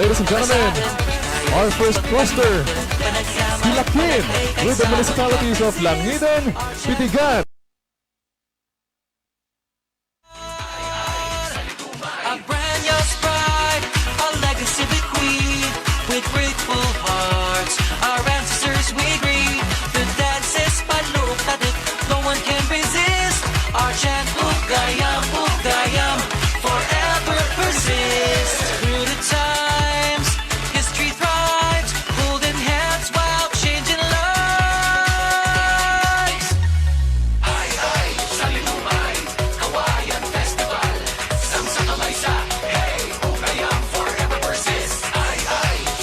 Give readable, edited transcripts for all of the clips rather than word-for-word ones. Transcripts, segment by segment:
Ladies and gentlemen, our first cluster, Hilakin, with the municipalities of Langidan, Pitigan. Abrenia's pride, our legacy bequeathed, with grateful hearts, our ancestors we greet. The dances paluktadik, no one can resist. Our chant Ugayam, forever persist. Through the times, history thrives, holding hands while changing lives. Ay, sa Linumay, Kawayan Festival, Samsa Kamaysa, hey, Ugayam forever persist. Ay,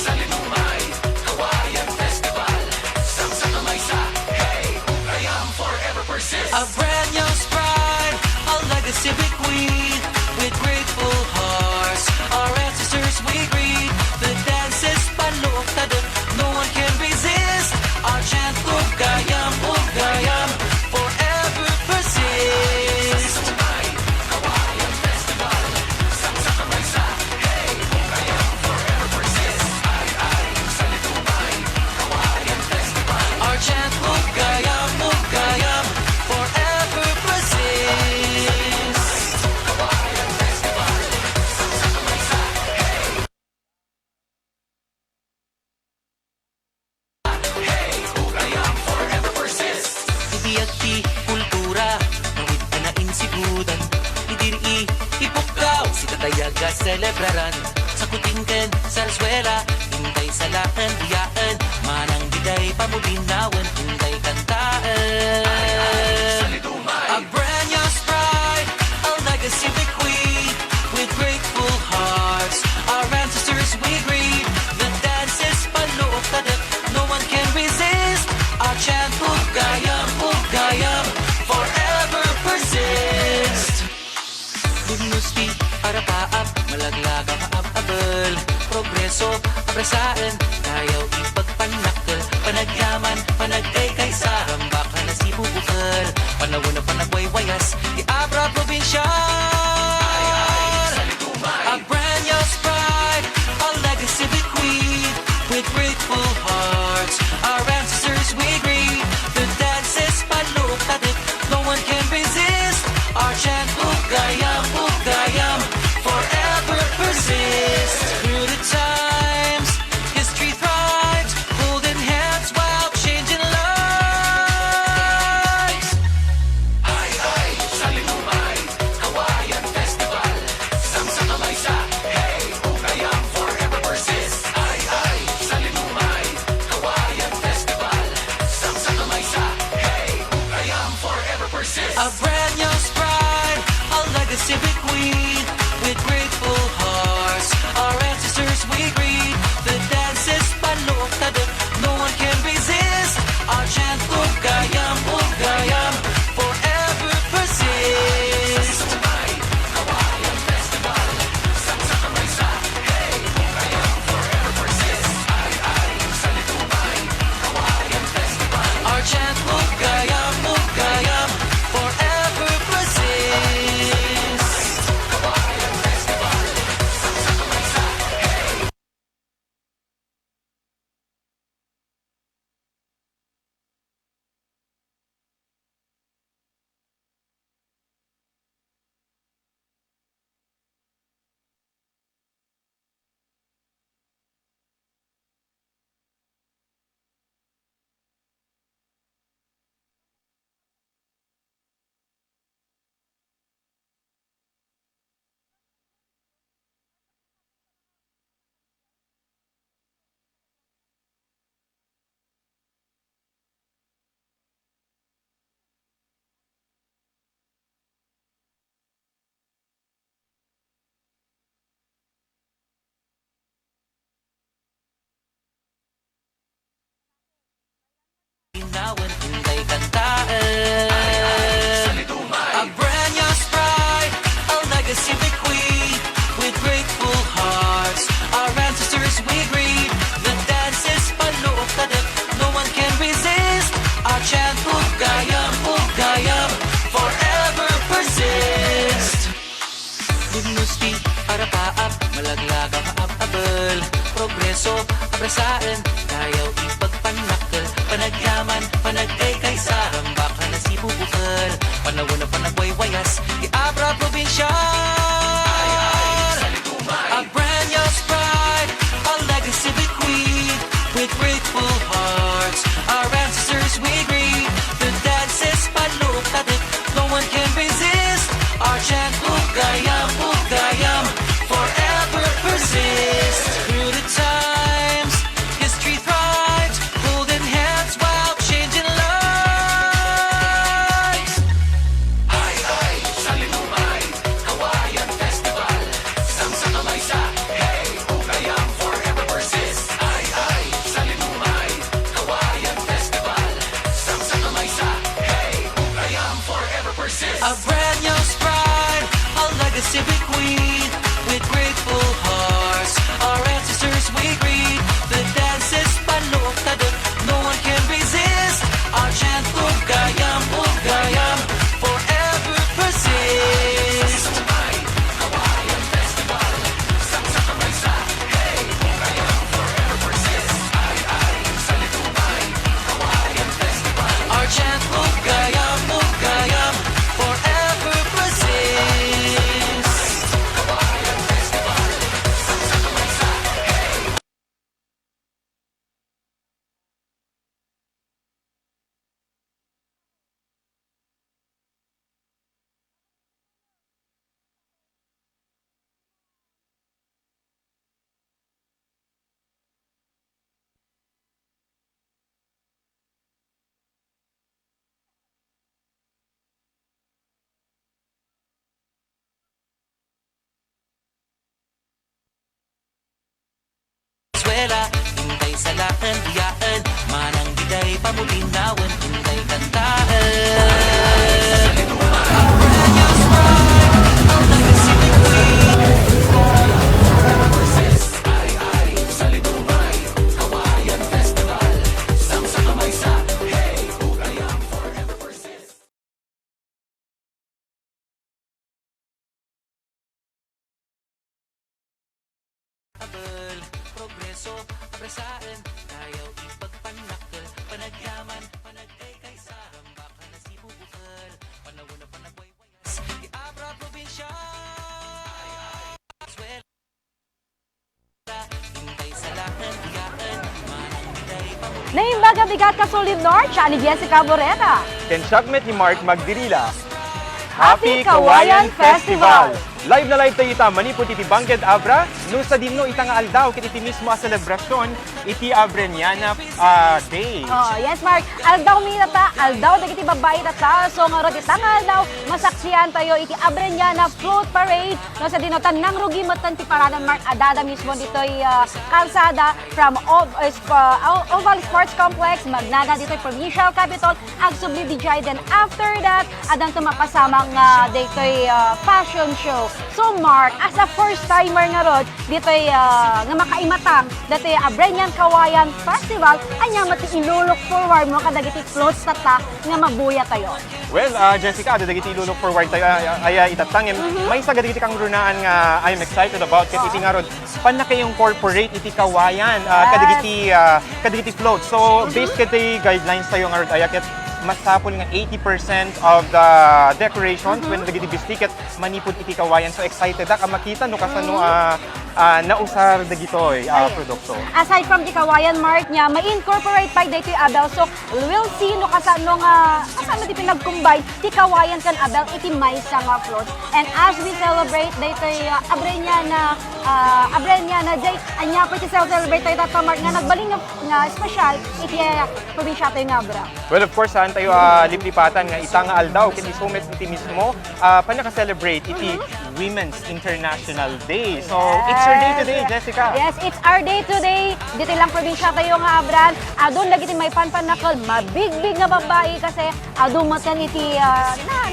sa Linumay, Kawayan Festival, Samsa Kamaysa, hey, Ugayam forever persist. Abrenia's pride, our legacy bequeathed, with grateful hearts, our ancestors we greet. The dances paluktadik, no one can resist. Our chant Ugayam, forever persist. Kawayan Festival, Samsa Kamaysa, hey, Ugayam forever persist. Ay, sa Linumay, Kawayan Festival. Our chant Ugayam, forever persist. Kawayan Festival, Samsa Kamaysa, hey, Ugayam forever persist. Ibiyagti kultura, nawid ka na insigudan. Idiri ipukaw, si tatayaga celebraran. Sa kutingken, sa laswela, hintay sa lakan, biyaan. Manang digay, pamulinawan, hintay kantaan. Abrenia's pride, our legacy bequeathed, with grateful hearts, our ancestors we greet. The dances paluktadik, no one can resist. Our chant Ugayam, forever persist. Lumnusti, arapaap, malaglagang abal. Progreso, abrasaan, tayaw ipagpanakal. Panagyaman, panagkay kaysa, rambakan na si bubukal. Panahon na panagwaywayas, di Abra probinsya. Abrenia's pride, our legacy bequeathed, with grateful hearts, our ancestors we greet. The dances paluktadik, no one can resist. Our chant Ugayam, forever persist. Through the times, history thrives, holding hands while changing lives. Ay, sa Linumay, Kawayan Festival, Samsa Kamaysa, hey, Ugayam forever persist. Ay, sa Linumay, Kawayan Festival, Samsa Kamaysa, hey, Ugayam forever persist. Abrenia's pride, our legacy bequeathed, with grateful hearts, our ancestors we greet. The dances paluktadik, no one can resist. Our chant Ugayam, forever persist. Kawayan Festival, Samsa Kamaysa, hey, Ugayam forever persist. Ay, sa Linumay, Kawayan Festival. Our chant Ugayam, forever persist. Kawayan Festival, Samsa Kamaysa, hey. Inawan, hintay kantaan. Abrenia's pride, our legacy bequeathed, with grateful hearts, our ancestors we greet. The dances paluktadik, no one can resist. Our chant Ugayam, forever persist. Lumnusti, arapaap, malaglagang abal. abrasaan, ayaw ipagpanakal, panagyaman, panagay kay sarang, baka na si bubukal, panawan na panagwaywayas, di Abra probinsya. Abrenia's pride, a legacy bequeathed, with grateful hearts, our ancestors we greet, the dances paluktadik, no one can resist, our chant ugayam, forever persist. Through the times, history thrives, holding hands while changing lives. Ay, sa Linumay, Kawayan Festival. Samsa kamay sa, hey, ugayang forever persist. Ay, sa Linumay, Kawayan Festival. Samsa kamay sa, hey, ugayang forever persist. Abrenia's pride, a legacy bequeathed, with grateful hearts, our ancestors we greet, the dances paluktadik, no one can resist, our chant ugayam, forever persist. Kawayan Festival. Samsa kamay sa, hey, ugayang forever persist. Ay, sa Linumay, Kawayan Festival. Our chant ugayam, forever persist. Kawayan Festival. Samsa kamay sa, hey. Swela, hintay sa laan, diyaan, manang biday, pamulinawan, hintay kantaan. Abrenia's pride, a legacy bequeathed. Ay, sa Linumay, Kawayan Festival. Samsa kamay sa, hey, ugayang forever persist. Abel, progreso, abrasaan, ayaw ipagpanakal, panagyaman, panagay kay sarang, baka na si bubukal, panawan na panagwaywayas, di Abra probinsya. Swela, hintay sa lahan, diyaan, manang biday, pamulinawan. Naimbaga bigat kasulid North, siya ni Jessica Boreta. Kensyagmet ni Mark Magdirila. Happy Kawayan Festival! Live na live tayo ita, manipot iti Bangked Abra, no sa dimno itang aldaw, kit iti mismo a selebrasyon, iti Abreniana Day. Oh, yes, Mark. Aldaw mi ta, aldaw dagiti babae ta. So nga rod itang aldaw, masaksiyan tayo iti Abreniana Float Parade. No sa dinotan nang rugi matan ti paradan Mark adada mismo ditoy kalsada from Oval Sports Complex magnaga ditoy provincial capital ag subli DJ. Then after that, adang tumapasamang ditoy fashion show. So Mark, as a first timer nga rod ditoy nga makaimatang ditoy Abrenian Kawayan Festival, anya mati ilulok forward mo kadagiti floats tata nga mabuya tayo. Well, Jessica, dadagiti ilulok forward tayo ay itatangin. May sagadagiti kang runaan nga I'm excited about ket iti nga rod panakayong corporate iti Kawayan kadagiti float. So based kiti guidelines tayo nga rod ay ket masapol nga 80% of the decorations when nagdibis ticket manipod iti Kawayan. So excited ka makita no kasano nausar dagitoy produkto. Aside from the Kawayan Mark niya, may incorporate pa dito yung Abel. So we'll see no kasano nga kasano di pinag-combine ti Kawayan kan Abel iti maysa nga floats. And as we celebrate dito yung Abreniana Day, anya pa ti celebrate tayo tato Mark nga nagbaling nga special iti probinsya tayo nga Abra. Well, of course, saan tayo liplipatan nga itang aldaw ket isumet iti mismo panaka-celebrate iti Women's International Day. So, it's your day today, Jessica. Yes, it's our day today. Dito lang probinsya tayo nga Abran. Doon lagi may panpanakal, mabigbig nga babae kasi dumatan iti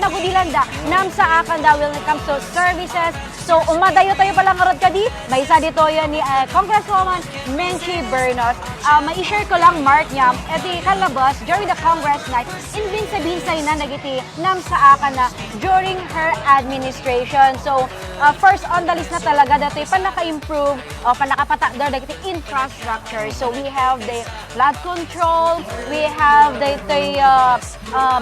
nagudilanda nam sa akan da when it comes to services. So, umadayo tayo palang arod kadi. May isa dito yan ni Congresswoman Menchi Bernos. Ma-share ko lang Mark niya, iti kalabas during the Congress night, inbinsa-binsay na nagiti nam sa akan na during her administration. So, So, first on the list na talaga dito yung panaka-improve o panaka-patagdar dito infrastructure. So, we have the flood control, we have dito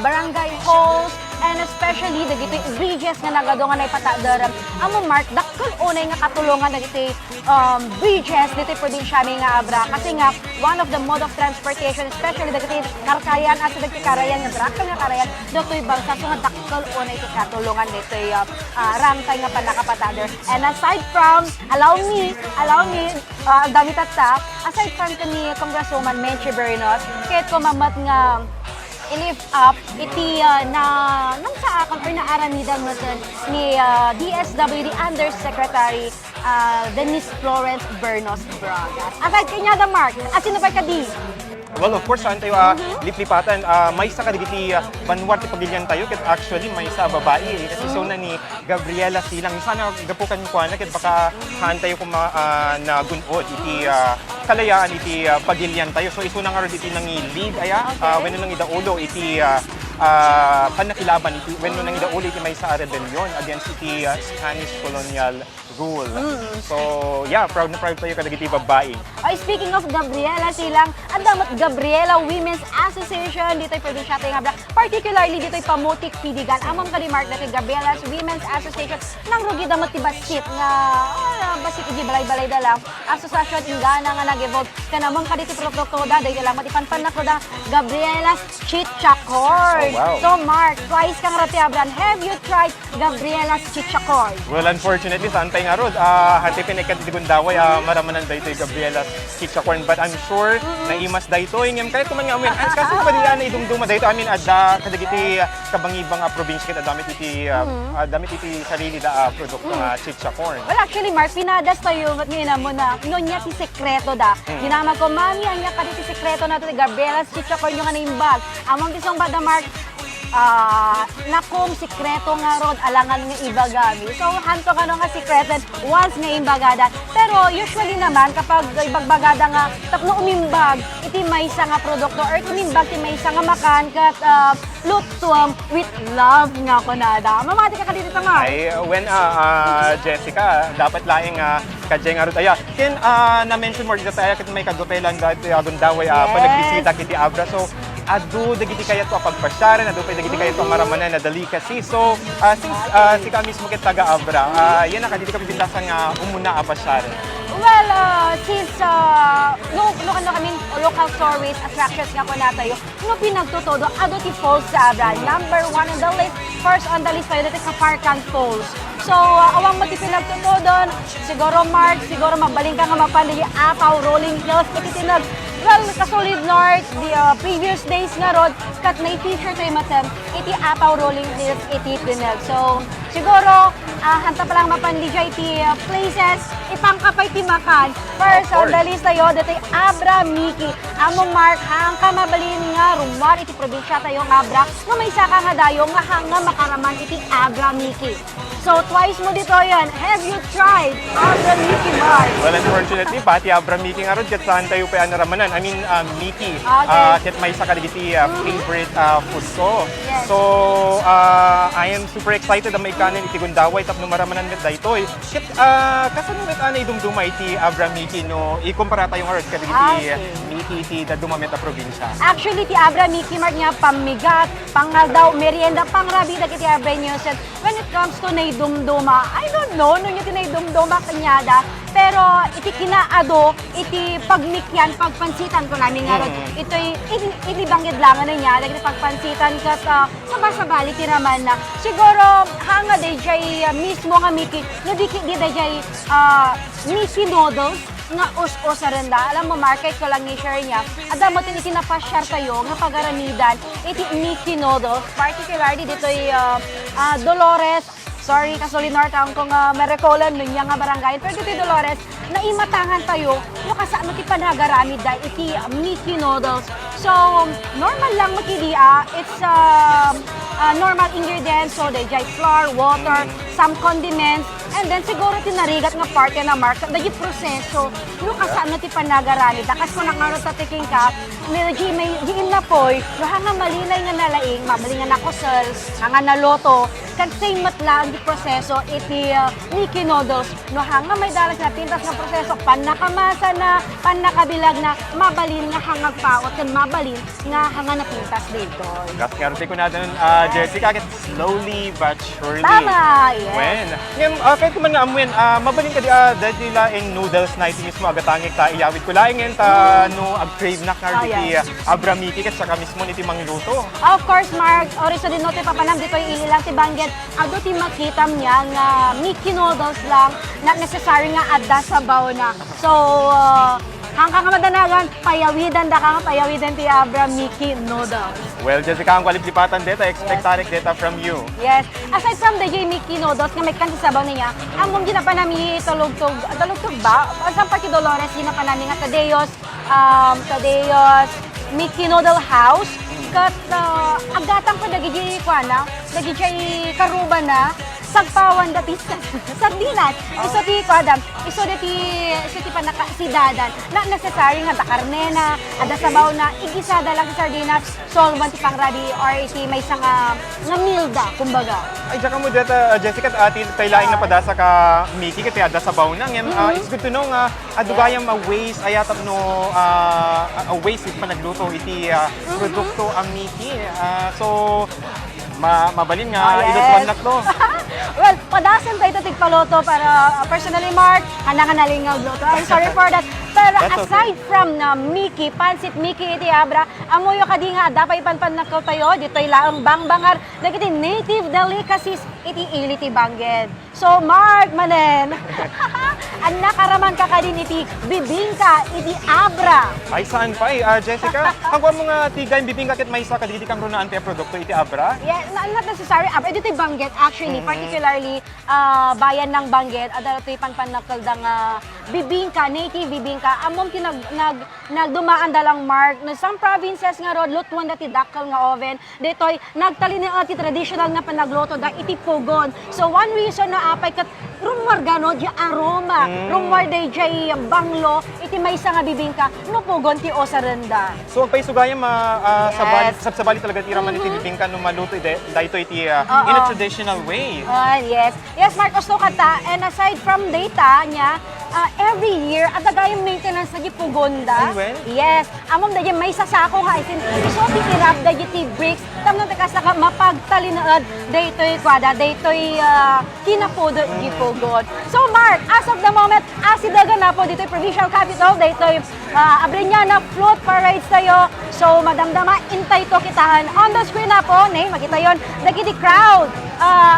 barangay halls, and especially dagiti bridges nga nagadungan ay patagdaran. Amo Mark, dakkel unay nga katulungan dagiti bridges dito probinsya mi nga Abra kasi nga one of the mode of transportation, especially dagiti Karkayan at dagiti Karayan nga dakkel nga Karayan dito'y bangsa so nga dakkel unay ti katulungan dito rangkay nga panakapatagdar. And aside from dami tatta, aside from kani Congresswoman Menchie Bernos, kahit kumamat nga i-lift up iti nang sa akin or naaramidang natin ni DSWD Undersecretary Denise Florence Bernos Bragas. Aside kanya the Mark, sino pa kadi? Well, of course, saan tayo liplipatan, may sa kadigiti banwar ti pagilyan tayo, kat actually may sa babae, kasi so na ni Gabriela Silang. Sana gapukan ko na, kat baka haan tayo na gunod, iti kalayaan, iti pagilyan tayo. So iso na nga rin iti nang lead, when nang idaulo, iti panakilaban, when nang idaulo, iti may sa rebellion against iti Spanish colonial rule. So, yeah, proud na proud tayo kadagiti babae. Speaking of Gabriela Silang, adamat Gabriela Women's Association dito'y probinsya tayo nga particularly dito'y pamutik pidigan. Amam ka di Mark dito'y Gabriela's Women's Association nang rugi damat ti basit nga basit di balay-balay da lang. Asosasyon ingana nga nag-evolve kanamang ka dito'y produkto da dahil lang matipanpan na ko da Gabriela's Chichacord. Oh, wow. So Mark, twice kang rati Abran, have you tried Gabriela's Chichacord? Well, unfortunately, saan tayo nga ron, hatipin ay katigundaway, maramanan da ito yung Gabriela's Chichacorn, but I'm sure na imas da ito, yung kahit kuman nga amin, kasi ba diyan na idumduma da ito, I mean, kadagiti kabangibang probinsya kita, damit iti sarili da produkto nga Chichacorn. Well, actually, Mark, pinadas tayo at ngayon mo na nonya ti sekreto da. Ginamag ko, mami, ang niya ka ti sekreto na ito, Gabriela's Chichacorn yung imbag. Among tisong ba da, Mark, nakong sikreto nga ron alangan nga ibagami. So, hanto ka nga sikretan once nga imbagada. Pero usually naman, kapag ibagbagada nga, tapno umimbag, iti may isa nga produkto or umimbag iti may isa nga makan kat lutuam with love nga kunada. Mamati ka dito nga. Ay, when Jessica, dapat laing kadya nga ron. Kin na-mention mo dito tayo kit may kadupelan dati agundaway panagbisita kiti Abra. So, adu dagiti kaya to pagpasyaran, adu pa dagiti kaya to maramanan na delicacy. So, since sika mismo kit taga Abra, yan na kaditi kami pintasan nga umuna apasyaran. Well, since no kami local tourist attractions nga po natayo, no pinagtutodo, ado ti falls sa Abra. Number 1 on the list, first on the list tayo dito sa Parkan Falls. So, awang mo ti pinagtutodon, siguro Mark, siguro mabaling ka nga mapandili Apaw, Rolling Hills, ititinag. Well, kasolid North, the previous days nga rod, kat na i-feature tayo matem, iti Apaw Rolling Hills, iti tinag. So, siguro, hanta pa lang mapandija iti places, ipangkapay ti makan. First, on the list tayo, dito'y Abra Miki. Among Mark, hang ka mabalin nga, rumwar iti probinsya tayo ng Abra, nga may saka nga dayo, nga hanga makaraman iti Abra Miki. So, twice mo dito yan. Have you tried Abra Miki, Mark? Well, unfortunately, pati Abra Miki nga ron, kat saan tayo pa naramanan. I mean, Miki, kat may sa kaligiti favorite food ko. Yes. So, I am super excited na may kanin iti gundaway, tapno maramanan met daytoy. Kat, kasanong met anay dumduma iti Abra Miki, no? Ikumpara tayo nga ron, kaligiti Miki iti daduma met a probinsya. Actually, ti Abra Miki, Mark nga, pamigat, pangaldaw, merienda, pangrabi, iti Abra News. When it comes to naidumduma, I don't know, nung yung tinaidumduma kanyada, pero iti kinaado, iti pagmikyan, pagpansitan ko namin nga ron. Ito'y inibanggit lang na niya, iti pagpansitan kat sabasabali tinaman na. Siguro, hanga day jay mismo nga Miki, no di jay Miki noodles, nga us-usa rin da. Alam mo, market ko lang i-share niya. At dapat iti napashare kayo nga pagaramidan, iti Miki noodles, particularly dito'y Dolores, sorry, kasolid North ang kung merekolan nun nga barangay. Pero dito Dolores, naimatangan tayo, no kasano ti panagaramid da iti Miki noodles. So, normal lang makidia. It's normal ingredients. So, they jay flour, water, some condiments, and then siguro tinarigat nga part na Mark, dahil proseso, no kasano ti panagaramid da. Kasi kung nakarot sa tiking ka, may na poy, no hanga malinay nga nalaing, mabali nga nakusal, hanga naloto, kan same matla ang proseso iti Mickey noodles no hanga may dalag na pintas nga proseso panakamasa na panakabilag na mabalin nga hangag paot kan mabalin nga hanga na pintas dito. Kaskarte ko na doon, Jessica, kahit slowly but surely. Tama, yes. When? Ngayon, kahit kuman nga amuin, mabalin ka di, dahil nila yung noodles na iti mismo agatangik ta iyawit ko laing ngayon ta no ag-crave na ka iti Abra Mickey kat saka mismo iti mangluto. Of course, Mark, oriso din no ti papanam dito ililang ti Bangged. Ado ti makitam niya nga Mickey noodles lang, not necessary nga adda sabaw na. So, hanggang madanagan, payawidan da ka nga payawidan ti Abra Mickey noodles. Well, Jessica, ang kwalipipatan data, expectarik data from you. Yes. Aside from the Mickey noodles nga may kanti sabaw niya, among ginapanami talugtog ba? Sa Parque Dolores ginapanami nga Tadeos Mickey Noodle House. Kat agatang pa dagi kuana, dagi karuba na sagpawan dati sardinas. Iso ti kuadam, iso ti panaka sidadan. Na necessary nga da karne na ada sabaw na igisada lang sa sardinas, solvent ti pangradi or iti may nga milda kumbaga. Ay, diyan ka mo data, Jessica, tayo laing napadasa ka Mickey, kasi ada sabaw na. It's good to know nga, adugayam a waste, ayatap no, a waste it panagluto iti produkto ang Mickey. So, mabalin nga, ilutuan na to. Well, padasan tayo ito tigpaloto para personally, Mark, hanangan na lingag luto. I'm sorry for that. Pero aside from na Mickey, pansit Mickey iti Abra, amoyo ka di nga, dapay panpan na tayo, dito'y laang bangbangar, nagiti native delicacies iti iliti Bangged. So, Mark, manen, ang nakaraman ka din iti bibingka iti Abra. Ay, saan pa Jessica? Kung mo nga tigay, bibingka kit may isa ka diti kang runaan pa produkto iti Abra? Yeah, not necessary. Dito Bangged, actually, particularly bayan ng Bangged, adala ito'y panpanakaldang bibingka, native bibingka, among nagdumaan dalang Mark, na some provinces nga rod, lutuan dati dakal nga oven, dito'y nagtalin iti traditional nga panagluto da iti pugon. So one reason na apay kat rumor gano di aroma, rumor day jay banglo, iti may nga bibingka, no pugon ti osarenda. So pay sugayam sa bali talaga tiraman iti bibingka no maluto dahito iti in a traditional way. Yes. Yes, Mark, gusto kata. And aside from data niya, every year, at dagayang maintenance na gipugonda. Well? Yes. Amom dagay may sasako nga isin. Iso tikirap dagay ti bricks. Tamang takas na mapagtalinood daytoy kwada, daytoy kinapudo gipugon. So, Mark, as of the moment, asidagan na po dito'y provincial capital, daytoy Abreniana float parades tayo. So, madamdama, intay to kitahan. On the screen na po, makita yon, dagiti crowd.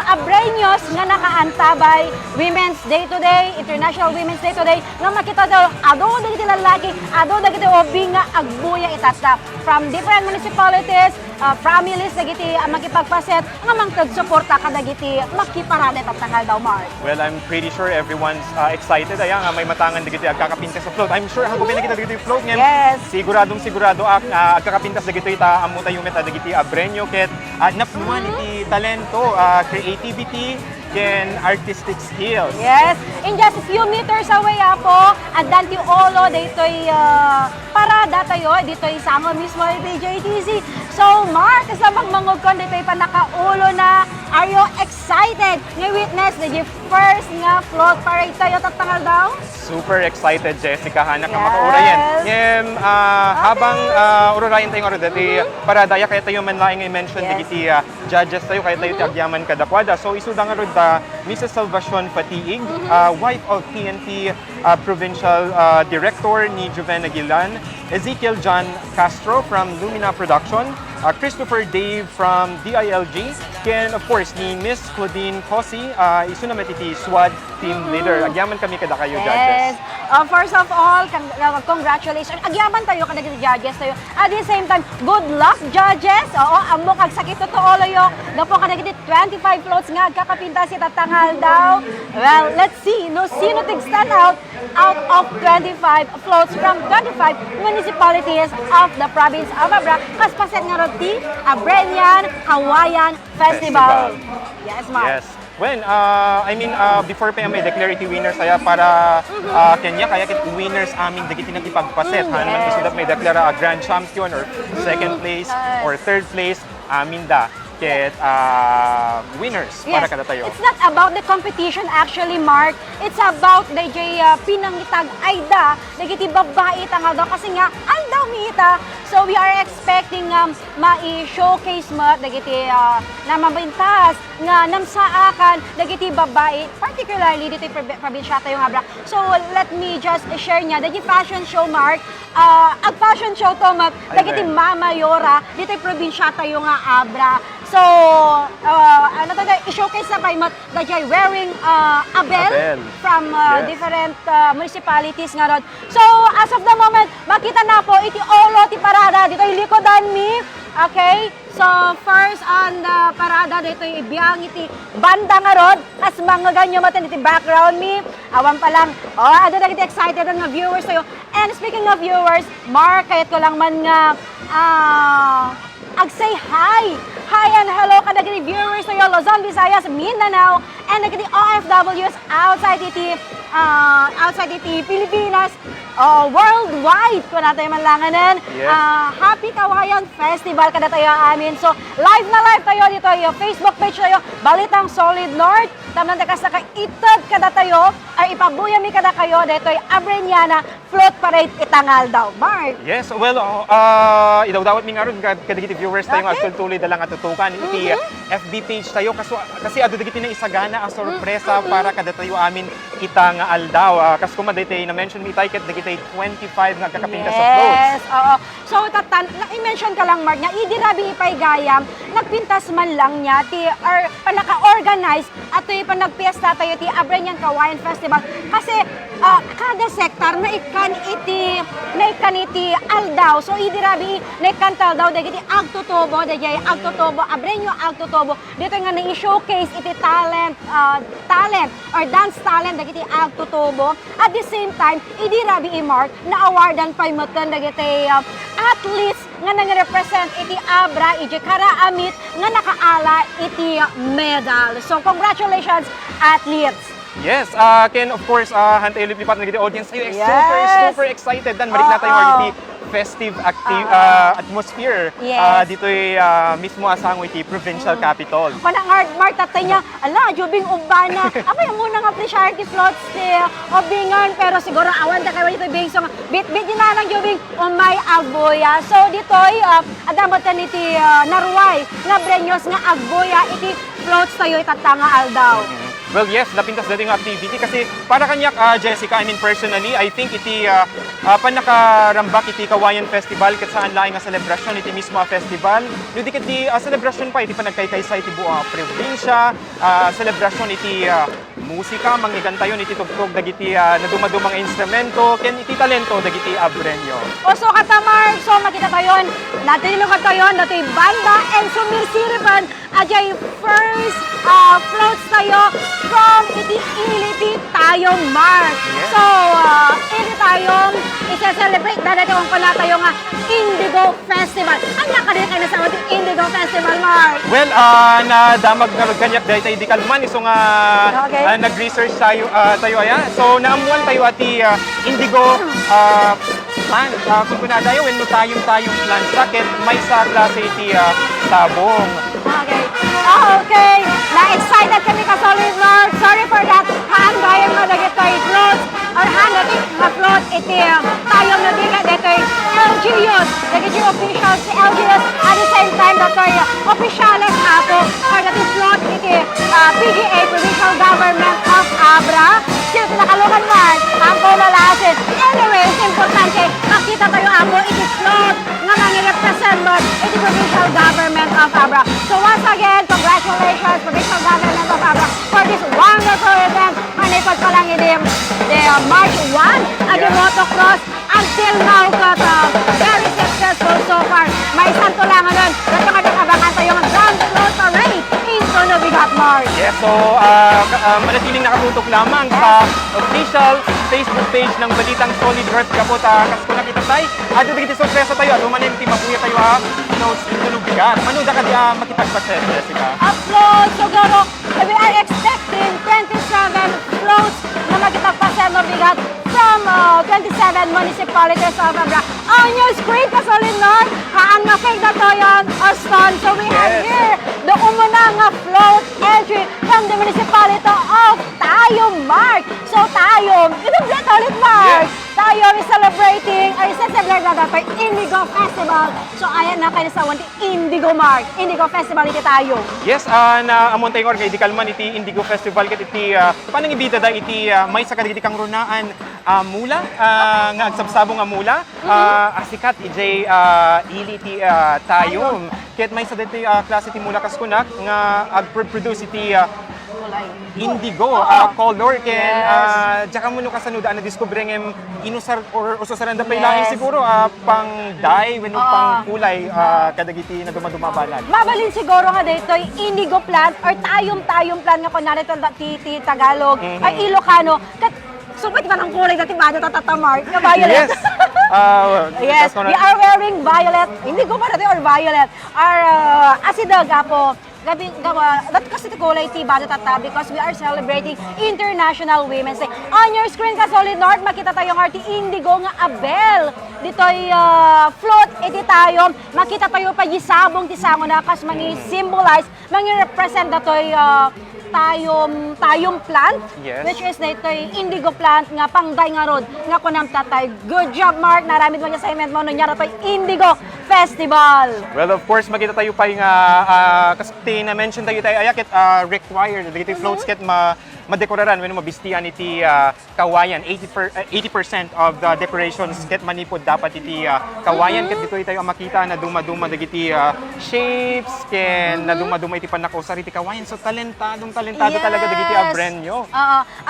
Abreños nga nakaantabay Women's Day today, International Women's Day today, nga makita daw, ado dagiti lalaki, ado dagiti obi nga agbuya itata from different municipalities, families dagiti makipagpaset, nga mangtagsuporta ka dagiti makiparade tatangal daw, Mark. Well, I'm pretty sure everyone's excited. Ayan nga, may matangan dagiti agkakapintas sa float. I'm sure hanggang pinakita dagiti float ngayon. Yes. Sigurado agkakapintas dagiti ita amuta yung meta dagiti Abreño ket napnuan iti talento, creativity, and artistic skills. Yes, in just a few meters away po, at Dante Olo, dito'y parada tayo, dito'y sango mismo iti JTC. So, Mark, kasabang mangugkon, dito'y panakaulo na. Are you excited nga witness the first nga float parade tayo tatangal daw? Super excited, Jessica, hanak ka makaurayan. Habang ururayan tayo nga dati, paradaya kaya tayo man laing i-mention dagiti judges tayo, kaya tayo tiagyaman kadakwada. So, isuda nga rin Mrs. Salvacion Patiig, wife of TNT Provincial Director ni Juven Aguilan, Ezekiel John Castro from Lumina Production, Christopher Dave from DILG, and of course ni Miss Claudine Cosi, isu naman iti SWAT team leader. Agyaman kami kada kayo, judges. First of all, congratulations. Agyaman tayo kada judges tayo. At the same time, good luck, judges. Oo, amo kag sakit to oloyo. Dapo kada 25 floats nga kakapinta si tatanghal daw. Well, let's see no sino tig stand out of 25 floats from 25 municipalities of the province of Abra. Kaspaset nga roti Abreniana Kawayan Festival. Yes, Mark. Yes. When, before pa may declare iti winners saya para Kenya, kaya kit winners aming dagiti nakipagpaset. Hanuman Yes. gusto may declare a grand champion or second place or third place, amin da. ket winners para kada tayo. It's not about the competition actually, Mark. It's about the pinangitag ayda, dagiti babae tanga daw kasi nga aldaw mita. So we are expecting ma-showcase mo dagiti na mabintas nga namsaakan dagiti babae, particularly dito probinsya tayo nga Abra. So let me just share niya dagiti fashion show, Mark. Ag fashion show to dagiti Mama Yora dito probinsya tayo nga Abra. So, ano to, i-showcase na kayo that you're wearing Abel from different municipalities nga ron. So, as of the moment, makita na po, iti olo, ti parada, dito yung likodan mi. Okay? So, first on the parada, dito yung ibiyang iti banda nga ron. As mga ganyo matan iti background mi. Awan pa lang, ano na iti excited ang mga viewers tayo. And speaking of viewers, Mark, kayat ko lang man nga, ag-say hi! Hi and hello kada gini viewers tayo Luzon, Visayas, Mindanao, and nagiti OFWs outside iti Pilipinas, worldwide ko na tayo manlanganan. Yes. Happy Kawayan Festival kada tayo amin. So, live na live tayo dito yung Facebook page tayo, Balitang Solid North. Tamang takas na kaitad kada tayo, ay ipabuya mi kada kayo, dito yung Abreniana Float Parade itangal daw. Mark? Yes, well, idaw-dawat mi nga ron kadagiti viewers tayo nga tuloy dalang atutukan iti FB page tayo kasi ado dagiti na isagana a sorpresa para kada tayo amin kita nga aldaw. Kas kuma daytay na mention mi tay ket dagiti 25 nga kakapintas sa floats. Yes, oo. So, i-mention ka lang, Mark, nga idirabi ipaygayam, nagpintas man lang niya, or panaka-organize, at panagpiesta tayo, Abrenian Kawayan Festival. Kasi, kada sektor, naikan iti aldaw. So, idirabi, naikan taldaw, dagiti agtutubo, Abrenyo agtutubo. Dito nga na-showcase iti talent or dance talent, dagiti agtutubo. At the same time, idirabi i-mark, na-awardan pa yung dagiti athletes nga nang-represent iti Abra, iti karaamit nga nakaala iti medal. So, congratulations, athletes! Yes, Ken, of course, hantay lipat na giti audience tayo. Yes. Super excited. Dan, balik na tayo iti festive atmosphere dito'y mismo asang iti provincial capital. Manang Mark, tatay niya, ala, jubing umbana. Apa yung muna nga appreciate floats o bingan, pero siguro awan ta kayo dito bing so bit-bit din na lang jubing umay agboya. So dito'y adamatan iti narway nga brenyos nga agboya iti floats tayo itatanga aldaw. Well, yes, napintas dating activity kasi para kanyak, Jessica, I mean personally, I think iti panakarambak iti Kawayan Festival ket saan laing nga celebration iti mismo a festival. No dikit di celebration pa iti panagkaykaysa iti buong probinsya, celebration iti musika, manggigantayon iti tugtog dagiti naduma-dumang instrumento, ken iti talento dagiti Abrenyo. O so katamar, so makita tayo, natin yung tayo, natin banda, and sumirsiripan, ajay first floats tayo from iti tayong Mark. Yes. So, iti tayong isa-celebrate na natin kung pala tayo nga Indigo Festival. Ang nakalit kayo na sa ating Indigo Festival, Mark? Well, nadamag na kanyak dahil tayo di kalman, iso nga nag-research tayo ayan. So, naamuan tayo ati Indigo plan. Kung kunadayo, when mo tayong plan sakit, may sa klase iti sabong. Okay. Na-excited kami ka Solid North. Sorry for that. Handayang nga dagitoy float or handati nga float iti tayong nadiga ditoy LGUs. Dagiti officials si LGUs at the same time datoy officials ako or dati float iti PGA Provincial Government of Abra. Sino pinakalungan man ang lalasin. Anyways, importante makita tayo ako iti float nga nang-represent mo iti Provincial Government of Abra. So once again, congratulations Provincial Government of Abra for this wonderful event. Manipod pa lang iti March 1 at yung motocross until now very successful so far. May santo lang nun. Dito nga nakabangan tayo ng Grand Float Parade in Sonobigat, March. Yes, so manatiling nakatutok lamang sa official Facebook page ng Balitang Solid North kapot kas ko nakita tayo. Ado digiti sorpresa tayo at umanin ti mabuya tayo notes in Sonobigat. Mano da ka di makipagpasel, Jessica? Upload siguro we are expecting 27 floats na magkitagpasel mabigat from 27 municipalities of Abra. On your screen, kasolid nun, ang nakita to yun, Austin. So we have Yes. here the umunang float entry from the municipality of Tayum, Mark. So Tayum, i-complete ulit, Mark. Yes. Tayum is celebrating, or isa-celebrate na dapat, Indigo Festival. So ayan na kayo sa Indigo, Mark. Indigo Festival iti Tayum. Yes, na amon tayo nga di kalman iti Indigo Festival ket iti panang ibita da iti may sa kadagiti kang runaan mula nga agsabsabong mula asikat ijay ili iti Tayum ket may sa diti klase ti mula kaskunak nga agproduce iti indigo color ken jaka mo no kasanuda na discover ngem inusar or ususaran da pay laing siguro pang dye wenno pang kulay kadagiti na dumadumabalag. Mabalin siguro nga dito indigo plant or tayong plant nga kunwari ti Tagalog ay Ilocano. Supit man ang kulay dati ba tatatamar nga violet. Yes. Yes, we are wearing violet. Indigo ba natin or violet? Or asidog apo. Gabi gawa, that kasi the kulay ti bata tata because we are celebrating International Women's Day. On your screen ka Solid North, makita tayo ng arti indigo nga abel. Dito'y float iti tayo. Makita tayo pa gisabong ti sango na kas mangi symbolize, mangi represent dato'y tayong plant, Yes. which is dito'y indigo plant nga pangday nga rod nga kunam tatay. Good job, Mark. Naramid mo niya sa event mo no niya dato'y Indigo Festival. Well, of course, makita tayo pa yung kasi na-mention tayo ayakit required. Dito floats ket madekoraran when mabistian iti Kawayan. 80% of the decorations ket manipod dapat iti Kawayan. Ket dito tayo makita na duma-duma dagiti shapes ken na duma-duma iti panakosar iti Kawayan. So talentado talaga dagiti Abrenyo.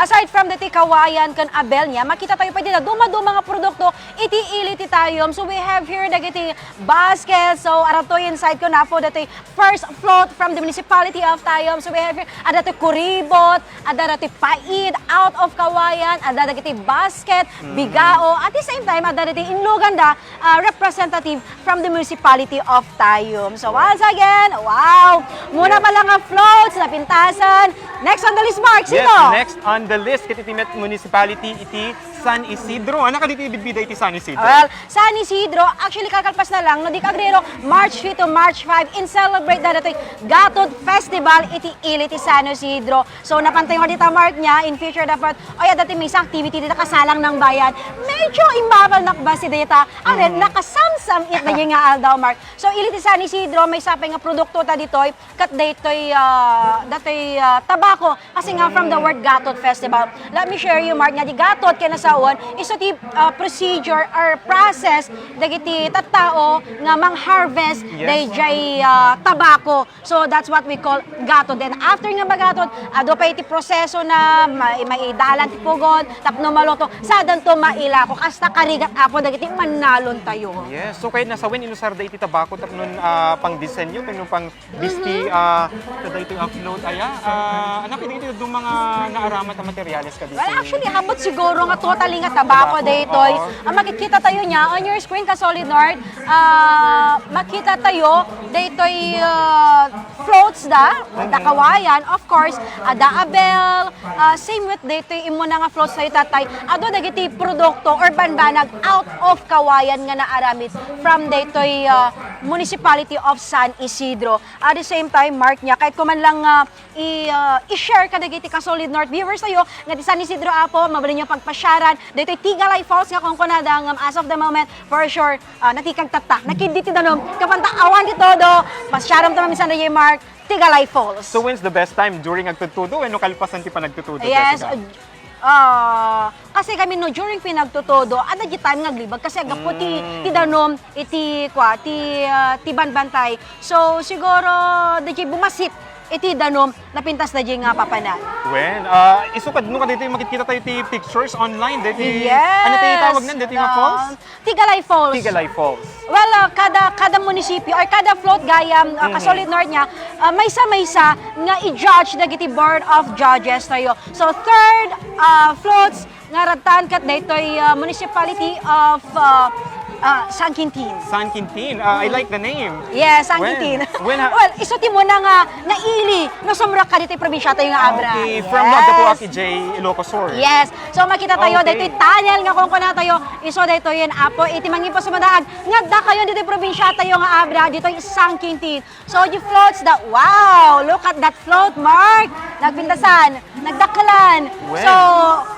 Aside from the Kawayan kan abel niya, makita tayo pa dito duma-duma nga produkto iti iliti tayo. So we have here dagiti basket. So arato inside ko na po dati first float from the municipality of Tayum. So we have here adati kuribot, adati paid out of Kawayan, adati basket, bigao. At the same time adati inluganda representative from the municipality of Tayum. So once again, wow! Muna pa lang ang floats na pintasan. Next on the list, Mark, sino? Yes, next on the list ket iti municipality iti San Isidro. Ano ka dito ibidbida iti San Isidro? Well, San Isidro, actually kakalpas na lang, no di kagrero, March 3 to March 5, in celebrate na dito Gatod Festival iti Iliti San Isidro. So napantay ko dito Mark niya, in future dapat, oy dati may isang activity dito kasalang ng bayan. Medyo imbabal nakba si dita, nakasamsam it na yung nga daw Mark. So Iliti San Isidro, may sapay nga produkto ta ditoy, kat ditoy tabako, kasi nga from the word Gatod Festival. Let me share you Mark nga di Gatod kaya nasa is iti procedure or process dagiti tattao nga mang-harvest dayjay tabako. So that's what we call gatod. Then after nga magatod, ado pa iti proseso na maidalan ti pugon, tapno maloto, sadan to mailako kasta karigat apo dagiti manalon tayo. Yes, so kahit nasa when inusar da iti tabako tapnon pang disenyo tapnon pang bisti kada iti upload aya anak iti do mga naaramat na materyales ka dito. Well, actually, habot siguro nga totally nga tabako daytoy. Makikita tayo niya on your screen ka Solid North. Makita tayo daytoy floats da Kawayan. Of course, da abel, same with daytoy imo na nga floats tayo tatay. Ado dagiti produkto or banbanag out of Kawayan nga naaramid from daytoy municipality of San Isidro. At the same time, Mark niya, kahit kuman lang i-share ka dagiti ka Solid North viewers tayo, nga di San Isidro apo, mabalin niyo pagpasyaran, dito Tigalay Falls nga kung kunadang as of the moment, for sure, natikag tata, nakinditi danom, kapanta awan di todo, pasyaram to mamisan na Mark, Tigalay Falls. So when's the best time during agtutudo? Ano kalpasan ti pa nagtutudo? Yes, kasi kami no during pinagtutodo ada di time nga glibag kasi agapo ti danom iti ti banbantay. So siguro di bumasit iti danom napintas na nga papanan. When isukad no kadito makikita tayo ti pictures online diti yes. ano tayo tawag nan diti nga falls? Tigalay Falls. Tigalay Falls. Well, kada munisipyo or kada float gayam ka Solid North niya, maysa nga i-judge dagiti board of judges tayo. So third floats nga radtan kat daytoy municipality of San Quintin. San Quintin. I like the name. Yes, San When? Quintin. When, Well, isuti mo na nga naili no sumrak ka dito probinsyata yung Abra. Okay, from the Puaki J, Ilocos Sur. Yes. So makita tayo Okay. dito tunnel nga kung kuna tayo iso dito yun apo iti mangipo sumadaag nga da kayo dito probinsyata yung Abra dito yung San Quintin. So the floats that wow, look at that float, Mark. Nagpintasan, nagdakalan. When? So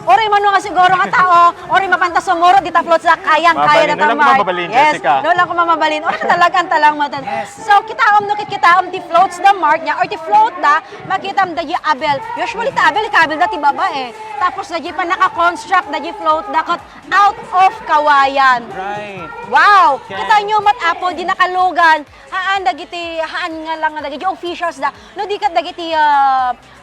ori man nga siguro nga tao, ori mapanta sumuro dita floats sa kayang-kaya na Mabalin. Doon lang Mark. mababalin, Yes, Jessica. doon lang ko mamabalin. Ori talagang talang matan. So kitaom no kitaom ti floats na Mark niya or ti float da makitam da abel. Usually ta abel kabel da ti baba eh. Tapos da pa naka-construct da float da kat out of Kawayan. Right. Wow! Yan. Kita nyo apo di nakalugan. Haan dagiti haan nga lang nga dagiti officials da. No di kat dagiti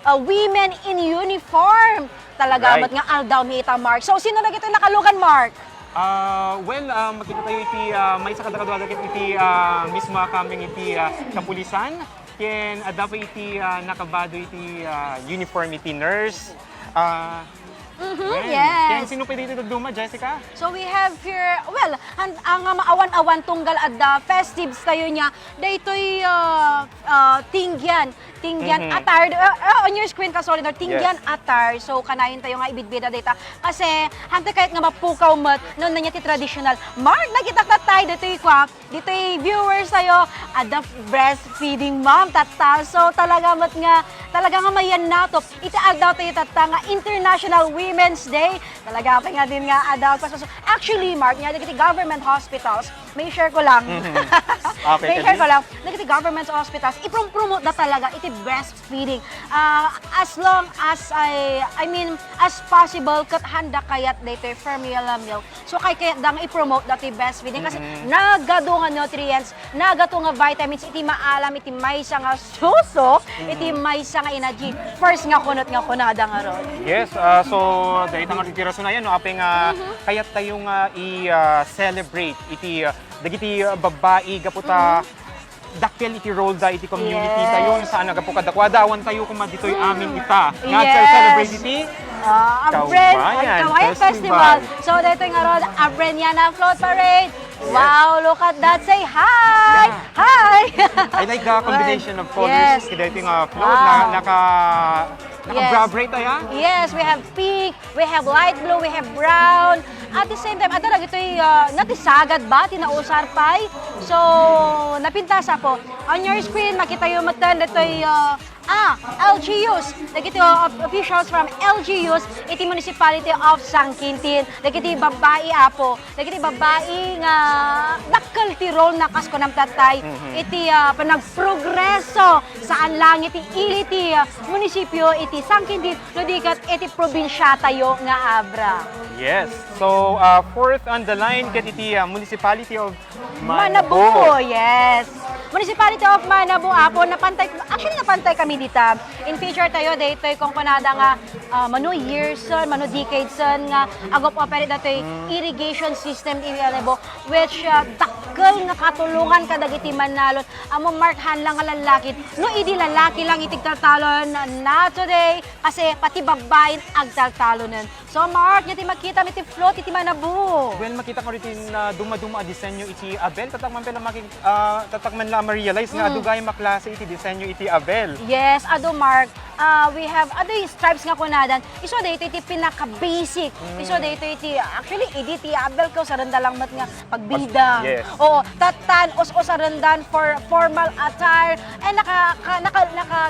women in uniform. Talaga Right. mat nga aldaw mi ita Mark. So sino dagiti nakalugan Mark? Makita tayo iti may sa kadakadwa iti mismo kaming iti kapulisan. Ken adapo iti nakabado iti uniform iti nurse. Yes. Ken sino pwede iti duma, Jessica? So we have here, well, ang maawan-awan tunggal at the festives tayo niya, daytoy tingyan atar, on your screen ka, sorry, tingyan Yes. atar, so kanayin tayo nga ibidbida data, kasi hante kahit nga mapukaw mat, noon na niya ti traditional, Mark, nakita tayo, dito'y viewers tayo, at the breastfeeding mom, so talaga nga mayan nato, itaal daw tayo nga International Women's Day, talaga pa nga din nga adaw pa. So, actually, Mark, nga nagiti government hospitals, may share ko lang. Okay, May share ko lang. Nagiti government hospitals, ipromote na talaga iti breastfeeding. As long as as possible, kat handa kayat dito formula milk. So, kayat dang ipromote dati breastfeeding kasi nagado nga nutrients, nagato nga vitamins, iti maalam, iti may nga suso, iti may nga energy. First nga kunot nga kunada nga ron. Yes, so dahil nga iti rason na yan, no, apeng kayat tayo nga i-celebrate iti dagiti babae gaputa dakkel iti role da iti community Yes. tayo saan nagapuka dakwadawan tayo kuma ditoy amin ita. Nga Yes. celebrate iti Kawayan Kawayan Festival. Festival. So, dito nga ron, Abreniana Float Parade. Wow, look at that. Say hi! Yeah. Hi! I like the combination of colors. Yes. Kaya ito nga float Wow. na naka-vibrate tayo. Yes, we have pink, we have light blue, we have brown. At the same time, adarag ito'y natisagad ba, tinausar pa'y. So, napintasa po. On your screen, makita yung matan, ito'y LGUs. Nagiti officials from LGUs, iti municipality of San Quintin. Nagiti babae apo. Nagiti babae nga dakkel ti role na kasko nam tatay. Iti panagprogreso saan lang iti iliti munisipyo iti San Quintin. No dikat iti probinsya tayo nga Abra. Yes. So, fourth on the line, ket iti municipality of Manabu, yes. Municipality of Manabu apo napantay kami dito. In feature tayo dito kung kunada nga mano years mano decades nga agop operate datoy irrigation system in Manabu which dakkel nga katulungan kadagiti Manalon amo markhan lang nga lalaki no idi lalaki lang itigtaltalon na today kasi pati babae agtaltalonen. So Mark, iti makita iti float iti Manabu. Well, makita ko rin na duma-duma a disenyo iti Abel. Tatakman la ma-realize nga adugay maklase iti disenyo iti Abel. Yes, ado Mark. We have other stripes nga kunadan. Iso dito iti pinaka-basic. Iso dito iti actually iti Abel ko sa lang mat nga pagbida. Yes. Oo, tatan os sarandan for formal attire and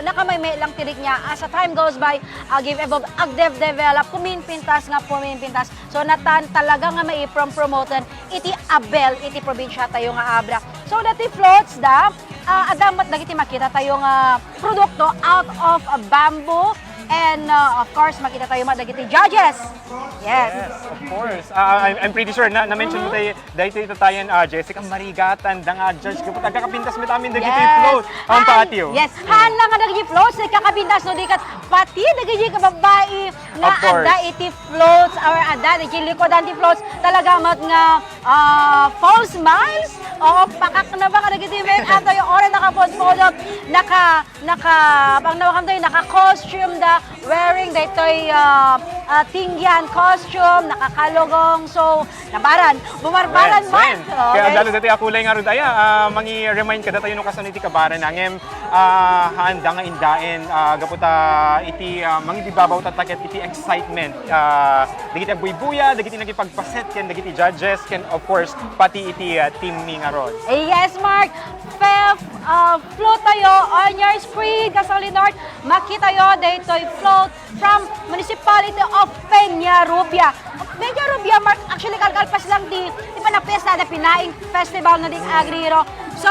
nakamayme lang tirik niya. As a time goes by, give evolve, develop, puminpintas. So natan talaga nga maiprom-promoten iti Abel, iti probinsya tayo nga Abra. So dati floats adamat dagiti makita tayo nga produkto out of bamboo and of course makita tayo dagiti judges. Yes. Of course. I'm pretty sure na-mention mo tayo dahil ito tayo Jessica Marigatan nga judge ko pagkakapintas mo tamin dagiti float ang patio. Yes. Haan lang nga dagiti floats nagkakapintas no dikat pati dagiti kababae nga Of course. ada iti floats or ada iti likodan ti floats talaga mat nga false smiles o pakak na ba dagiti men ato yung ora naka-photo naka costume da Rubia wearing daytoy tingyan costume, nakakalugong. So, nabaran, bumarbaran man. Kaya dalo dati akulay nga ron aya, mangi-remind ka dati yung kasan iti kabaran nangem handa nga indaen gaputa iti mangidibabaw tatakit iti excitement. Dagiti agbuy-buya, dagiti nagipagpaset ken dagiti judges ken of course pati iti team mi nga ron. Yes, Mark. Float tayo on your screen, Kasali North. Makita yo daytoy float from Municipality of Peñarubia. Peñarubia, Mark, actually kalkalpas lang di panapes na pinaing festival na di agriro. So,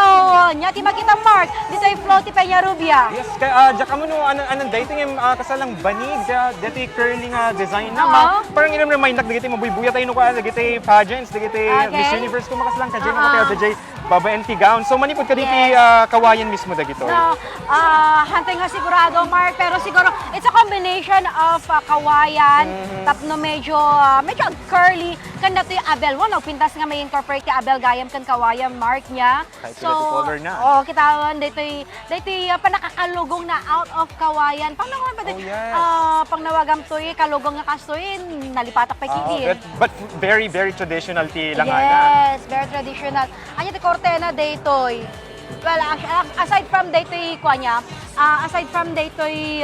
nyati makita Mark, dito yung float ti Peñarubia. Yes, kaya diya kamo no anong dating kasalang banig dati curly nga design na parang inom remind nak dagiti mabuy-buya tayo no ka dagiti pageants, dagiti Miss Universe ko makaslang ka diyan mo kaya Baba NT gown. So manipod ka diti Kawayan mismo dagito. No, hantay nga sigurado Mark, pero siguro it's a combination of Kawayan, tapno medyo curly kan dati Abel mo pintas nga may incorporate ti Abel gayam kan Kawayan Mark niya. So color na. Kitawan ditoy panakakalugong na out of Kawayan. Pangnawan ba pangnawagam toy kalugong nga kastoy nalipatak pa kidi. But very traditional ti langana. Yes, very traditional. Anya ti Cortena daytoy. Well, aside from daytoy aside from daytoy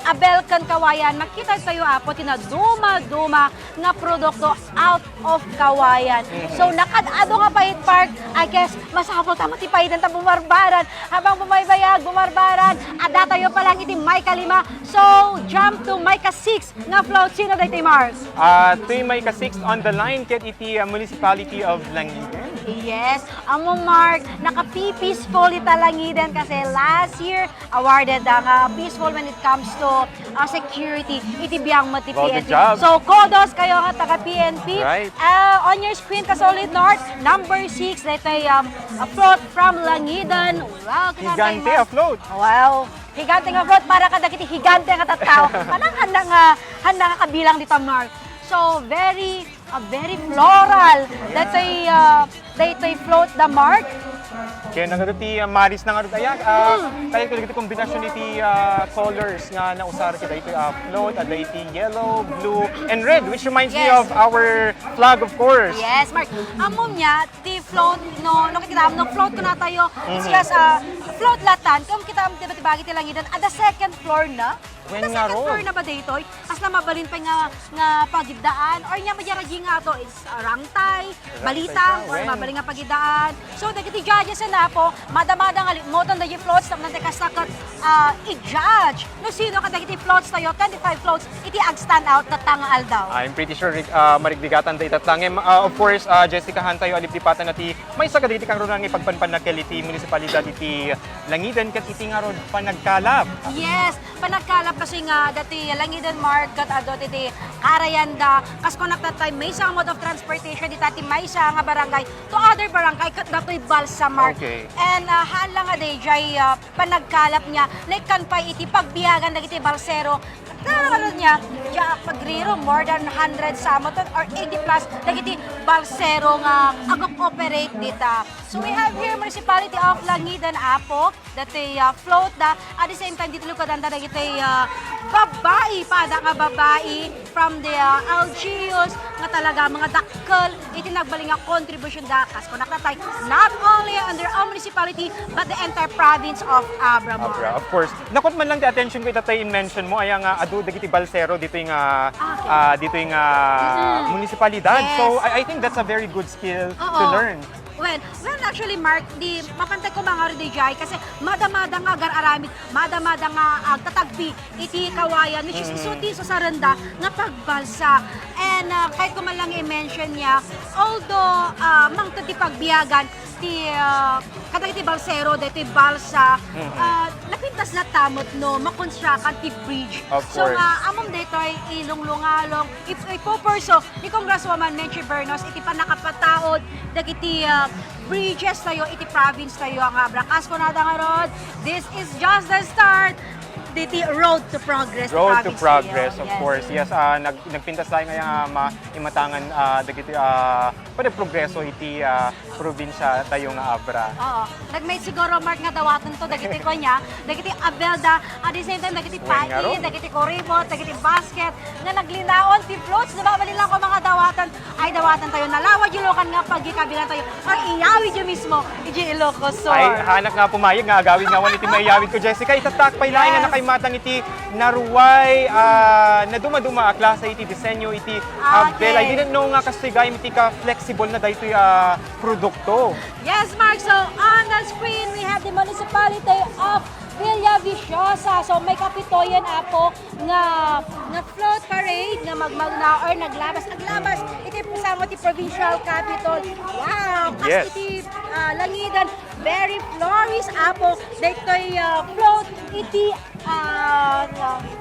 Abel kan Kawayan, makita tayo apo tina duma nga produkto out of Kawayan. So nakadado nga Pahit Park, I guess masapol tamo ti pahidan ta bumarbaran habang bumaybayag bumarbaran. Ada tayo pa lang iti may kalima. So jump to may ka-6 nga float. Sino daytoy Mark? Tuy may ka-6 on the line ket iti Municipality of Langigan. Yes, amo Mark, naka-peaceful ita Langidan kasi last year awarded ang peaceful when it comes to security. Iti biyang mo ti Well, good PNP. job. So kudos kayo nga taga PNP. Right. On your screen Kasolid North, number 6 daytoy a float from Langidan. Wow, Higante afloat. Wow. Higante nga float para kada kiti higante nga tattao. Kanang handa nga kabilang dito Mark. So very floral. Daytoy float the Mark. Kaya nagaruti maris na nga rin ayan. Tayo ko iti kombinasyon iti colors nga nausara kita ito float, ada iti yellow, blue, and red, which reminds me of our flag, of course. Yes, Mark. Amom niya, ti float, no kita no float ko na tayo. It's just float latan. Kung kita ti bagi ti Langidan, ada second floor na. When Ada nga second ro. floor na ba daytoy? As na mabalin pa nga pagidaan or nya magyaraji nga to is Rangtay, Balitang, or when? mabalin nga pagidaan. So dagiti judges na po, madamada nga moton dagi floats tapno ka sakat i-judge. No sino ka dagiti floats tayo, 25 floats iti ag stand out tatanga aldaw. I'm pretty sure marigdigatan tayo tatangem. Of course, Jessica Hantayo alipipatan nati may sagaditi kang ron nga ipagpanpan na keliti municipalidad iti Langidan ket iti nga ron panagkalap. Yes, panagkalap kasi nga dati Langidan Mark kat ado ti Karayanda kas konakta time may isang mode of transportation di tati may isa nga barangay to other barangay kat datoy Balsa Mark. Okay. And hala nga day jay panagkalap niya nekan pa iti pagbiyagan dagiti balsero. Ano niya, pagriro more than 100 samoton or 80 plus dagiti balsero nga agop-operate dita. So we have here Municipality of Langidan Apo that they float at the same time dito lukadan dagiti babae pada nga babae from the LGUs nga talaga mga dakkel iti nagbaling nga contribution da kas konaktatay not only under our municipality but the entire province of Abra. Abra, of course. Nakot man lang the attention ko itatay in mention mo ay nga adu dagiti balsero dito yung municipalidad. Yes. So I think that's a very good skill to learn. Well, actually, Mark, di mapantay ko mga rin jay kasi madamada nga gar-aramid, madamada nga agtatagpi iti Kawayan, which is isuti sa saranda nga pagbalsa. And kahit ko man lang i-mention niya, although mangtad ti pagbiyagan, ti kadagiti balsero, dito balsa, napintas na tamot no, makonstrukan ti bridge. Of So course. among dito ay ilunglungalong, ipoperso, ni Congresswoman Menchie Bernos, iti pa nakapataod, dagiti bridges tayo, iti province tayo ang Abra. Kasko na nga rod, this is just the start. Diti road to progress. Road to province progress, tayo. of Yes. course. Yes, nagpintas tayo ngayong imatangan dagiti progreso iti probinsya tayo nga Abra. Oo. Nag-made siguro Mark nga dawatan to, dagiti ko niya, dagiti abelda, at the same time, dagiti Well, nga ro. pain, dagiti koribot, dagiti basket, nga naglinaon, ti floats, diba, lang ko mga dawatan, ay dawatan tayo, nalawag yung lokan nga, pagkikabilan tayo, or iyawid yung mismo, iji Ilocos Sur. Ay, hanak nga pumayag nga agawin nga wan iti maiyawid ko Jessica. Itatakpay lang nga na kay matang iti naruway na duma-duma klase iti disenyo iti Okay. bel. I didn't know nga kastigay iti ka flexible na dahito produkto. Yes, Mark. So, on the screen, we have the municipality of Villa Viciosa. So, may kapitoyan apo nga float parade nga magmagna or naglabas. Naglabas, iti pusamo ti provincial capital. Wow! Kas Yes. iti langidan, very flourish apo. Dito'y float iti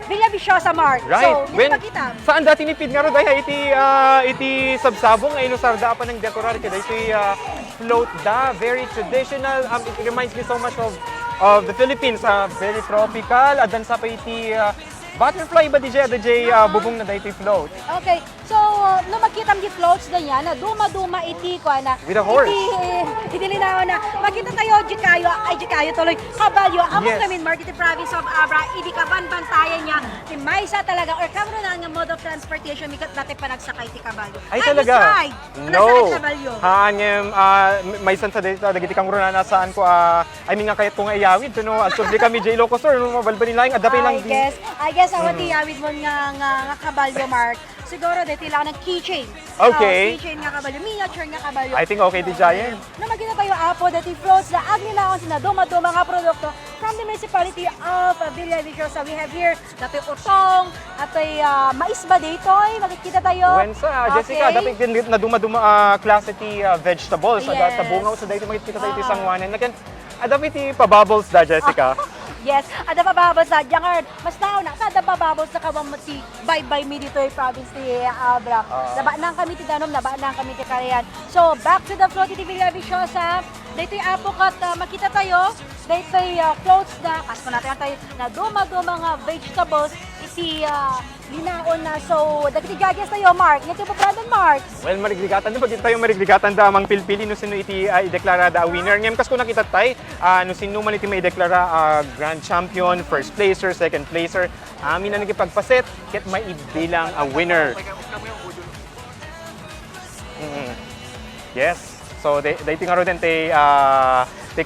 Villa Viciosa, Mark. Right. So, When, kita. saan dati nipid nga ro dahil iti sabsabong ay inusarda pa ng dekorar kada iti float da, very traditional. It reminds me so much of the Philippines, very tropical. Adan sa pa iti butterfly ba DJ bubong na dahito float. Okay, so no makita mo di floats na yan, na duma-duma iti ko na. With a horse. Iti linaw na, makita tayo, di kayo tuloy, kabalyo, among Yes. kami, Mark, iti province of Abra, idi kaban-bantayan niya, ti maysa talaga, or kamro na nga mode of transportation, mikat dati pa nagsakay ti kabalyo. Ay talaga? Beside, nagsakay No. ti kabalyo. Hangem, may san sa dito, dagiti kang runa nasaan ko, I mean nga kayat kong ayawid, no, at subli kami J. Ilocos Sur, no, mabalbalin lang, adapay lang di. I guess, awan ti yawid mo nga kabalyo, Mark. Siguro, dito lang ng keychain. Okay. Keychain nga kabalyo, miniature nga kabalyo. I think okay di Giant. Na magkita tayo apo that floats na agnilaon sina duma-duma nga produkto from the municipality of Villa Viciosa. We have here dato'y utong, dato'y mais ba dito'y makikita tayo. When sa Jessica, dapat din na duma-duma klase ti vegetables, Yes. sa bungaw sa dito makikita tayo ti sangwanan. Nagan, dapat ti pa-bubbles da Jessica. Yes, ada pa babos sa Jangard. Mas tao na, kada pa babos sa kawang mati bye-bye mi dito'y province ti Abra. Naba nang kami ti Danom, naba nang kami ti Kawayan. So, back to the float ti Villa Viciosa. Dito'y apokat makita tayo. Dito'y floats na, kasko natin tayo, na duma-duma nga vegetables iti linaon na. So, dagiti judges tayo, Mark. Ito po Brandon Mark. Well, marigligatan din. Pag tayo marigligatan da, mang pilpili, no sino iti ideklara da winner. Ngayon, kas ko nakita tayo, no sino man iti may deklara grand champion, first placer, second placer. Amin na nagipagpaset, ket may ibilang a winner. Yes. So, dahiti nga ro din te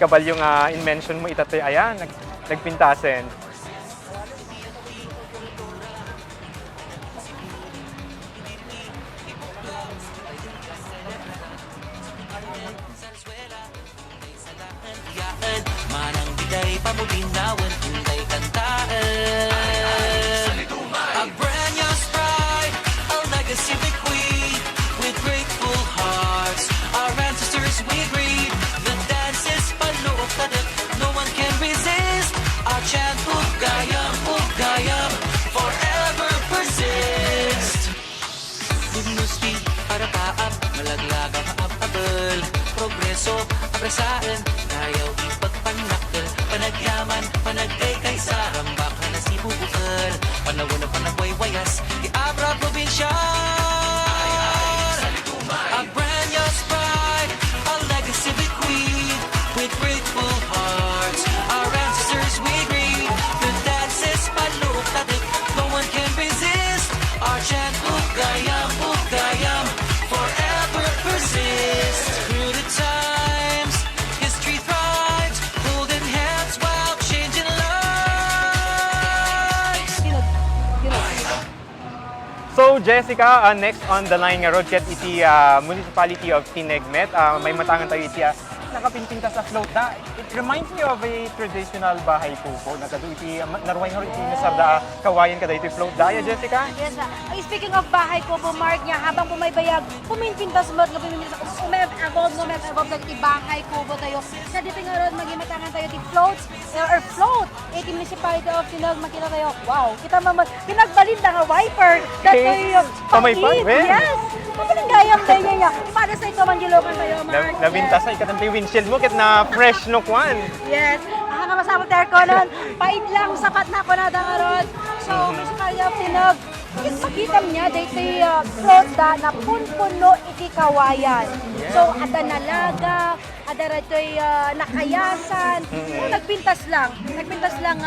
kabalyong in-mention mo itatay, ayan, nagpintasen. Manang bigay pamulinawan, hintay kantaan. Abrenia's pride, a legacy bequeathed with grateful hearts. Our ancestors we greet. The dance is paluktadak, no one can resist. Our chant ugayam, forever persist. Bugnusti, para paap, malaglagang abel. Progreso, apresaan, kayaw ipagpanakil. Panagyaman, panagkay kay sa rambak na si bubukal. Panawon na panagwaywayas, di Abra probinsya. Abrenia's pride, a legacy bequeathed with grateful hearts. Our ancestors we greet. The dance is paluktadik, no one can resist. Our chant ugayam, forever persist. Through the times, history thrives, holding hands while changing lives. So Jessica, next on the line nga road ket iti municipality of Tinegmet, may matangan tayo iti nakapinpinta sa float da. It reminds me of a traditional bahay kuko. Nagkado iti naruway nga ro iti nasarda kawayan kada iti float da, Jessica. Yes, speaking of bahay ko po, Mark, niya, habang pumaybayag, puminpintas mo at puminpintas, umag-evolve na iti bahay ko po tayo. Sa dito nga ron, magimatangan tayo iti floats, or float, iti municipality of Tinag, makita tayo, wow, kita mamag, pinagbalin na nga wiper, dato'y Pamaypay, well. yes, papalinggayang tayo niya, para sa ito mandilokan tayo, Mark. Labintas na ikatantay windshield mo ket na fresh no kwan. Yes, ang nga masama terko nun, pait lang, sapat na ako na dangaron. So, municipality of Tinag, Kung makita niya, dito float na punpuno iti kawayan. So, ada nalaga, ada rito'y nakayasan. So, nagpintas lang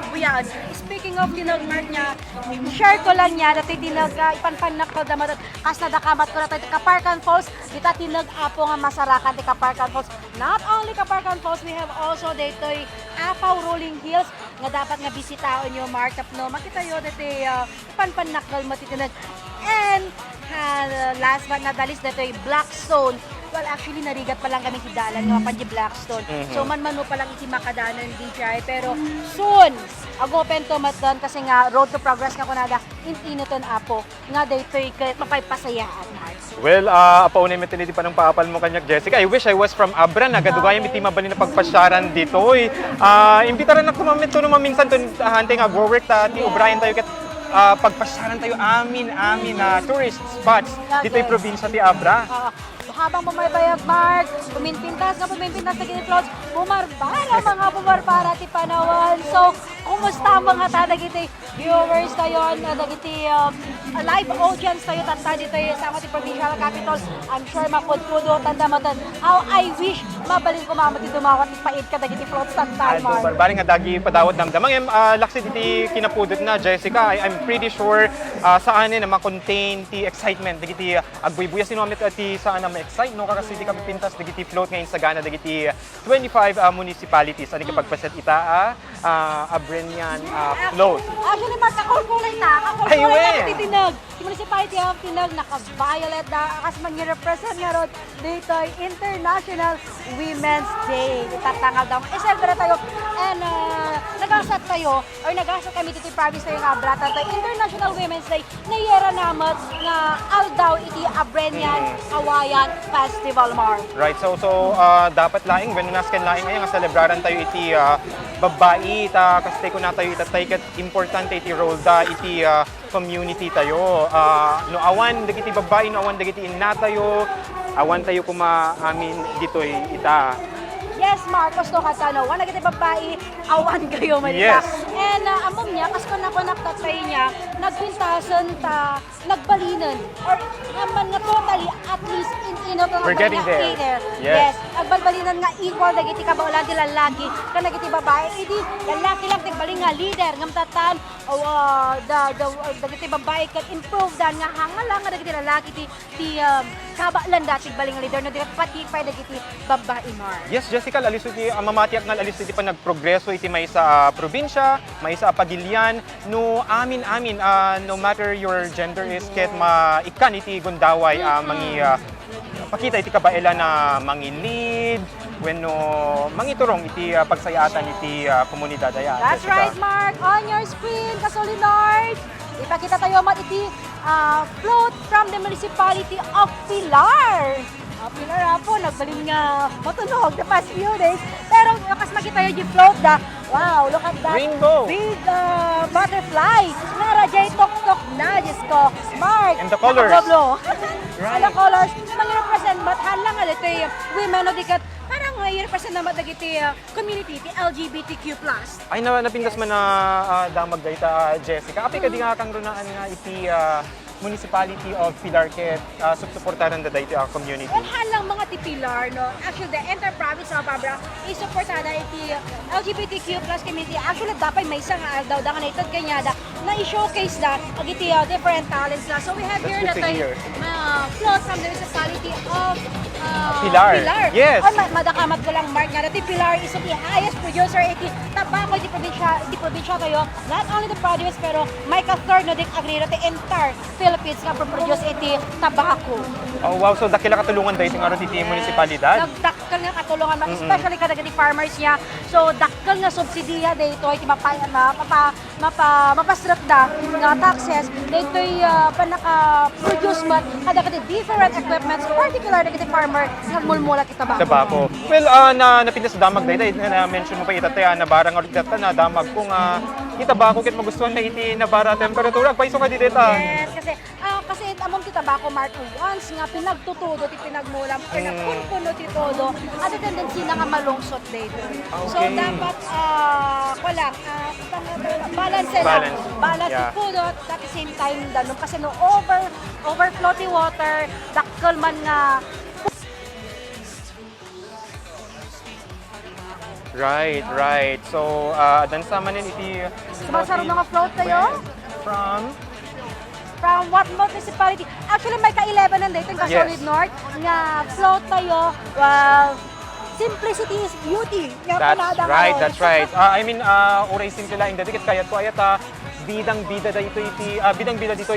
buyan. Speaking of tinagmark niya, share ko lang niya, dati tinag ipanpanak ko damat, kas nadakamat ko na tayo, Kaparkan Falls, kita tinag-apo nga masarakan ti Kaparkan Falls. Not only Kaparkan Falls, we have also dito'y Apaw Rolling Hills, nga dapat nga bisitaon nyo, Mark, no, makita yun, dati ipanpanak ko matitinag. And last but not the least, dito'y Blackstone. Well, actually, narigat pa lang kami hidalan nga pa di Blackstone. So, man-mano pa lang iti makadanan DJ. Pero, soon, agopen to matdan kasi nga, road to progress nga kunada, intinuton apo. Nga daytoy mapaypasayaan. Well, apaunay metiniti pa ng paapal mo kanyak, Jessica. I wish I was from Abra na gadugayan iti mabali na pagpasyaran dito. Imbitaran na kumamit to naman minsan to hante nga go-work ta, ti O'Brien tayo ket pagpasyaran tayo amin tourist spots dito yung probinsya ti Abra. Habang bumaybayag, Mark, puminpintas na gini floats, bumarbara ti Panawan. So, kumusta mga tadagiti viewers tayo, dagiti live audience tayo, tata dito sa mga provincial capitals. I'm sure mapudpudo, tanda matan. How I wish mabalin ko mamati dumawat ipait ka dagiti floats tanda, Mark. Bari nga dagi padawat damdamang laksi diti kinapudot na, Jessica. I'm pretty sure saan na ma-contain ti excitement dagiti agbuy-buya sinumamit ti saan na ma-excite no kasi di kami pintas dagiti float ngayon sa Ghana dagiti 25 municipalities ani kapagpaset ita Abreniana float. Actually, Mark, kakulkulay na. Kakulkulay na titinag. Di municipality of Tinag, naka-violet na. Kasi mag-represent nga ron dito International Women's Day. Itatangal daw. Celebrate tayo. And nag-asat tayo, or nag-asat kami dito yung province tayo ng Abra. International Women's Day, nayera naman nga aldaw iti Abrenian Kawayan Festival, Mark. Right, so dapat laing, when nasken laing ngayon, nga celebraran tayo iti babae, kasi tayo na tayo itatay kat importante iti role da iti community tayo. No awan dagiti babae, no awan dagiti inna tayo, awan tayo kumaamin ditoy ita. Yes, Marcos, no katano. Wala kita babae, awan kayo malita. Yes. And amom niya, kas ko nakonaktatay niya, nagpintasan ta, nagbalinan. Or naman nga totally, at least in We're getting there. Yes. Nagbalinan nga equal, nagiti ka ba ulan di lalaki, ka nagiti babae, idi, lalaki lang, tigbaling nga leader, ngamtatan, dagiti babae kan improve dan nga hanga lang nga dagiti lalaki ti kabalan dati baling nga leader no diret pati pa dagiti babae, Mar. Yes, Jessica, alis iti mamatiak nga alis iti pa nagprogreso iti may sa probinsya, may sa pagilian no amin no matter your gender is ket maikan iti gundaway mangi pakita iti kabaela na mangilid wenno mangiturong iti pagsayatan iti komunidad aya. That's Jessica. right, Mark. On your screen, Kasolinard. Ipakita tayo iti float from the municipality of Pilar. Pilar po, nagbaling nga matunog the past few days. Pero kas makita yung float da, wow, look at that. Rainbow. Big butterfly. Narajay tok-tok na, Diyos ko. Mark. And the colors. Right. And the colors. Mang-represent, but halang nga dito yung women o dikat, parang i-represent naman dagiti community, ti LGBTQ+. Ay napindas man na damag dayta, Jessica. Api ka di nga kang runaan nga iti municipality of Pilar ket suportahan da dayta community. Well, halang mga ti Pilar, no? Actually, the entire province of Abra is supportada iti LGBTQ+ community. Actually, dapat may isang daw da kanitod kanyada na i-showcase da iti different talents na. So we have That's here good that to hear. float from the municipality of Pilar. Yes. Ay, madakamat ko lang, Mark, nga dati Pilar is the highest producer iti tabako iti probinsya tayo. Not only the produce, pero may ka-third no dik agri the entire Philippines nga produce iti tabako. Oh wow, so dakila katulungan dayta nga ron iti municipalidad. Nagdakkel nga katulungan, especially kada iti farmers niya. So dakkel nga subsidiya dito iti mapasrat da nga taxes dito panaka-produce man kada different equipments, particularly iti farmer nga mulmula kita ba. Tabako. Well, napindas sa damag dayta na mention mo pa itatay na barang or data na damag kung itabako ket magustuhan na iti nabara temperatura paiso ka di data. Yes, kasi among kita ba ko Mark once nga pinagtutudo ti pinagmulam or nagpunpuno ti todo at tendency na nga malungsot dito. So dapat balance lang. Balance Yeah. ti pudot at the same time danon kasi no overflow ti water dakkel man nga Right. So, dansa man iti... sumasaro nga float tayo. From what municipality? Actually, may ka-11 nandito yung Solid North nga float tayo. Well, simplicity is beauty. That's right. I mean, uray simple lang dito kayat ko ayata bidang-bida dito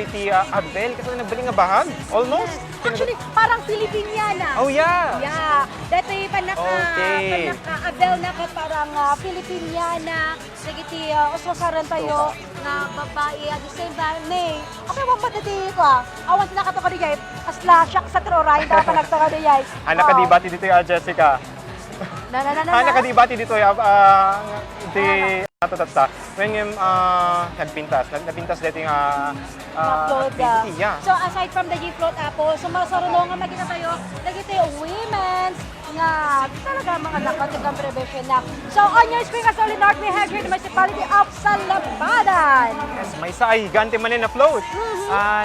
iti Abel kasi nagbaling nga bahag almost. Actually, parang Filipiniana. Oh yeah. Yeah. Dito yung panaka-Abel na ka parang Filipiniana. Nagiti uswasaran tayo na babae at the same time may. Okay, wag matati ko awan na ka to kadigay. Asla siya sa troray na ka nagtakadigay. Anak ka dibati dito ya Jessica. Anak ka dibati dito ya di natata. When yung nagpintas dito yung float. yeah. So aside from the G-float Apple, sumasarulong nga makita tayo, nagito yung women's nga talaga mga nakatigang prevention na. So on your screen as Solid North, we have here the municipality of Salapadan. Yes, may sa gigante man na float.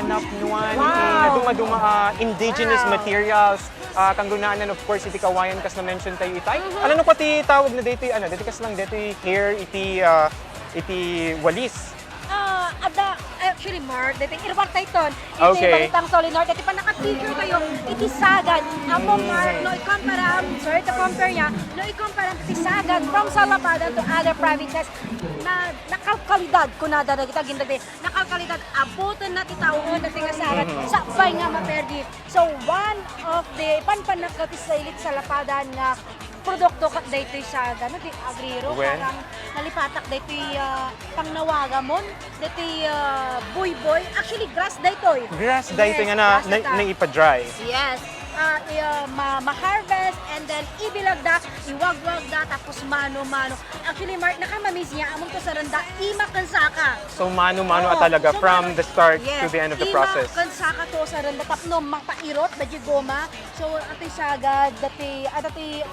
Napnuan duma-duma indigenous materials. Kang gunaanan of course iti Kawayan kas na mention tayo itay. Ano pati tawag na dito dito kas lang dito hair iti walis. Actually, Mark, dating irwar tayo ton. Okay. Iti Balitang Solid North. Iti pa naka-feature kayo, iti sagad. Amo, Mark, no i-compare, sorry to compare niya, no i-compare iti sagad from Salapadan to other provinces na nakalkalidad, kunada na kita gindag nakalkalidad, abutan na titawon na tinga sagad, sakbay nga maperdi. So, one of the panpanakatisalit Salapadan nga produkto kat daytoy sa gano di agriro parang nalipatak daytoy pangnawaga mon daytoy boy actually grass daytoy nga na ipa-dry. Yes. Ma-harvest and then ibilagda, iwagwagda, tapos mano-mano. Actually, Mark, nakamamis niya, among to sa randa, imakansaka. So, mano-mano talaga so, from the start yes, to the end of the process. Imakansaka to sa randa, tapno, mapairot, badyo goma. So, ato'y sagad, dati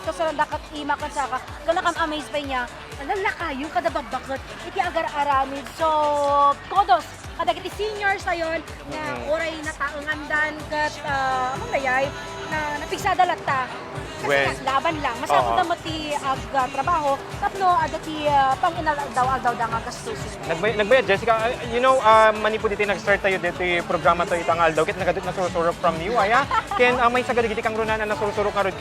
to sa randa kat imakansaka. Galakam amaze pa niya, lalaka yung kadababakot, iti agar-aramid. So, kodos, kadagiti seniors na yun, na oray na taangandan kat, among dayay, na napigsada latta. Kasi laban lang. Masako na mati trabaho, tapno adati pang inaldaw-aldaw da nga gastusin. Nagbayad, Jessica. You know, mani po dito nag-start tayo dito yung programa to itang aldaw. Kit nagadit nasusurok from you, aya. Ken may sagadagiti kang runanan nasusurok nga rod.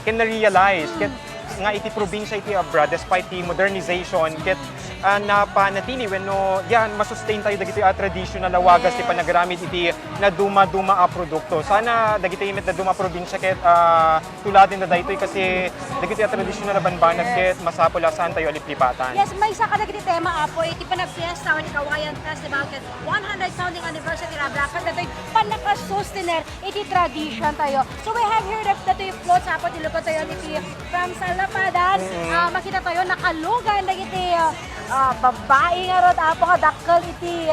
Ken na-realize. Kit nga iti probinsya iti Abra, despite the modernization, kit napanatili when masustain tayo dagiti traditional wagas ti panagaramid iti na duma-duma produkto. Sana dagiti imit na duma probinsya ket tuladin na daytoy kasi dagiti traditional banbanag ket masapula saan tayo aliplipatan. Yes, may isa ka dagiti tema apo iti panagfiesta ni Kawayan Festival ket 100 founding anniversary Abra ket datoy panaka-sustainer iti tradition tayo. So we have here datoy floats apo ti lupa tayo iti from Salapadan. Makita tayo nakalugan dagiti babae nga rod apo nga dakkel iti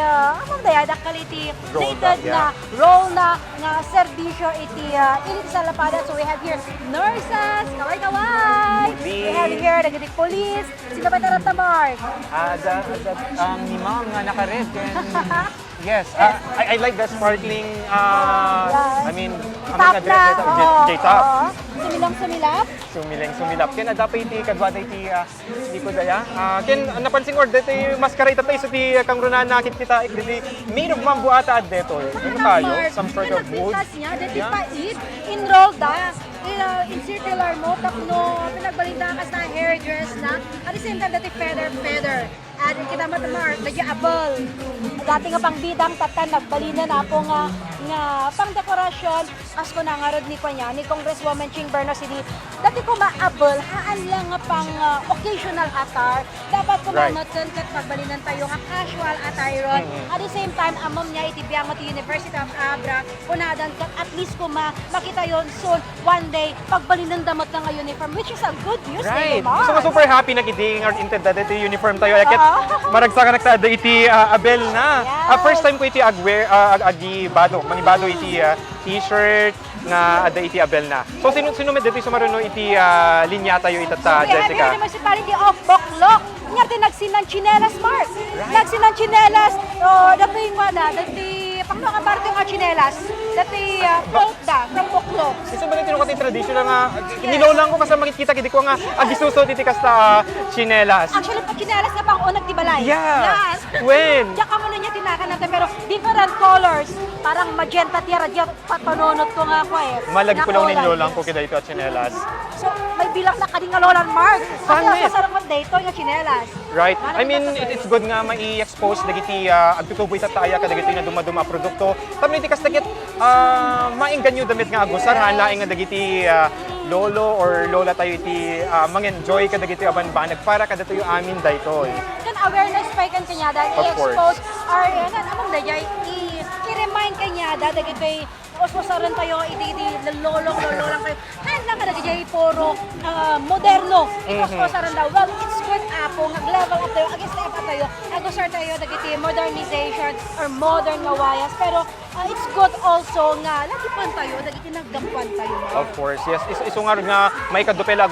among daya dakkel iti plated na roll na nga serbisyo iti init sa Salapadan. So we have here nurses, kaway. We have here dagiti police. Sino ba tarata Mark? Ni ma'am nga naka-red. Yes, I like the sparkling I mean J-top. Sumilap. Ken dapat iti kadwada iti ko daya. Ken napansin or dito maskara itatay sa ti kangrunan nakit kita iti made of bamboo ata dito. Ano tayo? Some sort of wood. Dito pa enrolled in circular mo tapno pinagbalita ka sa hairdress na at the same time dati feather. At kita matamar, nagya abol. Dati nga pang bidang tatan nagbalina na po nga pang dekorasyon as ko na nga rod ni kanya ni Congresswoman Ching Berno City. Dati ko maabol haan lang nga pang occasional attire. Dapat ko Right. mamatan kat pagbalinan tayo nga casual attire. At the same time amom niya itibiyang mo ti University of Abra kunadan kat at least ko makita yon soon one day pagbalinan damot na nga uniform, which is a good news. Right. Mar. So super happy na kiti nga intended iti uniform tayo. Yakit Oo. maragsa ka nagsada iti Abel na. Yes. First time ko iti agi bado, manibado iti t-shirt nga ada iti Abel na. So sino med dito sumaruno iti linya tayo itata We have Jessica. here the municipality of Bocloc. Nga tinagsinan chinelas, Mark. Nagsinan chinelas. Dati yung dati pangno nga parte yung chinelas. Dati float da from Bocloc. Isa ba nito kati traditional nga nilolang ko kasi makikita kidi ko nga agisuso iti kasta chinelas. Actually, pag chinelas na pang unag di balay. Yeah. Yes. When? Diyan ka muna niya tinakan natin pero different colors. Parang magenta tira diyan patononot ko nga ko eh. Malagi ko lang Nakulay. nilolang ko kida ito at chinelas. So, may bilang na kadingalolan, Mark. Kasi Saan, ako sarang dito yung chinelas. Right. I mean, it's good nga mai-expose dagiti agtutuboy tataya ka dagiti nga dumaduma produkto. Tapno iti kas dagit maingganyo damit nga agusar laing nga dagiti lolo or lola tayo iti mang-enjoy ka dagiti abanbanag para kada tayo amin daytoy. Kan awareness pa kan kanya dahil Of course. i-expose or yan among dayay i-remind kanya dahil ito'y osmosaran tayo iti lolong kayo handa ka dagay puro moderno osmosaran daw well it's good apo nga level up tayo ag step up tayo agusar tayo dagiti modernization or modern nga wayas pero it's good also nga lagi pa tayo dagiti nagdampan tayo. Of course, yes. Iso nga rin nga may kadupela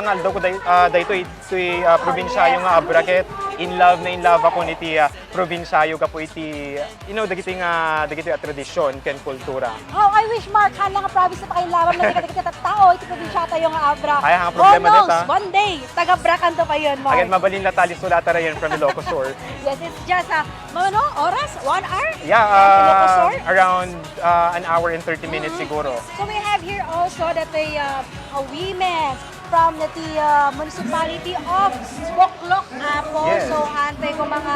nga aldaw ko daytoy iti probinsyayo nga Abra ket in love ako niti probinsyayo ka po iti dagiti nga dagiti tradisyon ken kultura. Oh, I wish Mark han nga province na pakilaban na dagiti tao iti probinsya tayo nga Abra. Ay, ang problema Who knows, dito, one day taga Bracan to pa yun, Mark. Agad mabalin na tali sulata ra yan from Ilocos Sur. Yes, it's just oras? 1 hour? Yeah, Ilocos Sur? around an hour and 30 minutes siguro. So we have here also that a women from the municipality of Bocloc, Apo. Yes. So antay ko mga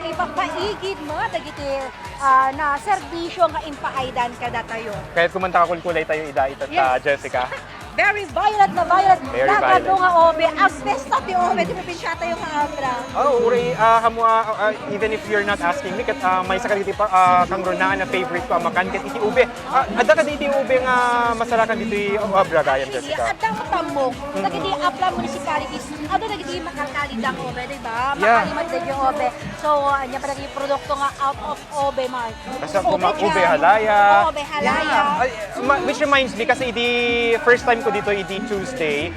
ipapaigid mo dagiti na serbisyo nga impaaydan kada tayo. Kahit kumanta ka kulkulay tayo ida itat Yes. Jessica. Very violet na violet. Very Nagado violet. nga obe. Ang best of the obe. Di probinsya tayo nga Abra. Oh, uri even if you're not asking me kat may sakaditi pa kang ronaan na favorite ko amakan ket iti ube. Adda ka iti ube nga masarakan dito Abra gayan Sige, Jessica. adang tamok. Dagiti Apla municipalities. Ado dagiti makakalidang obe, di ba? Yeah. Makalimat din yung obe. So, anya pa dagiti produkto nga out of obe, Mark. Kasi ako ube jam. halaya. Oo, ube halaya. Yeah. Which reminds me kasi iti first time ko dito iti Tuesday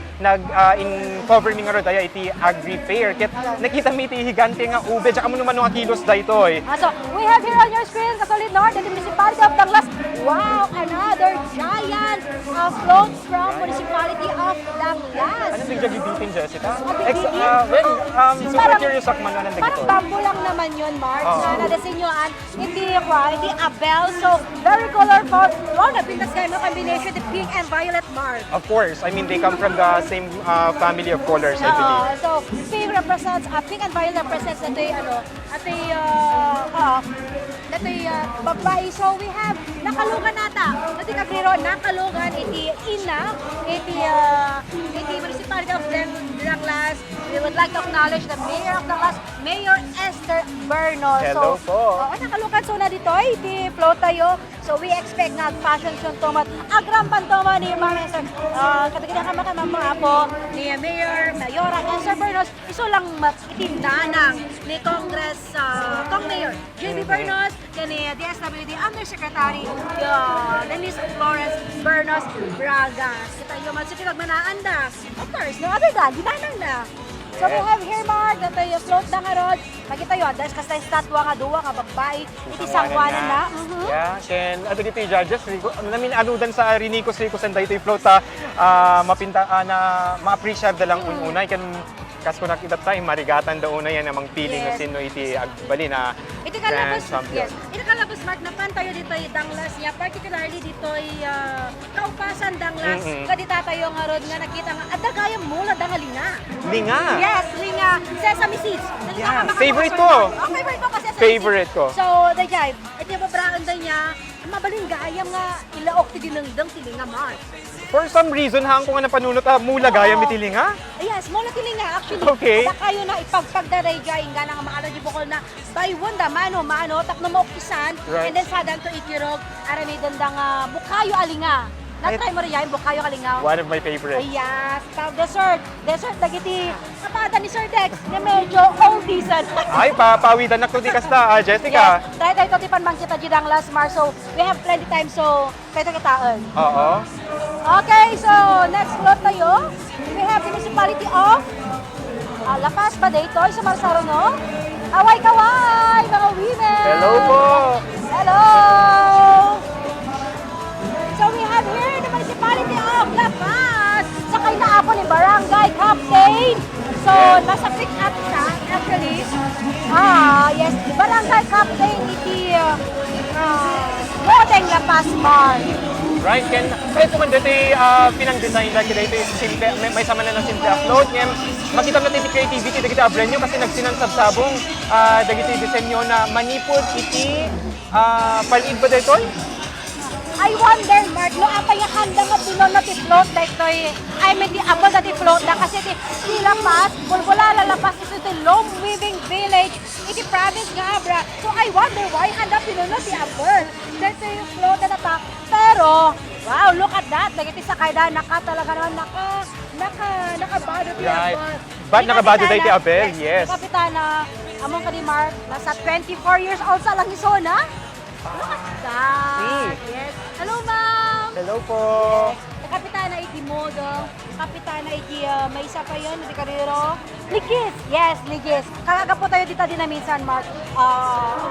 in cover mi nga ro daya iti Agri Fair ket nakita mi iti higante nga ube tsaka mo naman nga kilos daytoy. So, we have here on your screen, kasolid North, the municipality of Douglas. Wow, another giant floats from municipality of Douglas. Ano bigla gibitin Jessica? Bibitin? Super curious ako man nan Parang dito. bamboo lang naman yun, Mark. Oo. Na nadasinyoan, hindi Abel. So, very colorful. Wow, napintas kayo mga combination, the pink and violet, Mark. Of course, I mean they come from the same family of colors, I believe. So, pink represents, pink and violet represents babae. So, we have, nakalugan nata. Iti kabriro, nakalugan, iti ina, iti municipality of Douglas. We would like to acknowledge the Mayor of Douglas, Mayor Esther Berno. Hello so, po. Nakalugan so na dito, iti float tayo. So, we expect nga fashion show tomat. Agrampan toma ni Mama Esther. Katagina ka mga po ni Mayor, Mayora, Esther Bernos. Iso lang itindanang ni Kong Mayor J.B. Bernos, ni DSWD Undersecretary Denise Florence Bernos Bragas. Kita yung magsipin magmanaanda. Of course, no other than, dinanang na. So we have here, Mark, that yung float na nga rod. Makita yun, dahil kasi statwa nga duwa nga babae. Iti sangwanan na. Yeah, ken ato dito yung judges, namin anudan sa rinikos dahil ito yung float mapinta na ma-appreciate da lang ununay ken kas ko nakita tayo marigatan da una yan namang feeling Yes. no sino iti agbali na Ito kalabas, grand champion. yes. Ito kalabas, Mark, napantayo dito yung Danglas niya, particularly dito yung kaupasan Danglas. Kadita tayo nga rod nga nakita nga, adagaya mula dangalinga. Linga. Yes, linga, sesame seeds. Yeah, favorite ko. Favorite ko kasi sesame Favorite seeds. ko. So, the jive, ito yung babraan da niya, mabaling gayam nga ilaok ti dinengdeng tilinga man. For some reason, hang ko nga napanunot mula gaya mitiling ha? Yes, mo na tilinga actually. Okay. Ada kayo na ipagpagdaray jay nga nga maala di bukol na by one da mano takno mo okisan Right. and then sadan to ikirog arami dandang bukayo alinga. Natry mo rin yan, bukayo kalingaw. One of my favorites. Ay, yes. Dessert dagiti kapada ni Sir Dex na medyo oldies. Ay, papawitan na ko di kasta, Jessica. Yes, try tayo tipan man kita didang last March. So, we have plenty time so tayo kitaan. Oo. Okay, so next float tayo. We have the municipality of Lapas ba dito sa Marsaro, no? Kaway, mga women! Hello po! Hello! So we have here the municipality of La Paz. Sakay na ako ni Barangay Captain. So, nasa pick up siya, actually. Yes, Barangay Captain iti Modeng La Paz Bar. Right, Ken. Ito man dito pinang-design lang kita ito simple, may sama na ng simple upload. Ngayon, makita natin yung creativity dagiti Abrenyo kasi nagsinansabsabong dagiti disenyo na manipod iti palid ba dito? I wonder, Mark, no, apay nga handa nga pinon na ti-float na ito I mean, di abo na ti-float na kasi ti Lapas, Bulbula, Lalapas, ito ti Long Weaving Village, iti province nga Abra. So I wonder why handa pinon na ti Abel. Dito yung float na nata. Pero, wow, look at that. Nagiti sa kayda, talaga naman, nakabado ti Right. Abel. Ba't nakabado tayo ti Abel? Yes. Kapitana, among ka ni Mark, nasa 24 years old sa lang isona. Look at that. Yes. Hello, ma'am. Hello po. Kapitana iti modo, kapitana iti may isa pa yun, iti karero. Ligis, yes, ligis. Kakaga po tayo dito din na minsan, Mark,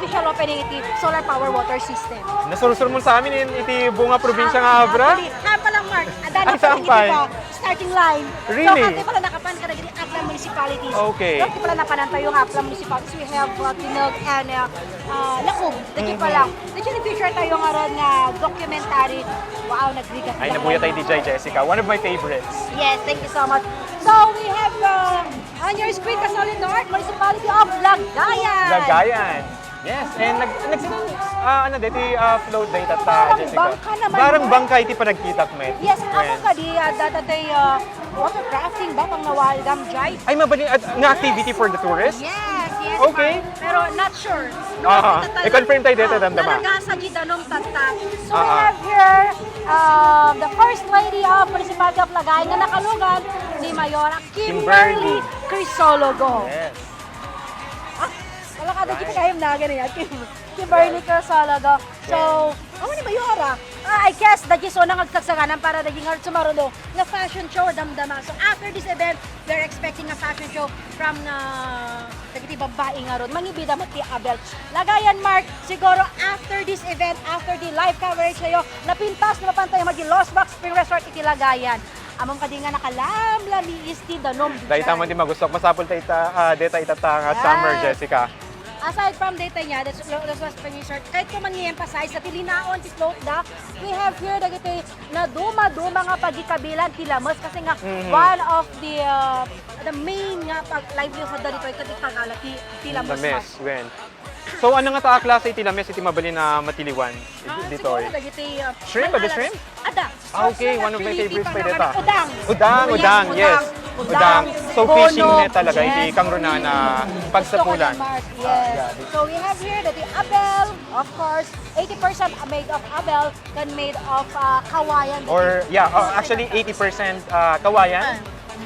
official opening iti solar power water system. Nasurusur mo sa amin iti bunga probinsya nga Abra? Actually, pa lang, Mark. Adana Ay, pa lang iti sampay. pa, starting line. Really? So, kati pala nakapan ka na gini Abra municipalities. Okay. So, kati pala napanan tayo Abra municipalities. We have Tinog and Lakub. Dito pa lang. Dito yung feature tayo nga ron nga documentary. Wow, nagrigat. Ay, nabuya tayo DJ Jessica. One of my favorites. Yes, thank you so much. So we have on your screen Casolid North, Municipality of Lagayan. Lagayan. Yes, and nagsinang, dito float day tata, Parang Jessica. bangka naman, Parang no? bangka iti panagkitak, met. Yes, ako ka di datatay watercrafting ba pang nawaldam jay? Ay, mabali, nga activity for the tourists? Yes. Okay. Pero not sure. I-confirm tayo dito, damdama. Nalagasa di danong tatat. So we Ah, ah. have here the First Lady of Municipality of Lagayan na nakalugan ni Mayora Kimberly Crisologo. Yes. Wala ka, kita kayo na ganyan. Kimberly Crisologo. So, ano ni Mayora? I guess, dagi so nang agsagsaganan para daging nga sumarulo na fashion show damdama. So, after this event, we're expecting a fashion show from dagiti babae nga ron. Mangibida mo ti Abel. Lagayan, Mark, siguro after this event, after the live coverage sa'yo, napintas na pantay magi Lost Box Spring Resort iti Lagayan. Among kadi nga nakalamlami is ti danom. Dahil tama di magusok, masapol tayo data itata nga summer, Yes. Jessica. Aside from data niya, that's was Spring Resort, kahit ko man i-emphasize na tilinaon ti float da, we have here dagiti na duma-duma nga pagikabilan ti Lamos kasi nga one of the main nga livelihood da dito iti pagala ti Lamos. The mess, when. So, ano nga ta klase iti lames iti mabali na matiliwan dito? Siguro dagiti Shrimp ba the shrimp? Ada. Okay, one of my favorites pa dito. Udang. Udang, yes. Udang. So, fishing bono, net talaga, iti kangruna na pagsapulan. Yes. So we have here the Abel, of course, 80% made of Abel, then made of Kawayan. Or, actually 80% Kawayan.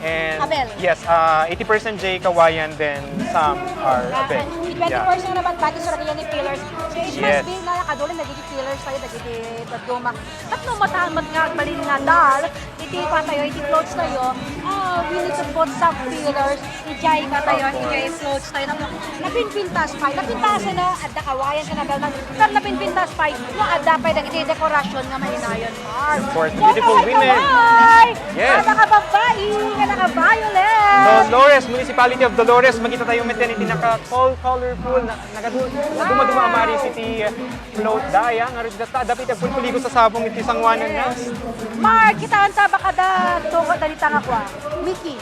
And Abel. yes, 80% J Kawayan, then some are Abel. 20% naman bati sa kanya ni pillars. So it Yes. must be na nakadulin nagiging pillars tayo, nagiging tatduma. At no matamat nga balin nga dal, iti pa tayo, iti floats tayo, we need to put some pillars, ijay ka tayo, ijay floats tayo. Napinpintas pa, napintasan na, adda Kawayan ka na bel na, pero napinpintas pa, no adda pa iti dekorasyon nga mahinayon, Mark. Of course, beautiful women. Yes. Nakababae, nga naka-violet. Dolores, Municipality of Dolores, makita tayo met iti naka-colorful, naduma-duma amari iti float daya, nga rin dapat pulpuligo sa sabong iti sangwanan na. Mark, kitaan sa baka da tuko dalita nga kwa. Mickey.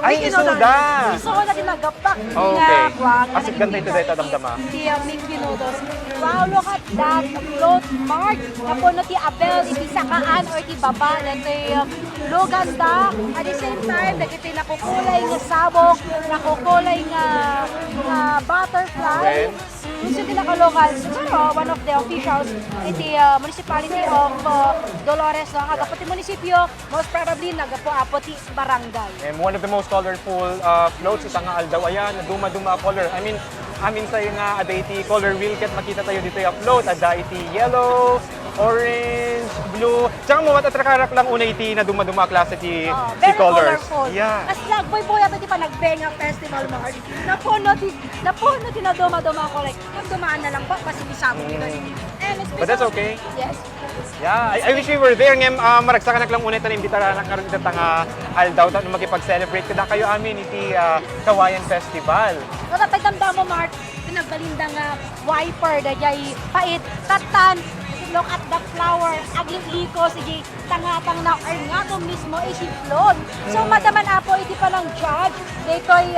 Ay, Mickey isuda. noodles. Isuda tinagapak. Okay. Nga kwa. Asit ganda ito dahil damdama. Mickey noodles. Wow, look at that float mark na po no ti Abel iti sakaan or ti baba dati luganda at the same time dagiti nakukulay nga sabong, nakukulay nga butterfly. So kinaka-local, siguro one of the officials iti municipality of Dolores no agapati munisipyo, most probably nagapo-apo ti barangay. And one of the most colorful floats is ang aldaw ayan, duma-duma color. I mean, amin sa nga ada iti color wheel ket makita tayo dito yung float, ada iti yellow, orange, blue. Tsaka mo matatrakarak lang una iti na duma-duma klase ti Very colors. colorful. Yeah. As nagboy-boy ato ti pa nagbenga festival mahal. Napuno ti na duma-duma ko like nagdumaan na lang ba masibisamo ti And But that's okay. Yes. Yeah, I wish we were there ngem maragsakan lang una tanim di tara nang karon nga aldaw ta makipag-celebrate kada kayo amin iti Kawayan Festival. So tapay damdam mo Mark, pinagbalinda nga wiper da jay pait tatan. Look at the flower, agling iko, sige, tangatang na or nga to mismo is float. So madaman apo, iti pa ng judge, dito'y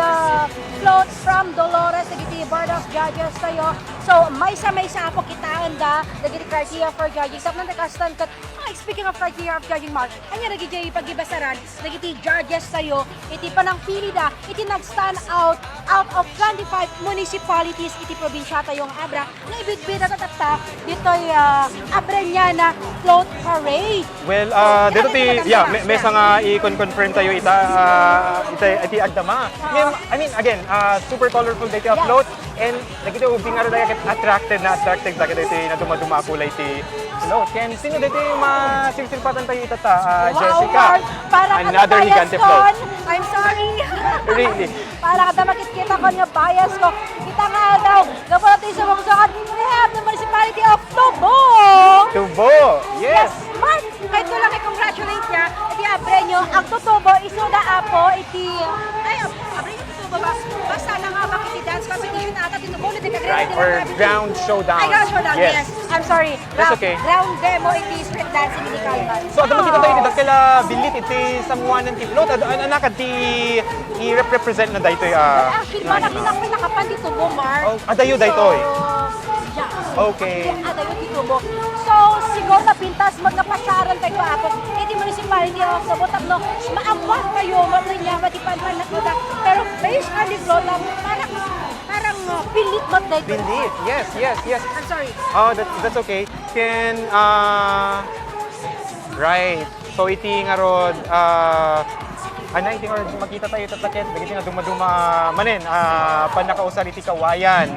float from Dolores, nagiti board of judges tayo. So may sa apo kitaan da, nagiti criteria for judging. Tap nang nakastan kat, speaking of criteria of judging Mark, anya nagiti pagibasaran, nagiti judges tayo, iti pa ng pili da, iti nag-stand out of 25 municipalities, iti probinsya tayong Abra, na ibigbida tatata, dito'y Abreniana Float Parade. Well, dito ti may nga i-confirm tayo iti agdama. I mean again, super colorful dito ang float and nagito ubing nga daya ket attracted dito na duma-duma kulay ti float. Ken sino dito masilsilpatan tayo itata, Jessica. Another higante float. I'm sorry. Really? Para kada makikita ko nga bias ko. Kita nga daw, gapon natin sa mga sukat, we have the municipality of Tubo. Tubo, yes. Mark, kahit ko lang i-congratulate niya, iti Abrenyo, ang Tutubo, isuda apo, iti, Abrenyo Tutubo ba? Basta lang nga bak iti dance competition ata, tinubo, iti kagrena, Right, or ground showdown. Ay, ground showdown, yes. I'm sorry. That's okay. Ground demo, iti street dancing, iti Kalman. So, ato makita tayo iti kala bilit iti samuanan ti float. Anakad ti i-represent na dito Actually, manak may nakapan di Tubo, Mark. Adayo dito eh. Yeah. Okay. Adayo di Tubo. So, siguro na pintas magkapasyaran tayo ako. Iti municipality of Tubo, tapno, maamwat kayo, matlinya, matipan-pan na kita. Pero based on the float, parang pilit mat dito. Bilit, yes. I'm sorry. Oh, that's okay. Right. So, iti nga rod, iti nga rod, makita tayo tatakit, dagiti nga duma-duma manin, panakausar iti Kawayan,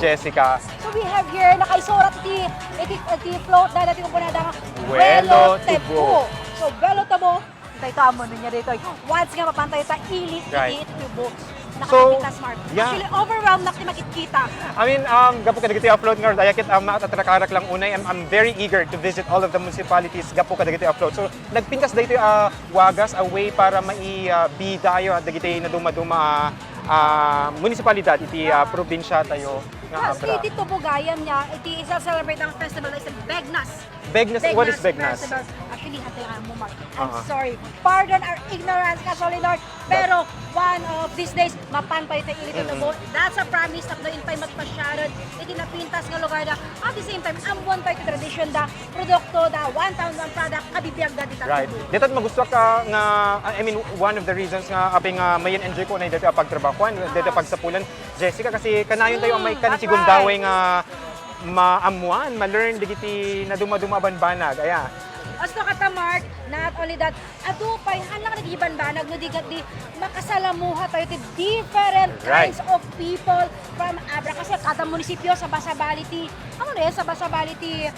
Jessica. So we have here, nakaisurat iti float na natin kung punada nga, Welo Welo Tubo. So, Welo Tubo, tayo amo niya dito. Once nga mapantay ta, ilit Right. iti Tubo. So, Nakakita smart. yeah. Actually, overwhelmed na makikita. I mean, gapo kadagiti upload nga, dayakit matatrakarak lang unay. I'm very eager to visit all of the municipalities gapo kadagiti upload. So, nagpintas dito wagas a way para maibida at dagiti na duma-duma municipalidad iti probinsya tayo nga Kasi Abra. iti Tubogayam niya, iti isa-celebrate ang festival is Begnas. Begnas, what is Begnas? Festival. Actually, hatay nga mo, Mark. I'm sorry. Pardon our ignorance, Kasoli Lord. Pero, one of these days, mapantay tayo ilit ito mo. That's a promise na in time magpasyaran. Iti napintas nga lugar na, at the same time, ambuan tayo iti tradisyon da, produkto da, one town, one product, kabibiyag da dito. Right. Dito magusto ka nga, I mean, one of the reasons nga aping may enjoy ko na dito pagtrabahuan, dito pagsapulan, Jessica, kasi kanayon tayo ang may kansigundaway nga maamuan, ma-learn digiti na duma-dumaban banag. Aya. As to kata Mark, not only that, adupay, halang nagiban banag, no di makasalamuha tayo to different kinds of people from Abra. Kasi kada munisipyo sa Basabaliti, sa Basabaliti,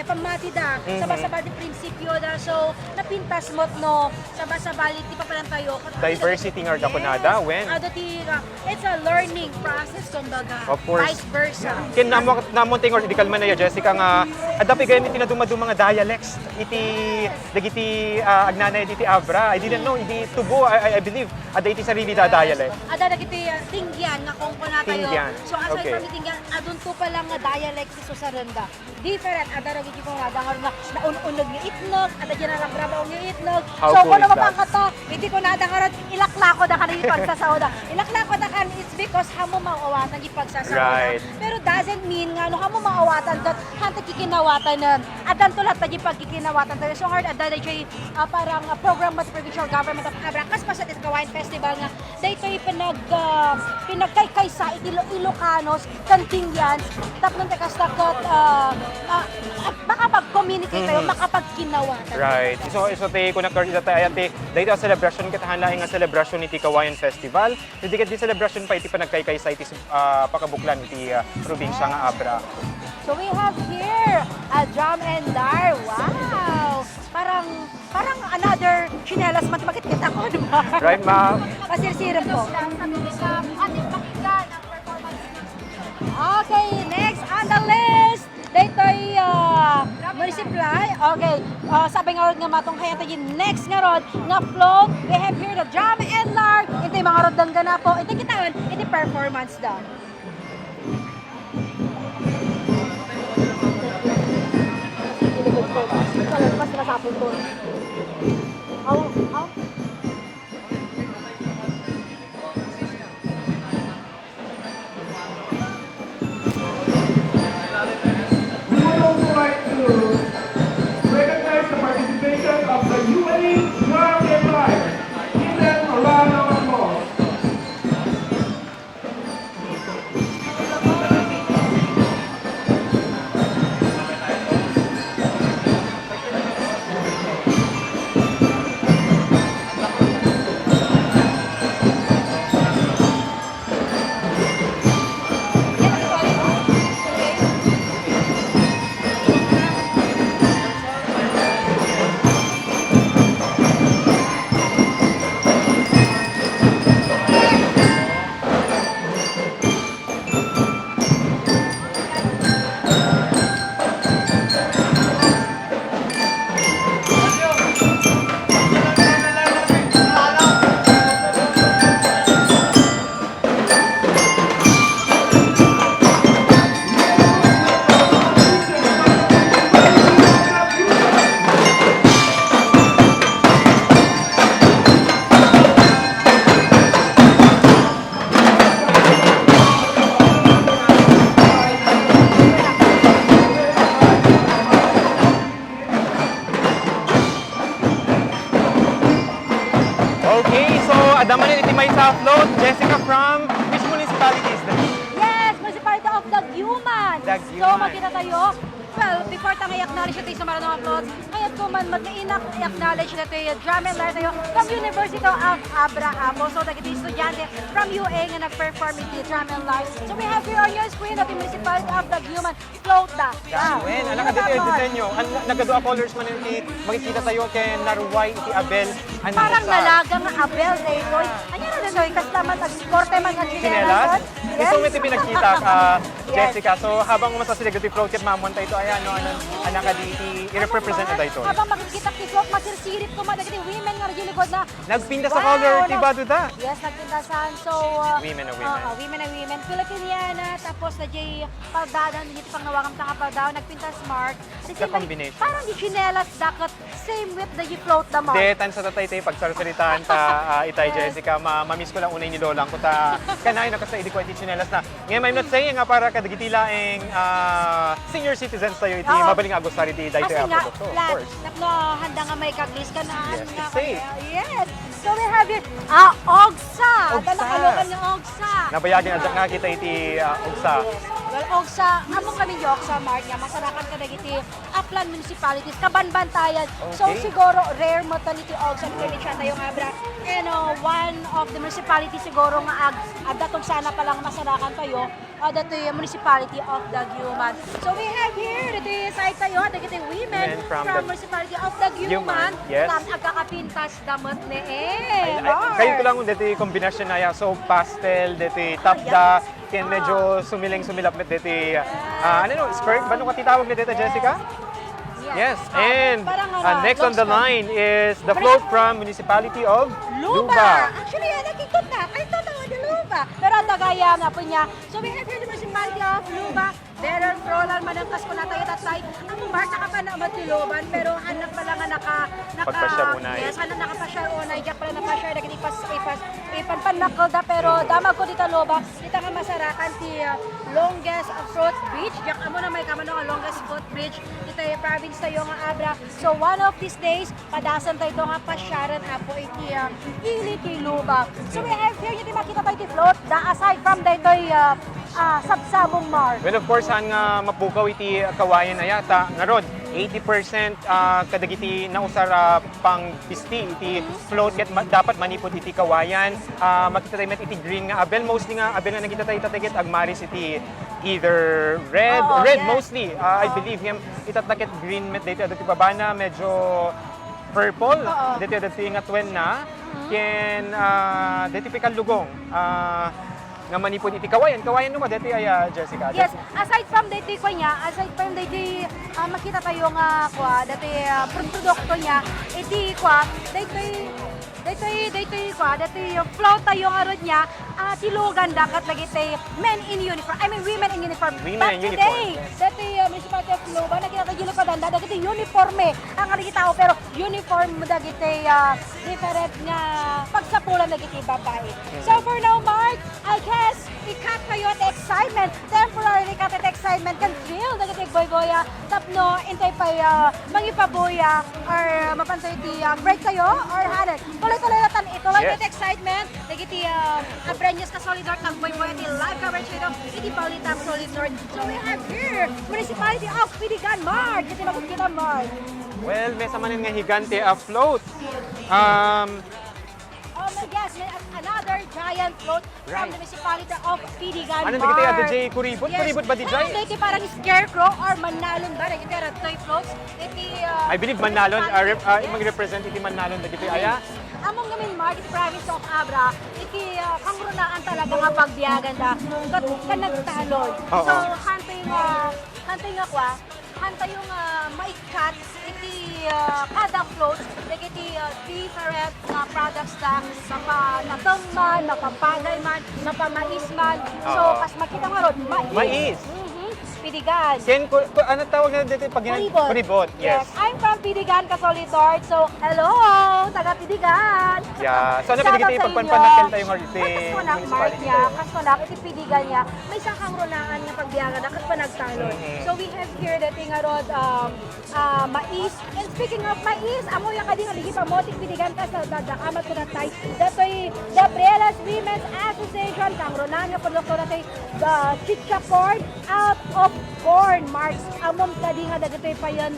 pamati da, sa Basabaliti prinsipyo da. So, napintas mo no, sa Basabaliti pa palang tayo. Diversity nga kapunada, when? It's a learning process, kumbaga. Of course. Vice versa. Kin namonting or idikal man na Jessica nga adapi gayon iti naduma-duma nga dialects iti dagiti agnanay iti Abra. I didn't know iti Tubo, I believe ada iti sarili da dialect. Ada dagiti Tingyan nga kung na tayo. Tingyan. So aside Okay. from Tingyan, adun to pa lang nga dialect so sa renda. Different, ada lagi ko nga dangar na naununog yung itlog, ada dyan na lang brabaw yung itlog. How So cool kung is naman that? ka to, hindi ko na dangar ilaklako da ka na yung pagsasawa. Ilaklako da ka, it's because hamo mauawatan yung pagsasawa. Right. Pero doesn't mean nga, no, hamo maawatan that, hanta kikinawatan na, adan to lahat pa yung pagkikinawatan tayo. So hard, ada na yung parang program with provincial government of Abra. Kas pa sa Kawayan Festival nga, dahito yung pinagkaykay sa Ilocanos, Kantingyans, tapos takot, makapag-communicate tayo, makapag-kinawatan. Right. So te connector ita tayo ate dahito ang celebration kitahan laing nga celebration iti Kawayan Festival. Hindi ket di celebration pa iti panagkaykay sa iti pakabuklan iti probinsya nga Abra. So we have here a drum and dar. Wow! Parang another chinelas man bakit kita ko, di ba? Right, ma? Pasirsiram po. Okay, next on the list. Daytoy municipal. Okay, sabi nga rod nga matong kaya tayo next nga rod nga float. We have here the drum and lark. Ito yung mga rod ng ganapo. Ito kitawan, ito performance daw. Mas nasapon ko. We would also like to recognize the participation of the UAE Drum and Light. Give them a round of applause. Okay, so adaman iti may sa float. Jessica from which municipality is that? Yes, municipality of Daguman. Daguman. So magkita tayo. Well, before tayo i-acknowledge ito sa Maranong Uploads, ngayon ko man mag-i-acknowledge na ito yung drum and lyre tayo from University of Abra. So, dagiti estudyante from UA nga nag-perform iti drum and lyre. So, we have here on your screen at the Municipality of Daguman float da. When anak ka dito editenyo, nagkadua colors man iti makikita tayo kay Naruway iti Abel. Ano Parang sa- nalaga nga Abel dito. Ano na dito? Kaslaman tag-korte man nga Chinelas? Yes. Ito may pinagkita ka, Yes. Jessica. So habang masasilig iti float ket mamonta ito ay ano anak ka diti i-represent na ito. Habang makikita ti float, masirsirip ko madagiti women nga giligod na. Nagpinda sa color ti Baduda. Yes, nagpindasan. So, Women na women. women na women. Filipiniana, tapos na Jay Paldadan, dito pang nawakam ta Paldadan, nagpinta smart. The combination. Parang di chinelas, dakat same with the float na mo. Detan sa tatay tayo pagsarsalitaan ta itay Jessica, mamiss ko lang unay ni Lolang ko ta kanay nakasa idi ko iti chinelas na. Ngayon I'm not saying nga para kadagiti laeng senior citizens tayo iti Oo. mabaling agustari ti daytoy Kasi nga, apodokto, of plan, course. napno, handa nga may kaglis ka na. Yes, nga it's safe. Yes. So we have here, Ogsa. Ogsa. Nakalokan yung Ogsa. Nabayagin adyak nga kita iti ugsa. Well, Ogsa, among kami yung Ogsa, Mark, nga, masarakan ka na iti Aplan Municipalities, kabanbantayan. So Okay. siguro, rare mo to niti Ogsa, kaya siya tayo nga, Abra. And one of the municipalities siguro nga, agdatong sana palang masarakan tayo, dito yung municipality of Daguman. So we have here, dito yung side tayo, dito yung women Men from from the- municipality of Daguman. Yes. Agkakapintas damot ni Kayo ko lang dito yung kombinasyon na ya. So pastel, dito yung tapda, ken medyo sumilap-mit dito yung, ano no, skirt? Ba nung katitawag na dito, Jessica? Yes, and next on the line is the float from Municipality of Luba. Actually, nakikot na. Ay, totoo na Luba. Pero ang tagaya nga po niya. So we have here the municipality of Luba. Better frolan man ang kasko na tayo tatay. Ang mark nakapana matiloban pero anak pala nga naka Pagpasyar unay. Yes, anak nakapasyar unay. Diyak pala napasyar dagiti ipanpanakal da pero damag ko dito loba. Dito nga masarakan ti longest fruit bridge. Diyak amo na may kamano nga longest fruit bridge. Dito yung province tayo nga Abra. So one of these days padasan tayo nga pasyaran apo iti ili ti loba. So we have here yung makita tayo ti float. Aside from dito sabsabong mar. Well, of course, han nga mapukaw iti Kawayan na yata. Nga rod, 80% kadagiti nausar pang pisti iti float ket dapat manipod iti Kawayan. Makita tayo met iti green nga abel. Mostly nga abel nga nakita tayo tatigit agmaris iti either red, Oo, red yes. mostly. I believe him itatagit green met dito adati babana medyo purple. Oo. Dito adati nga twen na. Ken dito pikal lugong. Nga manipod iti Kawayan. Kawayan numa dati ay Jessica. Yes, aside from dati ko niya, aside from dati makita tayo nga kwa, dati produkto niya, iti kwa, dati float tayo nga ron niya, tilugan dakat lagi tayo men in uniform, I mean women in uniform. Women But in today, uniform, yes. dati municipality of Luba, nakita tayo gilo pa danda, dati uniforme, ang aligi tao, pero uniform mo dati different nga pagsapulan lagi tayo babae. So for now, Mark, I guess, i-cut kayo at excitement, temporarily cut at excitement, can feel dati boy-boya, tapno, intay pa mangipaboya, or mapansay ti break kayo, or hanan. Tuloy-tuloy na tan ito, like Yes. that excitement, nagiti Abrenias ka solidor, kang boy-boya ti live coverage ito, iti Balitang solidor. So we have here, Municipality of Piligan, Mark, iti magod kita, Mark. Well, may samanin nga higante afloat. Oh my gosh, may another giant float from Right. the Municipality of Piligan, Ano Mark. nagiti ada jay kuribot? Kuribot ba di jay? Iti parang scarecrow or manalon ba? Iti toy floats. Iti I believe Manalon, mag-represent iti Manalon dagiti aya. among gamin Mark, iti province of Abra, iti kangrunaan talaga nga pagbiyagan da. Kanagtalon. Oo. So, hantay nga kwa, hantay yung maikat, iti kada float, iti different products na mapanatong man, mapapagay man, mapamais man. So, Oo. kas makita nga ron, mais. Mais. Pidigan. Ken, ano tawag na dito pag Kuribot. kuribot? Yes. I'm from Pidigan, Kasolidor. So, hello, taga Pidigan. Yeah. So, ano Shoutout pagiging sa pagpanpanakil inyo. tayo nga iti Kasko na, Mark niya, kasko na, iti Pidigan niya. May isang kangrunaan nga pagbiyagan, nakat pa nagtalon. So, we have here dating nga rod, mais. And speaking of mais, amo yung kading aligi pa motik Pidigan ka sa dadakamat ko na tayo. Dato'y Gabrielas Women's Association, kangrunaan nga produkto na tayo, chichapon out of corn, Marks. Amom kadi nga dagitoy pa yan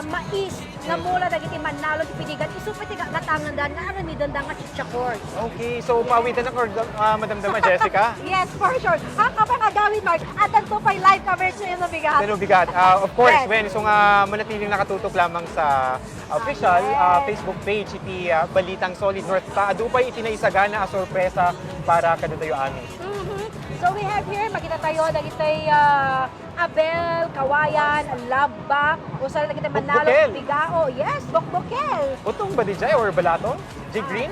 mais nga mula dagiti Manalon ti Piligan. Isupiti gatangan dan nga ang midon nga chichapon. Okay, so pawitan na ko, madamdama Jessica. Yes, for sure. Ang kapag agawin, Mark, at ang tupay live coverage na yun bigat. Pero bigat. Of course, Yes. when so nga manatiling nakatutok lamang sa official Yes. Facebook page iti Balitang Solid North pa adupay iti naisagana a sorpresa para kadadayo amin. So we have here, makita tayo, dagitoy Abel, Kawayan, Labba, usal dagitoy Manalon, Bukbukel. Bigao. Yes, Bukbukel. Utong ba di jay or balaton? J Green?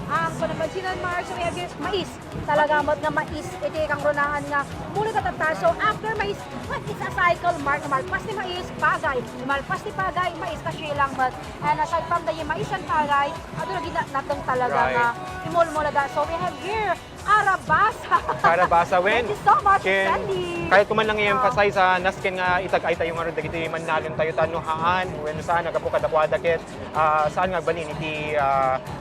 Ang panapansinan, Mark, so we have here, mais. Talaga mo nga mais, iti kang runahan nga mula tatata. So after mais, what is a cycle, Mark? Malpas ni mais, pagay. Malpas ni pagay, mais kasi lang. But, and aside from the mais and pagay, ato lagi natong talaga Right. nga imol-mola da. So we have here, Arabasa. Para basa wen. Thank you so much, Ken, Sandy. kahit kuman lang i-emphasize sa nasken nga itag ay tayo nga ron dagiti Manalon tayo tanuhaan when saan nagapukadakwada ket saan nga balin iti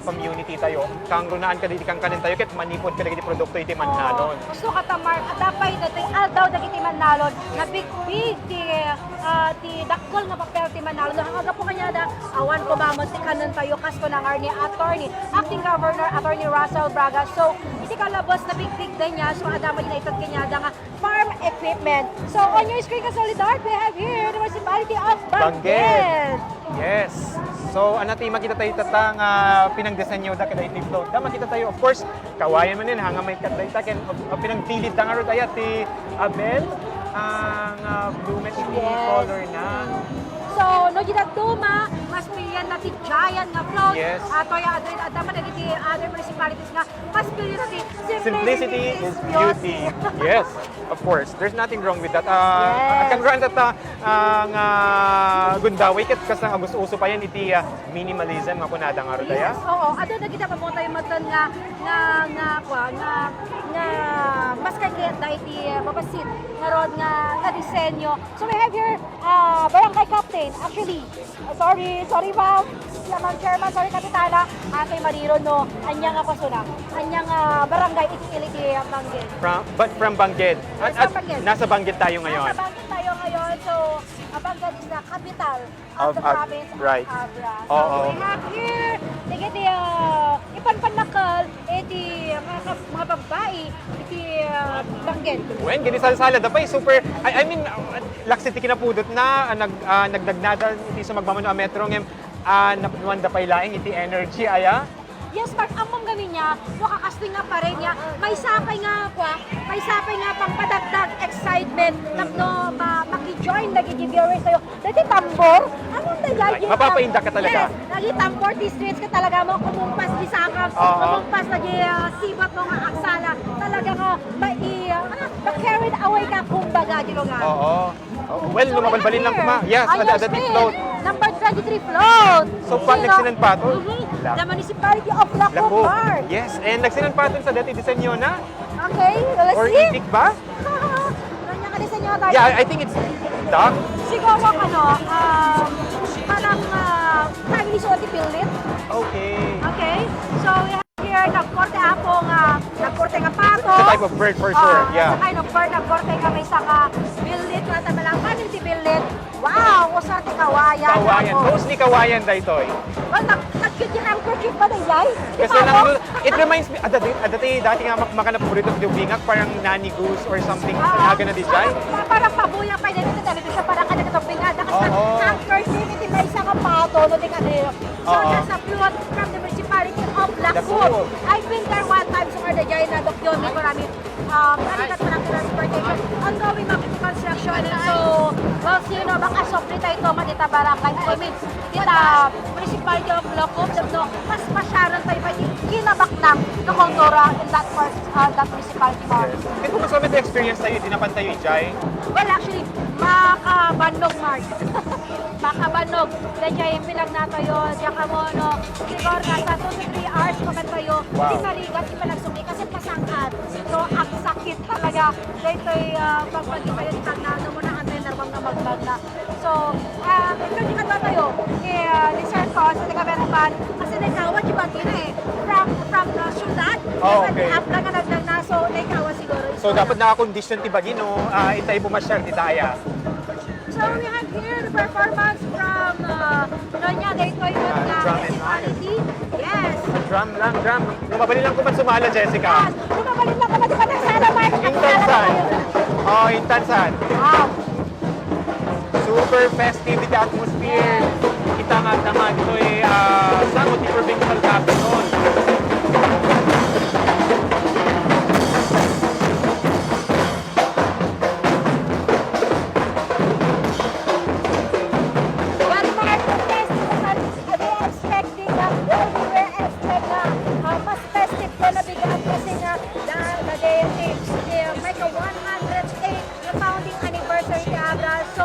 community tayo. Kang runaan ka diti kang kanin tayo ket manipod ka dagiti produkto iti Manalon. Gusto ka tamar, at dapay na tayo aldaw dagiti Manalon, na big ti dakol nga papel ti Manalon. Hangaga po kanya da, awan ko mamon ti kanon tayo, kasko ng attorney, acting governor, attorney Russell Braga. So, iti kalabos na big day niya, so adama din itag kanya da nga farm equipment. So, on your screen ka solidar, we have here the Municipality of Banguet. Yes. So, anati makita tayo tatang pinangdesenyo da kada iti float. Da makita tayo, of course, Kawayan man din, hanga may katay ta ken pinangtilid da nga ron tayo ti Abel ang blumet iti Yes. color na. So, no ginagtuma, mas pilyan natin giant nga float. Yes. Toya dapat dagiti other municipalities nga mas pilyan natin Simplicity is beauty. Yes, of course. There's nothing wrong with that. Yes. Kan grant that nga gundaway ket kas nga gusto-uso pa yan iti minimalism nga kunada nga ro Yes, oo. Ado na kita pa mo tayo matan nga mas kagayat na iti mapasit nga rod nga disenyo. So we have here barangay captain. Actually, sorry ma'am. Ma'am Chairman, sorry Kapitana. Atay Mariro no. Anya nga pasuna. Anya nga barangay iti Bangged. From Bangged. Yes, At from Bangged. nasa Bangged tayo ngayon. Nasa Bangged tayo ngayon. So, Bangged is the capital of the Of province right. of Abra. So, Oo. we have here, tigiti, ipanpanakal, iti mga babae, iti Bangged. When gini sala da pa super I mean laksiti kinapudot na nagdagnadal iti sa magmamano a metro ngem napnuan da pay laing iti energy aya. Yes, Mark, among gami niya, makakasting nga pa rin niya, may sapay nga pang padagdag excitement, no, maki-join lagi di viewers sa'yo. Dati tambor, anong nagyayin? Mapapainda ka talaga. Yes, lagi tambor, di streets ka talaga mo, kumumpas di sakap, Oo. kumumpas lagi sibat mo nga aksala, talaga nga, ma-carried away ka kumbaga, di nga. Oo. Well, lumabalbalin lang kuma. Yes, ada float. Number 23 float. So, pag nagsinan pa to? The municipality of Laco, Park. Yes, and nagsinan pa sa dati disenyo na? Okay, let's Or see. itik ba? Ganyan ka din tayo. Yeah, I think it's duck. Siguro parang family so tipilit. Okay. Okay, so we have here nagkorte apong, nagkorte nga pato. It's a type of bird for sure, yeah. It's a kind of bird, nagkorte nga may saka billit, wala tayo lang family ti billit. Wow, usa ti kawayan. Kawayan. Mostly kawayan daytoy. Well, nag-cute yung handkerchief ba na yay? Kasi lang, it reminds me, dati nga makanap paborito sa bingak, parang nanny goose or something, naga na di jay. Parang pabuya pa din ito television, parang ka nagkatapingada. Kasi Oo. handkerchief, iti may isang pato, no di ka rin. So, Oo. there's a float from the municipality of Lacoop. Lacoop. I've been there one time, so the giant na document ko namin. Nalikat mo ng transportation. Ongoing construction. So, well, sino, baka sobrita ito, matita barangay. I mean, kita, municipality of Lacoop, no, mas pasyaran tayo pa, kinabak ng kultura in that part, that municipality part. Kaya kung mas may experience tayo, di napan tayo jay. Well, actually, makabanog, Mark. Makabanog. Kaya yung pilag na tayo, diyan ka mo, no, siguro nasa 2 to 3 hours kumat tayo, Wow. di marigat, di palagsumi, kasi pasangkat. So, ang sakit talaga. Dito ay pagpagi tayo, tag na, ano mo na, antay narwang na magmag na. So, ito di ka ba tayo, lizard ko, sa taga Merupan, kasi naikawa, di ba, eh, from the syudad, Oh, okay. Abra nga nagdag na, so, naikawa siguro. So dapat naka-condition ti bagino, itay pumasyar ti daya. So we have here the performance from Nonya Daytoy Drum and municipality. Yes. Drum lang, drum. Lumabali lang kuman sumala, Jessica. Yes. Lumabalin lang kapag di sana, Mark. Intansan. Oh, Intansan. Wow. Super festivity atmosphere. Kita nga naman ito'y sangot ti provincial capital. But Mark, yes, we were expecting mas festive ko na bigyan kasi nga the day may ka 108 na founding anniversary ni Abra. So,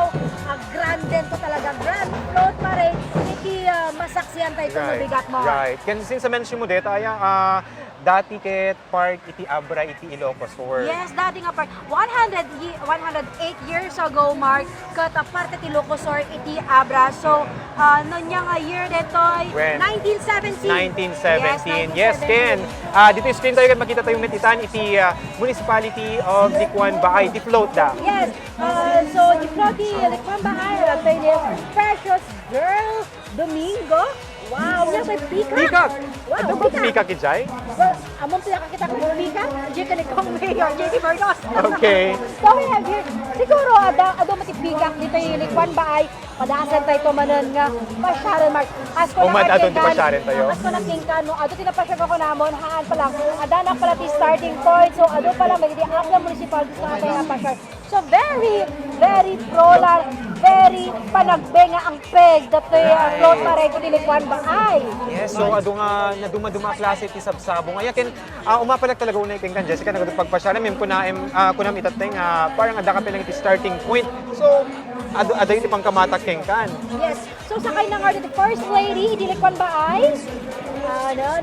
grand din to talaga. Grand float pa rin. Hindi masaksiyan tayo itong mabigat mo. Right. Kasi since mention mo dito, dati ket park iti Abra iti Ilocos Sur. Yes, dati nga part. 108 years ago, Mark, kata parte ti Locosor iti Abra. So, nonya nga year dito ay When? 1917. 1917. Yes, Ken. Dito yung screen tayo kan makita tayong metitan iti municipality of Dikwan Baay, di float da. Yes. So, di Floti, Likwan Bahay, Precious Girl Domingo. Wow, yan may pikak. Pikak. Wow, Ano ba pikak ijay? Well, among pila kita kung pikak, di ka nagkong mayor, J.D. Bernos. Okay. So we have here, siguro, ado matipikak dito yung Likwan Baay, padasan tayo tumanan nga, pasyaran, Mark. As ko Umad ato, di pasyaran tayo. As ko nakingkan, no, ado tinapasyaran ko namon, haan pa lang, adanak pala ti starting point, so ado pa lang, magiging Abra Municipal, gusto nga tayo napasyar. So very, very pro lang, very panagbenga ang peg datoy float parade ko dilikwan ba ay. Yes, so ado nga na duma-duma klase ti sabsabong. Aya ken umapalag talaga unay ken kan Jessica nagpagpasya na kunam itatay nga parang ada ka lang iti starting point. So ado iti pangkamatak ken kan. Yes. So sakay na nga the first lady dilikwan ba ay? No.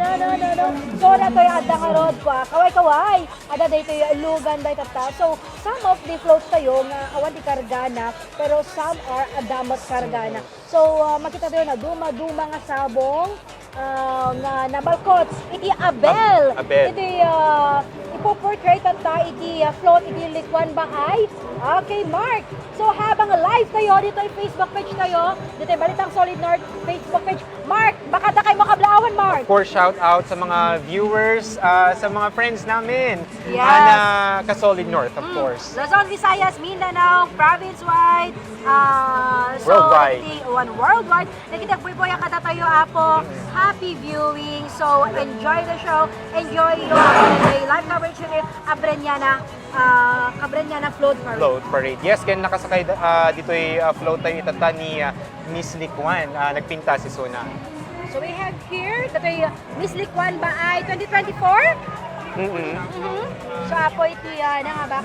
So natoy ada nga road ko. Kaway. Ada daytoy lugan day tata. So some of the floats tayo nga awan di kargana pero some are adamat kargana. So makita tayo na duma nga sabong nga nabalkot iti Abel. Iti ipo-portrait ta iti float iti likwan ba ay? Okay, Mark. So habang live tayo dito ay Facebook page tayo, dito ay Balitang Solid North Facebook page. Mark, baka da kayo makablawan, Mark. Of course, shout out sa mga viewers, sa mga friends namin Yes. na ka-Solid North, of course. Luzon, Visayas, Mindanao, province-wide, Worldwide. Worldwide. Nakita-boy-boy ang kada tayo, Apo. Happy viewing. So, enjoy the show. Enjoy your live coverage with Abreniana, Float Parade. Float Parade. Yes, kaya nakasakay dito ay float tayo itata ni Miss Likwan. Nagpinta si Suna. So, we have here, dato'y Miss Likwan ba ay 2024? So, Apo, ito nga ba,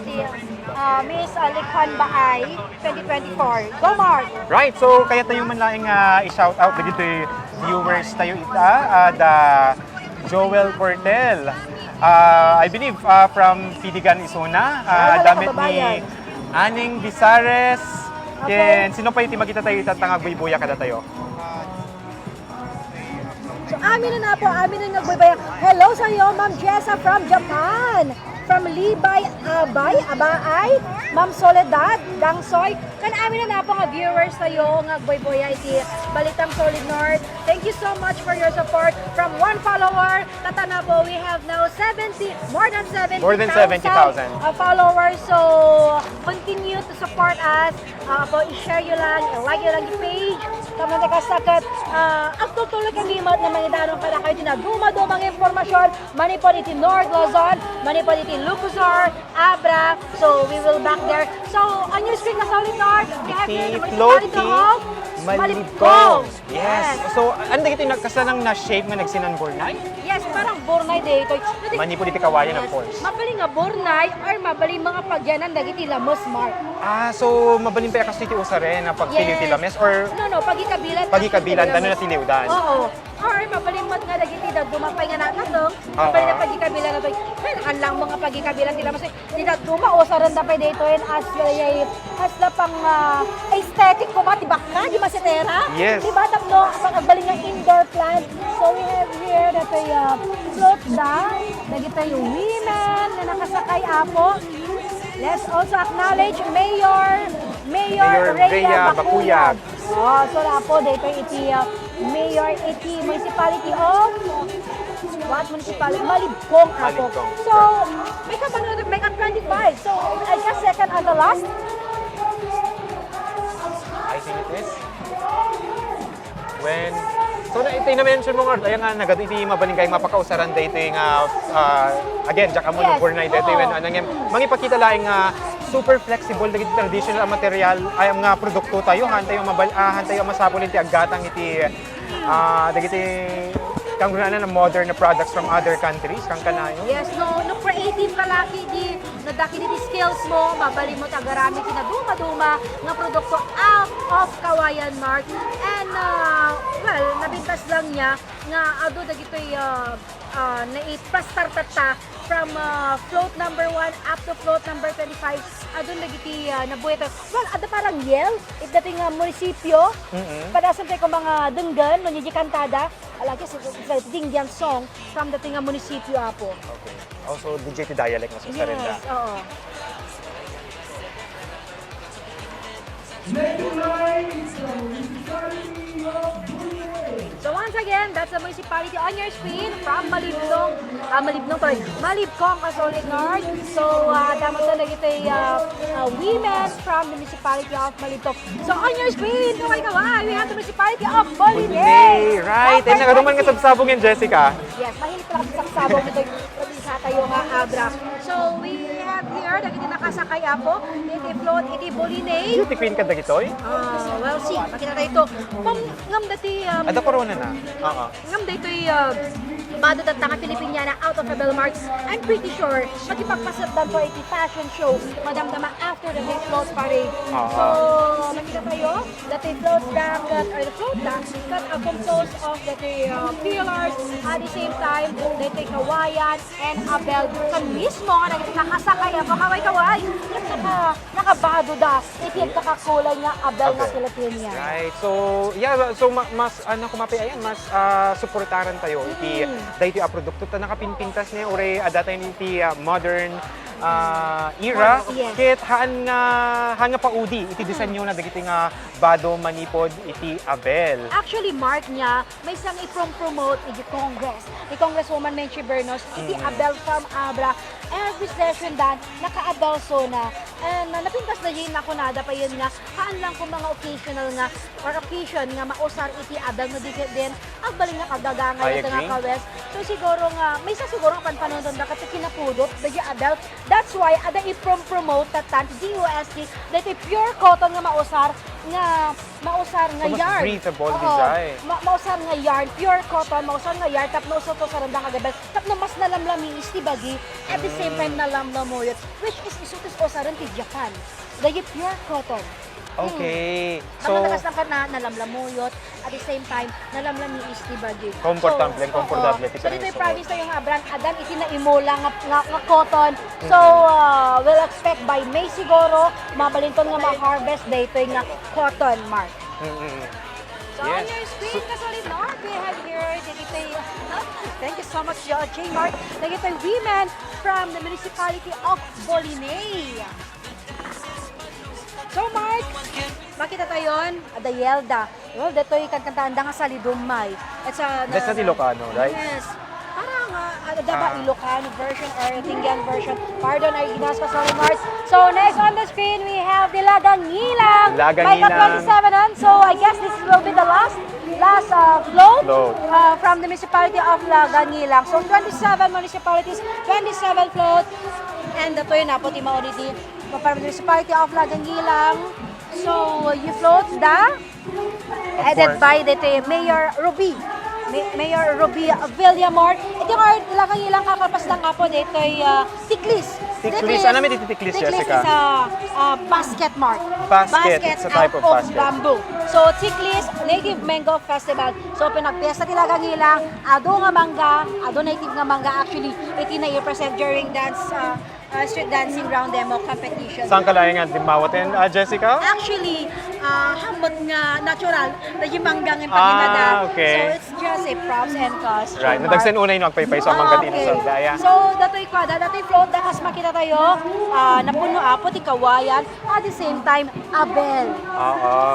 Miss Likwan ba ay 2024? Go, Mark! Right, so kaya tayo man laing i-shout out dito yung viewers tayo ita, the Joel Cortel. I believe from Pidigan, Isona. Damit ni Aning Bisares. Ken sino pa iti makita tayo itatangag buya kada tayo. So, amin na po, amin na nagbaybaya. Hello sa iyo, Ma'am Jessa from Japan. From Libay, Abaay, Ma'am Soledad, Dangsoy. Kan amin na po nga viewers tayo nga boy-boya iti Balitang Solid North. Thank you so much for your support. From one follower, tatana po, we have now more than 70,000 followers. So, continue to support us. Po, i-share nyo lang, i-like nyo lang yung page. Tama na kasakat, ang tutulog ang limot na mga danong para kayo dinaguma-dumang informasyon. Manipod iti North Luzon, manipod iti Lucuzor, Abra. So, we will back there. So, on your screen na Solid North, we have here the municipality of Malibcong. Yes. So, ano dito yung nagkasanang na-shape nga nagsinan Bornay? Yes, parang Bornay dito. Manipod iti Kawayan, of course. Mabaling nga Bornay or mabaling mga pagyanan dagiti Lamos, Mark. So mabaling pa kasi iti usaren na pagtiliw ti lames or No, pagikabilan. pagikabilan tano na tiliwdan. Oo. Or mabalimot nga dagiti dagdumapay nga nakatong. Mabaling na pagikabilan na to. Well, ang lang mga pagikabilan ti Lamos. Di dagduma usaran da pa dito as la pang aesthetic ko ba tibak ka di masetera? Yes. Di ba tapno pagbaling nga indoor plant. So we have here that float da dagiti yung women na nakasakay Apo. Let's also acknowledge Mayor Rhea Bacuyag. Oh, so Apo dito iti Mayor iti Municipality of what municipality? Malibcong Apo. So, make up 25. So, I guess second and the last. I think it is. So ito na-mention mo nga, ayan nga, iti mabaling kayong mapakausaran dito yung, again, Jack Amon, Yes. Bornay, dito yung, mangipakita lang super flexible, dagiti traditional material, ay nga produkto tayo, hantay yung masapol iti agatang iti, dagiti, kang na modern na products from other countries, kang kanayo. Yes, no creative ka laki di nadaki di skills mo, mabali mo tagarami kinaduma-duma nga produkto out of Kawayan Mark. And well, nabintas lang niya nga ado dagitoy na-pastartata from float number 1 up to float number 25. Adun dagiti nabueto. Well, ada parang yel it dating munisipyo. Padasan tayo ko mga denggan, maniji kantada. Alagi sa Dindian song from dating munisipyo Apo. Okay. Also, DJ dialect na sa Sarenda. Yes, oo. So once again, that's the municipality on your screen from Malibcong, Malibcong, Solid North. So dapat na ito women from the municipality of Malibcong. So on your screen, we have the municipality of Bolinay. Right. And nakaduman nga sabsabong yan, Jessica. Yes, mahilig pala sa sabong ito. Pag-isa tayo nga, Abra. So we have here, dagiti nakasakay ako, iti float, iti Bolinay. Beauty queen ka dagitoy? Well, see, makita tayo ito. Ngam dati, Ada corona na. Oo. ngam dati bado tanga Filipiniana out of a Belmark. I'm pretty sure magipagpasatdan po iti fashion show madamdama after the big float parade. So, makita tayo that the float deck or the float deck that are composed of the pillars at the same time the Kawayan and Abel kan mismo nga nakasakay ako kaway nakabado da iti kakakulay nga Abel nga Filipinian. Right. So, yeah, so mas kumapi ayan, mas suportaran tayo iti dahito produkto ta nakapinpintas niya ore adatay iti modern era. Yes. Kit haan nga paudi iti disenyo na dagiti nga bado manipod iti Abel. Actually, Mark niya, may isang i-promote iti Congress. Ni Congresswoman Menchie Bernos, iti Abel from Abra. Every session dan, naka-Abelso na. And napintas na yun ako nada pa yun nga, haan lang kung mga occasional nga, or occasion nga mausar iti Abel no di din, agbaling nga kagaganga I ito agree. nga ka-West. So siguro nga, may isa siguro nga panpanon doon na kasi kinapudot, dagi Abel. That's why, ada i-promote that DUST, that pure cotton nga mausar nga So, mas yarn. breathable Oo. design. Mausar nga yarn, pure cotton, mausar nga yarn, tapno usot to sa randang agabel, tapno mas nalamlami is ti bagi, at the same time nalamlam mo yun, which is isutis usaran ti Japan. Dagi pure cotton. Okay. So, So, takas lang ka na nalamlamuyot, at the same time, nalamlami is ti bagi. Komportable, So, komportable, oo. ti So, dito yung suot. province na yung Abran, adan, iti na imola nga cotton. So, we'll expect by May siguro, mabalinton nga ma-harvest dito yung nga cotton, Mark. So, on Yes. your screen, kasolid Mark, we have here, thank you so much, J. Mark. Dito yung women from the municipality of Bolinay. So, Mark, makita tayo yun, Adayelda. Well, dito yung kantanda nga sa Lidumay. That's not Ilocano, right? Yes. Parang, daba Ilocano version or Tingyan version. Pardon, ay ginas pa sa Mark. So, next on the screen, we have the Lagangilang. May Lagangilang. 27 on. So, I guess this will be the last float Float. from the municipality of Lagangilang. So, 27 municipalities, 27 float. And ito yun na po, Timaority, from the municipality of Lagangilang. So, you float headed by the Mayor Ruby. Mayor Ruby Villamor. Ito nga, Lagangilang kakalpas lang nga po dito ay tiklis. Tiklis. Ano namin dito tiklis, Jessica? Tiklis is a basket, Mark. Basket. It's a type of basket. Bamboo. So, tiklis, Native Mango Festival. So, pinagpiesta ti Lagangilang, ado nga mangga, ado native nga mangga actually, iti na i-present during street dancing round demo competition. Saan ka lang nga dimawatin, Jessica? Actually, hamot nga natural, na yung manggang yung paginada. Okay. So, it's just a props and cost. Right. Nadagsan unay no agpaypay sa mga dito sa daya. So, dato'y kwada, dato'y float, dakas makita tayo, napuno apo, ti Kawayan, at the same time, Abel.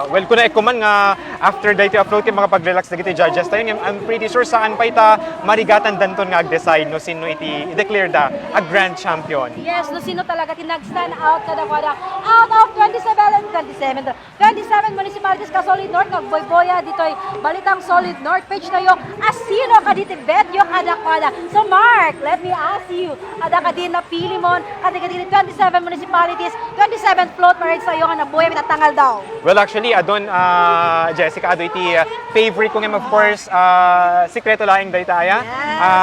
Well, kung naikuman nga after dito upload yung mga pag-relax na giti judges tayo, I'm pretty sure saan pa ita marigatan danton nga ag-decide no sino iti i-declare da a grand champion. Yes, no sino talaga tinag-stand out kada kwada. Out of 27 municipalities ka Solid North, nagboyboya dito'y Balitang Solid North page tayo. Asino ka dito betyo kada kwada. So Mark, let me ask you, kada ka din napili mo, kada ka din 27 municipalities, 27 float parades tayo nga nabuhay mitatangal daw. Well, actually, adon, Jessica, ado iti favorite ko nga, of course, sikreto laing dahil tayo.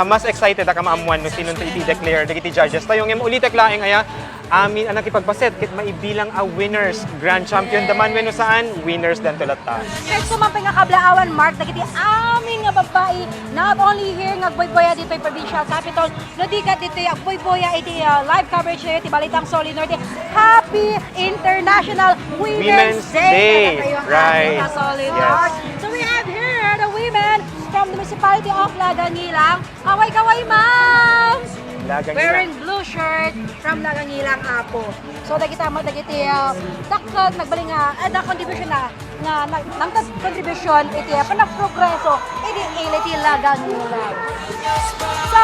Mas excited ako maamuan no sino iti-declare dagiti judges tayo. Ngayon, ulitek laing aya, amin ang nakipagpaset, kit maibilang a winners, grand champion, daman when no saan, winners dan tulata. Kahit sumampay nga kablaawan, Mark, nagiti amin nga babae, not only here, nagboyboya dito yung provincial capital, no di ka dito yung agboyboya, iti live coverage na iti Balitang Solid Norte. Happy International Women's Day! Right. Solid Yes. North. So we have here the women from the municipality of Lagangilang. Kaway-kaway, ma'am! Wearing blue shirt from Lagangilang Apo. So dagiti dakot nagbaling nga contribution na nang contribution iti panagprogreso iti Lagangilang. So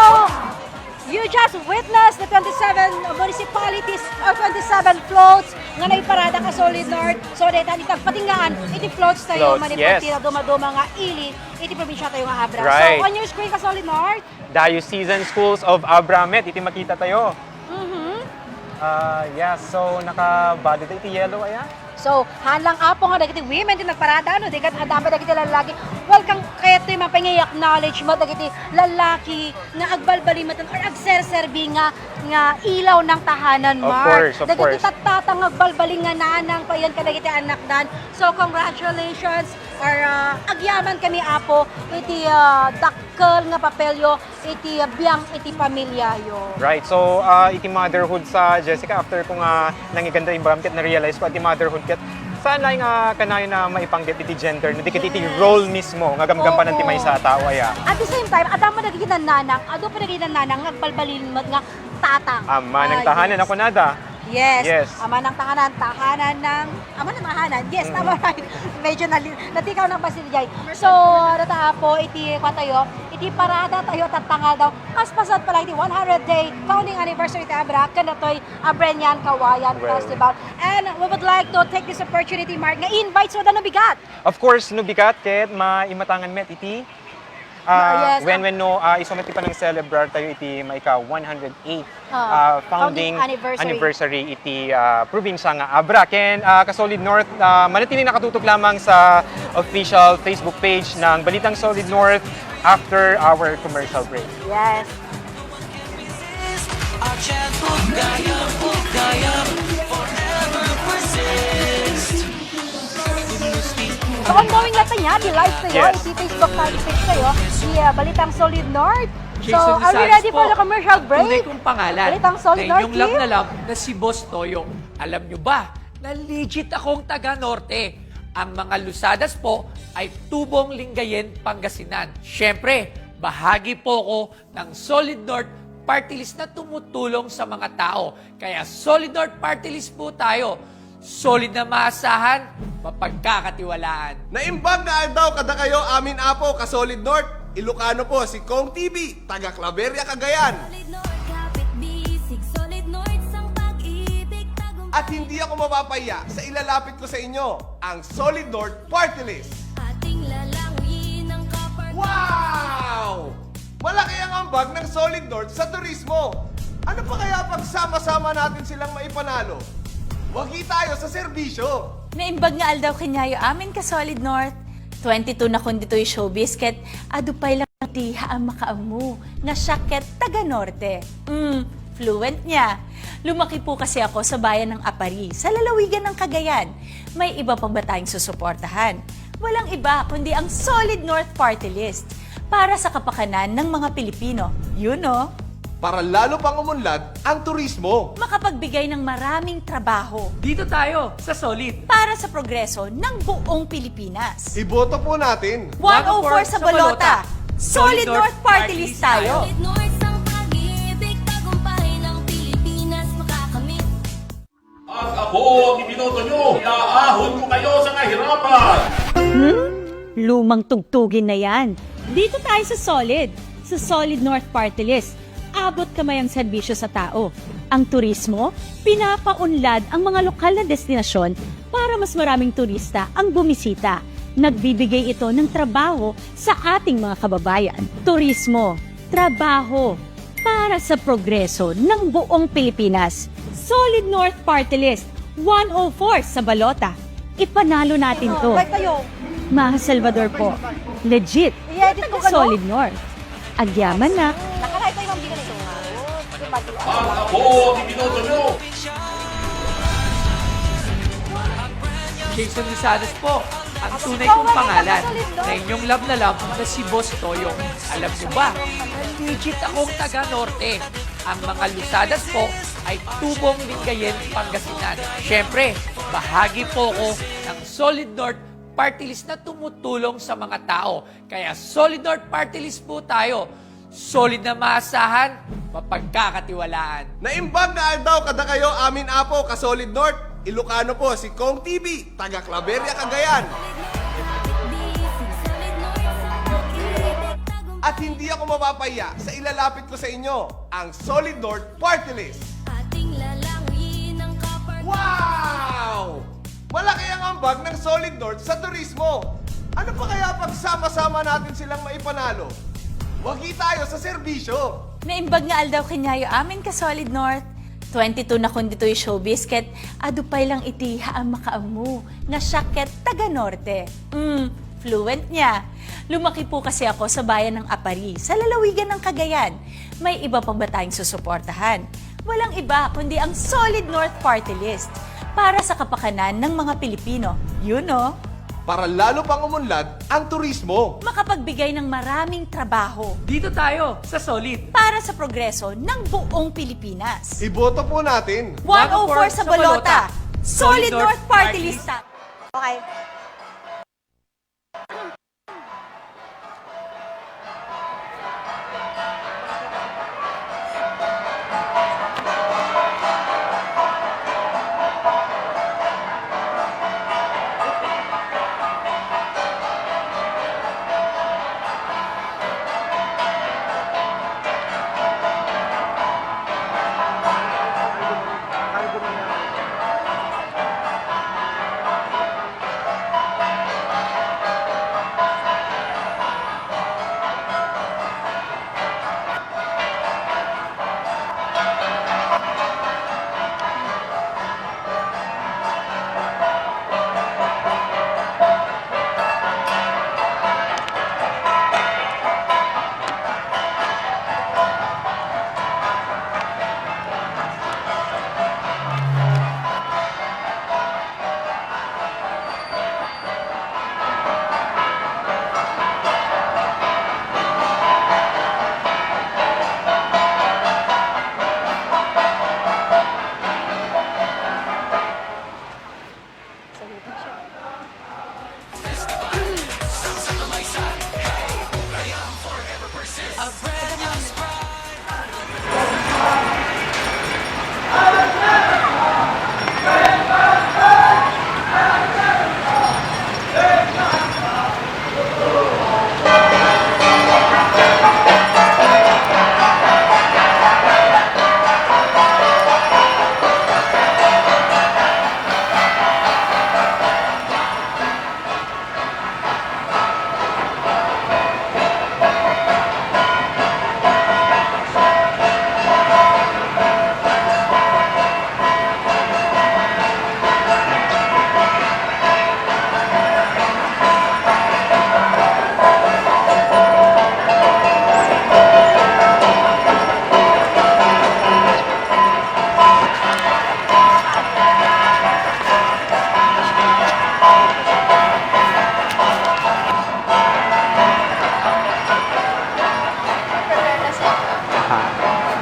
you just witnessed the 27 municipalities or 27 floats nga naiparada ka Solid North. So dahil itagpatingaan iti floats tayo manipati na dumaduma nga ili iti probinsya tayo nga Abra. Right. So on your screen ka Solid North. Diocesan Schools of Abra Met, iti makita tayo. Yeah, so naka-body iti yellow aya? So, hanlang apo nga dagiti women din nagparada no, dikat adama dagiti lalaki. Welcome kaya ito yung mga acknowledgement dagiti lalaki nga agbalbalimatan or agserserbi nga ilaw ng tahanan, Mark. Of course. Dagiti tatatang agbalbaling nga nanang payan ka dagiti anak dan. So, congratulations or agyaman kami apo iti dakkel nga papelyo iti biyang iti pamilya yo. Right, so iti motherhood sa Jessica, after ko nga nangiganda yung baramkit, na-realize ko iti motherhood ket saan lang nga kanayo na maipanggit iti gender, na dikit iti role mismo, nga gamgampanan ti may sa tao aya. At the same time, adama nagiging nanang, ado pa nagiging nanang, ngagbalbalin nga tatang. Ama ng tahanan ako nada. Yes. Yes. Ama ng tahanan tahanan. Yes, tama right. Medyo natikaw ng Basiljay. So, nata po, iti kwatayo, iti parada tayo tatangal daw. Kaspasan pala iti 100-day founding anniversary ti Abra, kanatoy Abreniana Kawayan Festival. And we would like to take this opportunity, Mark, nga invite so da no bigat. Of course, no bigat, ket maimatangan met iti Yes. when no isometi pa ng celebrar tayo iti maika 108 founding anniversary iti probinsya nga Abra. Ken ka-Solid North, manatili nakatutok lamang sa official Facebook page ng Balitang Solid North after our commercial break. Yes. Our chant, ugayam, forever persist. So, ongoing lang niya, di live tayo, Yes. iti Facebook page tayo, di Balitang Solid North. So, Jason are we Gonzalez ready for po. the commercial Tunay break? kong pangalan. Balitang Solid na North inyong love team. na love na si Boss Toyo. Alam nyo ba na legit akong taga-Norte? Ang mga Lusadas po ay Tubong Lingayen, Pangasinan. Siyempre, bahagi po ko ng Solid North Party List na tumutulong sa mga tao. Kaya Solid North Party List po tayo. Solid na maasahan, mapagkakatiwalaan. Naimbag na daw kada kayo amin apo ka Solid North. Ilocano po si Kong TV, taga Claveria, Cagayan. At hindi ako mapapaya sa ilalapit ko sa inyo, ang Solid North Party List. Wow! Malaki ang ambag ng Solid North sa turismo. Ano pa kaya pag sama-sama natin silang maipanalo? Wagi tayo sa serbisyo. Naimbag nga aldaw kanyayo amin ka Solid North. 22 na kun dito yung showbiz ket adupay lang ti haam makaamu nga syakет taga Norte. Fluent niya. Lumaki po kasi ako sa bayan ng Apari, sa lalawigan ng Cagayan. May iba pang ba tayong susuportahan? Walang iba kundi ang Solid North Party List para sa kapakanan ng mga Pilipino. You know? Para lalo pang umunlad ang turismo. Makapagbigay ng maraming trabaho Dito tayo sa Solid. para sa progreso ng buong Pilipinas. Iboto po natin. 104 sa Balota. Solid North Party List tayo. At ako ang ibinoto nyo. Iaahon ko kayo sa kahirapan. Lumang tugtugin na yan. Dito tayo sa Solid North Party List. Abot kamay ang serbisyo sa tao. Ang turismo, pinapaunlad ang mga lokal na destinasyon para mas maraming turista ang bumisita. Nagbibigay ito ng trabaho sa ating mga kababayan. Turismo, trabaho, para sa progreso ng buong Pilipinas. Solid North Party List, 104 sa Balota. Ipanalo natin to. Balik tayo. Mga Salvador po, legit, I-edit ko ka, no? Solid North. Agyaman na. Nakalay tayo ng bigat ito. At ako ang ibinoto nyo. Jason Gonzalez po. Ang tunay kong pangalan na inyong love na love na si Boss Toyo. Alam nyo ba na legit akong taga-Norte? Ang mga Lusadas po ay Tubong Lingayen, Pangasinan. Siyempre, bahagi po ko ng Solid North Party List na tumutulong sa mga tao. Kaya Solid North Party List po tayo. Solid na maasahan, mapagkakatiwalaan. Naimbag na daw kada kayo amin apo ka Solid North. Ilocano po si Kong TV, taga Claveria, Cagayan. At hindi ako mapapaya sa ilalapit ko sa inyo, ang Solid North Party List. Wow! Malaki ang ambag ng Solid North sa turismo. Ano pa kaya pag sama-sama natin silang maipanalo? Wagi tayo sa serbisyo. Naimbag nga aldaw kanyayo amin ka Solid North. 22 na kun dito'y showbiz ket adupay lang iti haam makaamu nga siya ket taga Norte. Fluent niya. Lumaki po kasi ako sa bayan ng Apari, sa lalawigan ng Cagayan. May iba pang ba tayong susuportahan? Walang iba kundi ang Solid North Party List para sa kapakanan ng mga Pilipino. Yun no? Para lalo pang umunlad ang turismo. Makapagbigay ng maraming trabaho Dito tayo sa Solid. para sa progreso ng buong Pilipinas. Iboto po natin. 104 sa Bolota. Solid North Party List. Okay.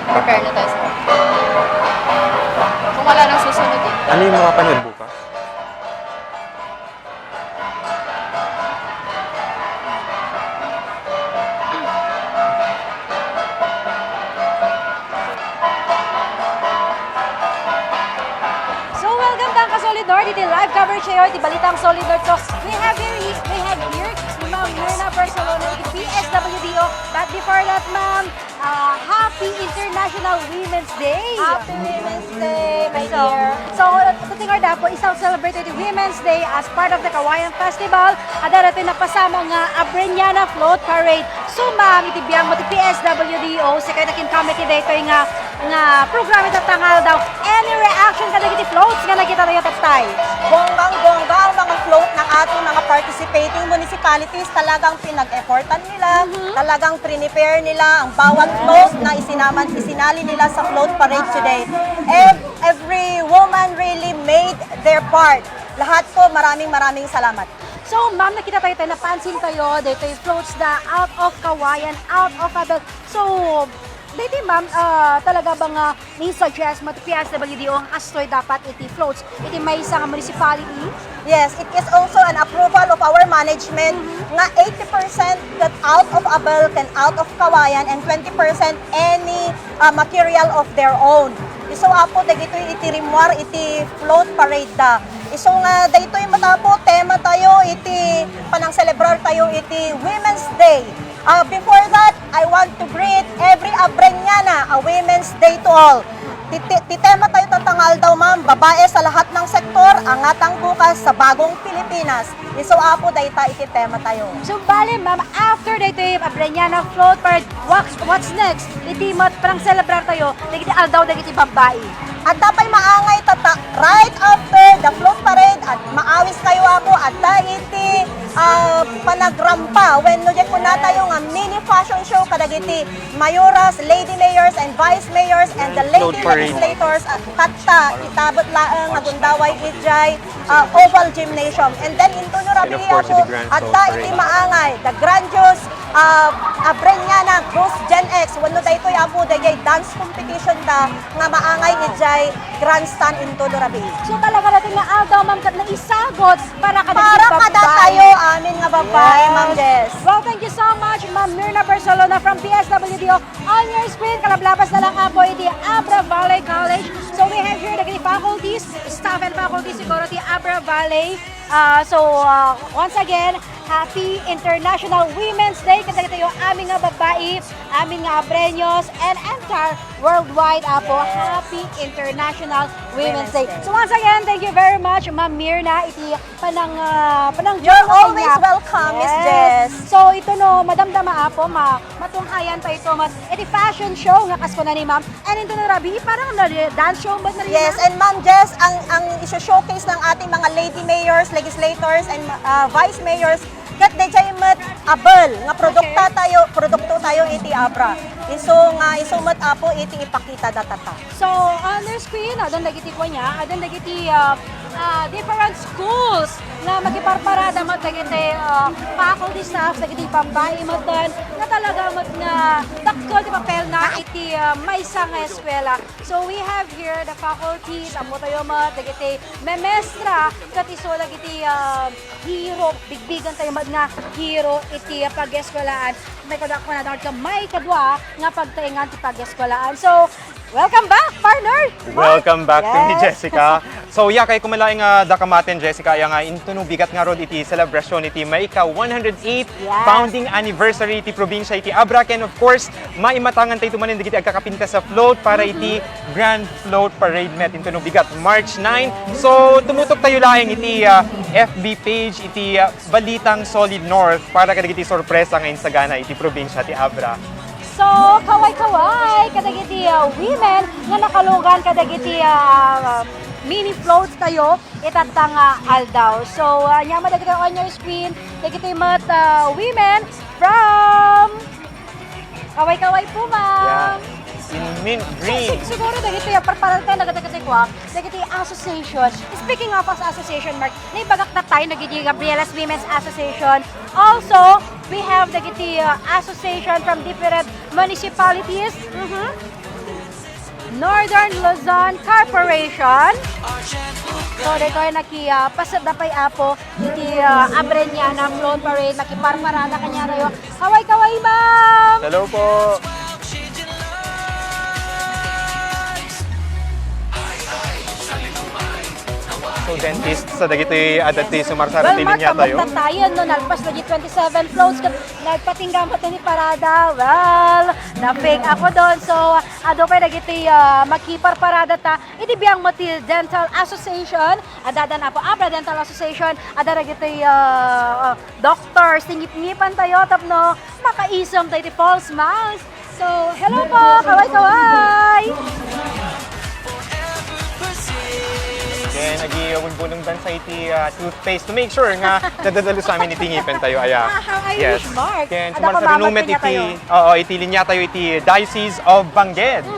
Prepare na tayo sa kung wala nang susunod eh. Ano yung mga panood bukas? So welcome back ka Solid North. Iti live coverage here, iti Balitang Solid North. So we have here si Ma'am Myrna Barcelona, iti PSWDO. But before that, Ma'am, Happy International Women's Day! Happy Women's Day, my dear. So, tuting nga po, isang celebrated Women's Day as part of the Kawayan Festival. At darating na pasama nga Abreniana Float Parade. So, ma'am, itibiyang mo ti PSWDO, sa kayo nakin committee dito nga program ito tangal daw. Any reaction ka nagiti floats nga nakita tayo tatay? Bonggang-bongga ang mga float ng ating mga participating municipalities. Talagang pinag-effortan nila, talagang prepare nila ang bawat float na isinali nila sa float parade today. Every woman really made their part. Lahat po, maraming salamat. So, ma'am, nakita tayo napansin tayo, dito yung floats na out of Kawayan, out of Abra. So, dito ma'am, talaga bang ni-suggest mo, PSWDO ang astoy dapat iti floats, iti may isang municipality? Yes, it is also an approval of our management nga 80% that out of Abel and out of Kawayan and 20% any material of their own. So apo dagito iti rimwar iti float parade da. So nga daytoy matapo tema tayo iti panang celebrar tayo iti Women's Day. Before that, I want to greet every Abreniana a Women's Day to all. Titema tayo tatangal daw ma'am, babae sa lahat ng sektor, angatang bukas sa bagong Pilipinas. So apo dayta iti tema tayo. So bale ma'am, after dito yung Abreniana Float Parade, what's next? Iti mat parang celebrar tayo, dagiti aldaw dagiti babae. At dapat maangay tata right after the float parade at maawis kayo ako at iti panagrampa when no ko na tayo nga mini fashion show kadagiti mayoras, lady mayors and vice mayors and the lady Float parade. legislators at tatta itabot laeng agundaway ijay oval gymnasium and then into no rabi And of course, ako the grand at float iti parade. maangay the grandiose Abreniana Cruise Gen X wano daytoy ako dayay dance competition da nga maangay ijay grandstand into no rabi. So talaga natin nga Aldaw, ma'am, kat na isagot para kada Para tayo amin nga babae, Ma'am Jess. Well, thank you so much, Ma'am Mirna Barcelona from PSWDO. On your screen, kalablabas na lang po iti Abra Valley College. So we have here the faculties, staff and faculties siguro ti Abra Valley. Once again, Happy International Women's Day. Kasi tayo aming nga babae, aming nga Abreños, and entire worldwide po. Happy International Women's Day. So once again, thank you very much, Ma'am Mirna. Iti panang You're always welcome, Miss Jess. So ito no, madamdama po, matunghayan pa ito. Iti fashion show nga kasko na ni Ma'am. And ito na Rabi, parang dance show ba na rin? Yes, and Ma'am Jess, ang isa-showcase ng ating mga lady mayors, legislators, and vice mayors, kat dejay met abel nga produkto tayo iti Abra. Isumat apo iti ipakita datata. So on the screen, adon dagiti ko niya, adon dagiti different schools na magiparparada mat dagiti faculty staff dagiti pambahay maton na talaga mat nga dakkel ti papel na iti maysa nga eskwela. So we have here the faculties, amo tayo mat dagiti memestra kat iso dagiti hero bigbigan tayo mat nga hero iti pag-eskwelaan. May kadako na daw may kadwa nga pagtaingan ti pag-eskwelaan. So welcome back, partner! Welcome back to me, Yes. Jessica. So, kay kumalaing dakamaten, Jessica, nga intuno bigat nga rod iti celebration iti maika 108th founding anniversary iti probinsya iti Abra. And of course, maimatangan tayo tumanin digiti agkakapinta sa float para iti Grand Float Parade met intuno bigat March 9. So, tumutok tayo laing iti FB page iti Balitang Solid North para kadigiti sorpresa ngayon sa gana iti probinsya iti Abra. So, kaway-kaway, kadagiti women nga nakalugan, kadagiti mini floats tayo, itatang Aldaw. So, nyama dagiti on your screen, dagiti mat women from kaway-kaway po, ma'am. In mint green. Siguro dagiti parparanta nagadagiti ko, dagiti association. Speaking of association, Mark, naibagak na tayo nagiti Gabrielas Women's Association. Also, we have dagiti association from different municipalities. Northern Luzon Corporation. So, dito ay nakipasad na pa'y apo iti Abreniana Float Parade, nakiparparada kanya rayo. Kaway-kaway, ma'am! Hello po. So, dentist sa dagiti adati sumarsara Well, Mark, niya tayo. kamot na tayo, no? Nagpas na 27 floats, nagpatinggamot na ni Parada. Well, na-fake ako doon. So, ado pa nagiti makiparparada ta. Iti biyang mati Dental Association, adadan apo Abra Dental Association, ada nagiti doctors, tingip-ngipan tayo, tapno, makaisom tayo iti false mouth. So, hello po, kaway-kaway! Then, nag-iawag-bunong dan sa iti toothpaste to make sure nga nadadalo sa amin iti ngipin tayo. Aya. How I wish, Mark. Then, Ada sumarsara pamamat numet niya tayo. iti linya tayo iti Diocese of Bangged.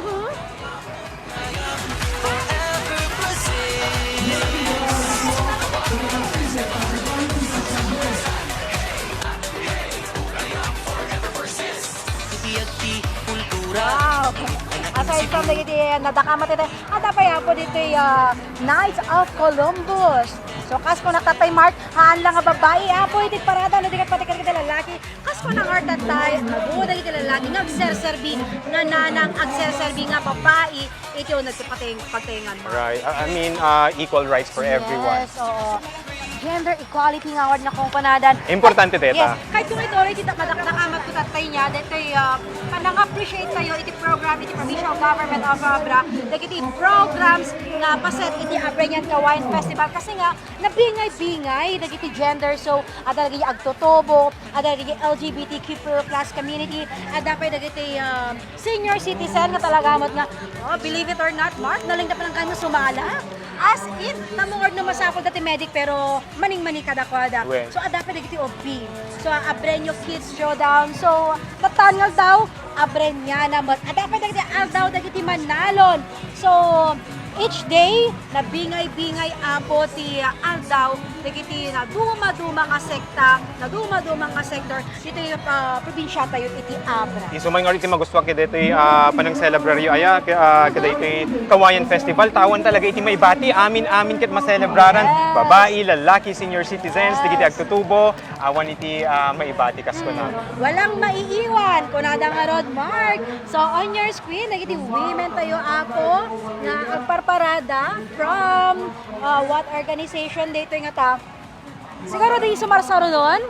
Wow! Aside from the nadakamat ito, ada pa yan po dito Knights of Columbus. So, kas ko nakatay Mark, haan lang nga babae, apo iti parada, nadikat pati kita lalaki. Kas ko na heart at tayo, nabuda iti lalaki, nagserserbi, nananang agserserbi nga babae, ito nagpating pagtingan mo. Right. I mean, equal rights for everyone. Yes, oo. gender equality nga wad na kong panadan. Importante deta. Yes, kahit kung ito rin kita madaknakamat ko tatay niya, dito kanang appreciate tayo iti program, iti provincial government of Abra, iti programs nga paset iti Abrenian Kawayan Festival kasi nga nabingay-bingay iti gender, so ada lagi agtotobo, ada lagi LGBTQ plus community, ada pa iti senior citizen nga talagamot nga, believe it or not, Mark, naling na pa lang kayo sumala. As in, namungod na masapod dati medic pero maning-mani kada-kada. So, adapit na kiti OB. So, Abrenyo Kids Showdown. So, tatangal daw, Abreniana. Adapit na kiti daw na kiti Manalon. So, each day, nabingay-bingay apo ti aldaw, dagiti na duma-duma nga sekta, na duma-duma nga sektor, dito yung probinsya tayo iti Abra. Isumay nga rin magustwa kita ito panang celebraryo aya, kada ito Kawayan Festival, tawan talaga iti may bati, amin-amin kit maselebraran, babae, lalaki, senior citizens, digiti agtutubo, awan iti may bati kasko na. Walang maiiwan, kunada nga Rod Mark. So on your screen, nagiti women tayo ako, nga agparparada from what organization dito nga ta. Siguro di sumarsaro doon.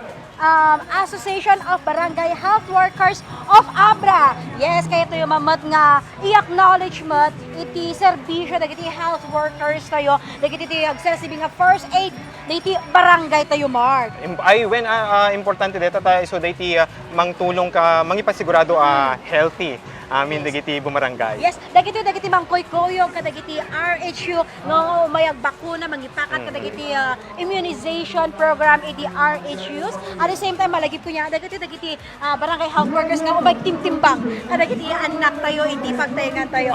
Association of Barangay Health Workers of Abra. Yes, kaya ito yung mamat nga i-acknowledgement iti serbisyo dagiti health workers tayo, dagiti iti agsalsibing nga first aid dagiti barangay tayo, Mark. Ay, when importante dito tayo, so dagiti mangtulong ka, mangipasigurado healthy. Amin dagiti bumarangay. Yes, dagiti mangkoy-koyo kadagiti RHU no mayag bakuna mangipakat kadagiti immunization program iti RHUs. At the same time malagip ko niya dagiti barangay health workers nga umay timtimbang kadagiti anak tayo iti pagtayangan tayo.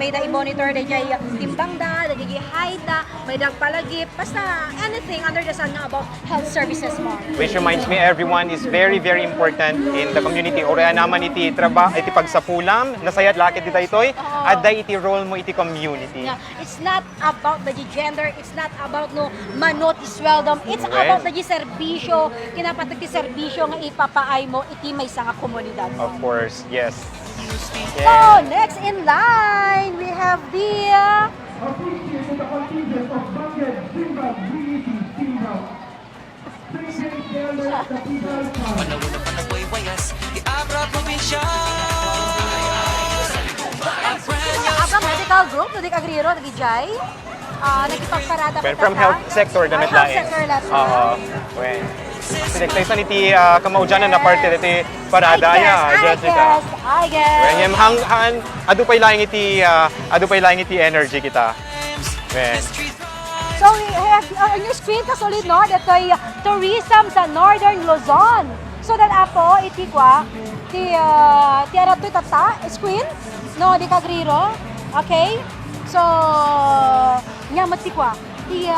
May da i-monitor da jay timbang da, dagiti height da, may da palagip basta anything under the sun nga about health services mo. Which reminds me, everyone is very, very important in the community. Oraya naman iti iti pagsapulam, nasayat lakit iti itoy, at day iti role mo iti community. Yeah. It's not about the gender, it's not about no manot isweldom, it's about the serbisyo, kinapatag ti serbisyo nga ipapaay mo iti may nga komunidad. Of course, yes. So, next in line, we have the Panahon na panaboy wayas, di Abra probinsya. Abra Medical Group, nadik agriro, naging Jai. Nagipagparada po From health sector damit health lain. sector lahat. When sinektasan iti kamaujanan na parte iti parada Jessica. I guess. When yung adu pay laing iti energy kita. When So, we have on your screen kasolid, no? Dito ay tourism sa Northern Luzon. So, that apo, iti kwa, ti arato tata, screen, no? Di kagriro. Okay? So, nyamat ti kwa. Ti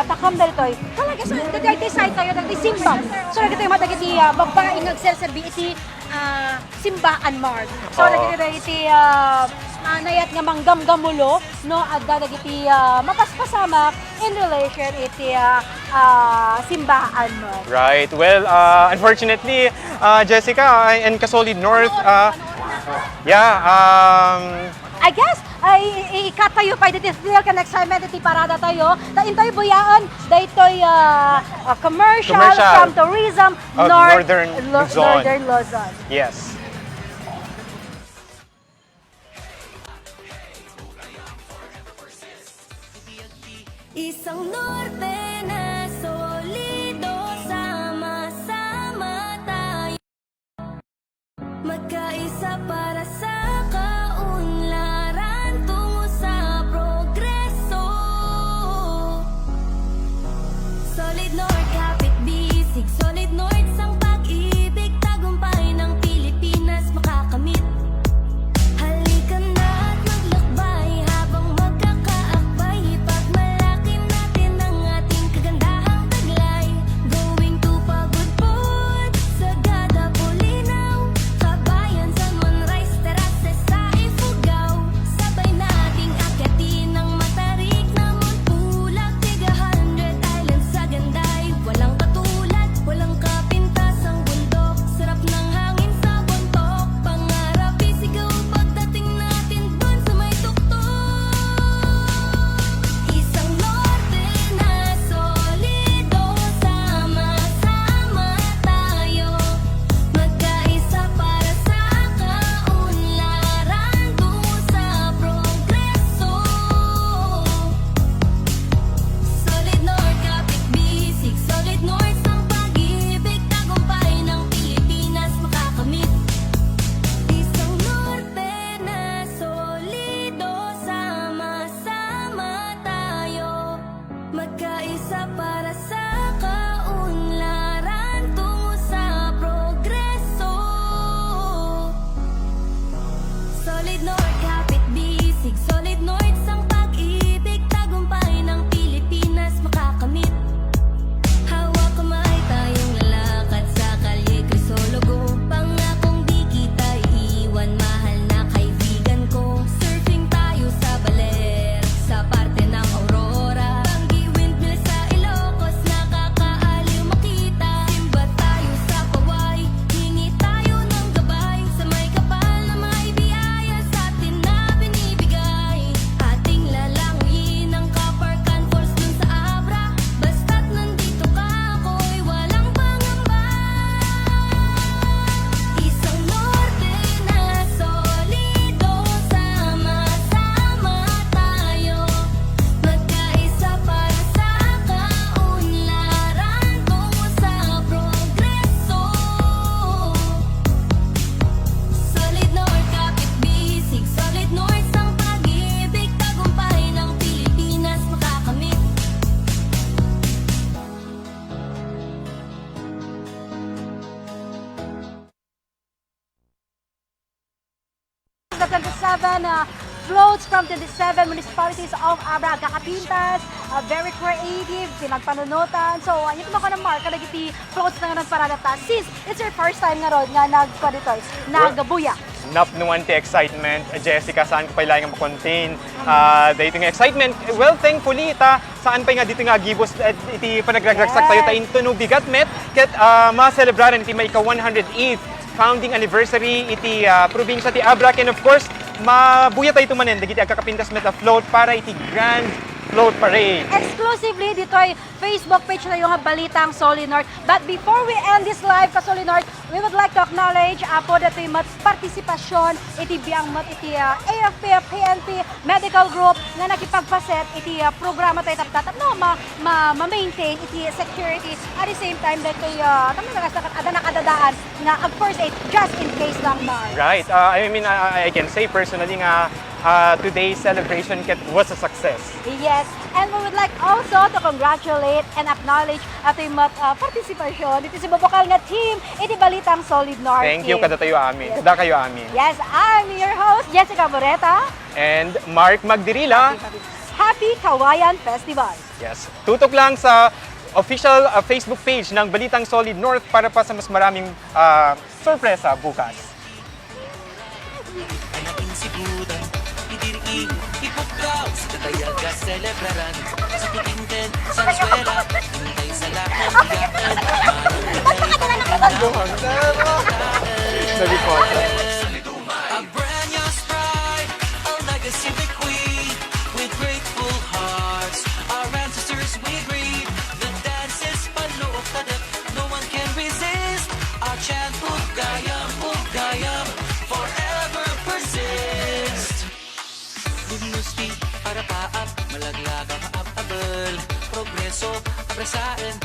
takam dali toy. Talaga, so, dati side tayo, dati simba. So, dati yung matagi ti babaeng agserserbi iti simbaan, Mark. So, dati nayat nga manggamgamulo no adda dagiti mapaspasama in relation iti simbaan mo. right. Well, unfortunately, Jessica and Kasolid North, I guess ay ikatayo pa diti still kan excitement iti parada tayo. Taintoy buyaan daytoy commercial from tourism Northern Luzon. Northern Luzon. Yes. Isang norte na solido, sama-sama tayo, magkaisa para sa kaunlaran tungo sa progreso. Solid North, kapit bisig, Solid North, sang pag-ibig, tagumpay ng Pilipinas makakamit. Halika na at maglakbay habang magkakaakbay, pagmalaki natin ang ating kagandahang taglay. Going to Pagudpud, Sagada, Bulinaw, Kabayan, San Juan, Rice Terraces, sa floats from 27 municipalities of Abra. Kakapintas, very creative, pinagpanunutan. So, yung kumako ng mark, kadagiti floats na nga ng paradata. Since it's your first time nga ron, nga nagbuya. Nap nuwan ti excitement, Jessica, saan ko pa ilang makontain dito nga excitement. Well, thankfully, saan pa nga dito nga gibos iti panagragraksak tayo tayo no bigat met ket ma-celebraran iti may ika 108th founding anniversary iti probinsya ti Abra, and of course mabuya tayo tumanen dagiti agkakapintas met a float para iti grand float parade. Exclusively dito ay Facebook page na yung Balitang Solid North. But before we end this live ka Solid North, we would like to acknowledge po dito yung partisipasyon iti biyang iti AFP, PNP, medical group nga nakipagpaset iti programa tayo taptatap no ma-maintain iti security at the same time dito tama na nakadadaan nga first aid just in case lang Mar. Right. I mean, I can say personally nga today's celebration was a success. Yes, and we would like also to congratulate and acknowledge ating partisipasyon dito sa babukal nga team iti Balitang Solid North. Thank you kada tayo amin. Kada kayo amin. Yes, I'm your host Jessica Moreta And Mark Magdirila. Happy Kawayan Festival. Yes. Tutok lang sa official Facebook page ng Balitang Solid North para pa sa mas maraming sorpresa bukas. Siguran, idiri, ipukaw sa tatayaga, celebraran sa pitingden, sa eskwela, hintay sa lakang bigakan, Abrenia's pride, our legacy bequeathed, with grateful hearts, our ancestors we greet, the dances panuok tadak, no one can resist, our chant ugayam, forever persist. Gusti para paap, malaglagang abal, progreso, abrasain,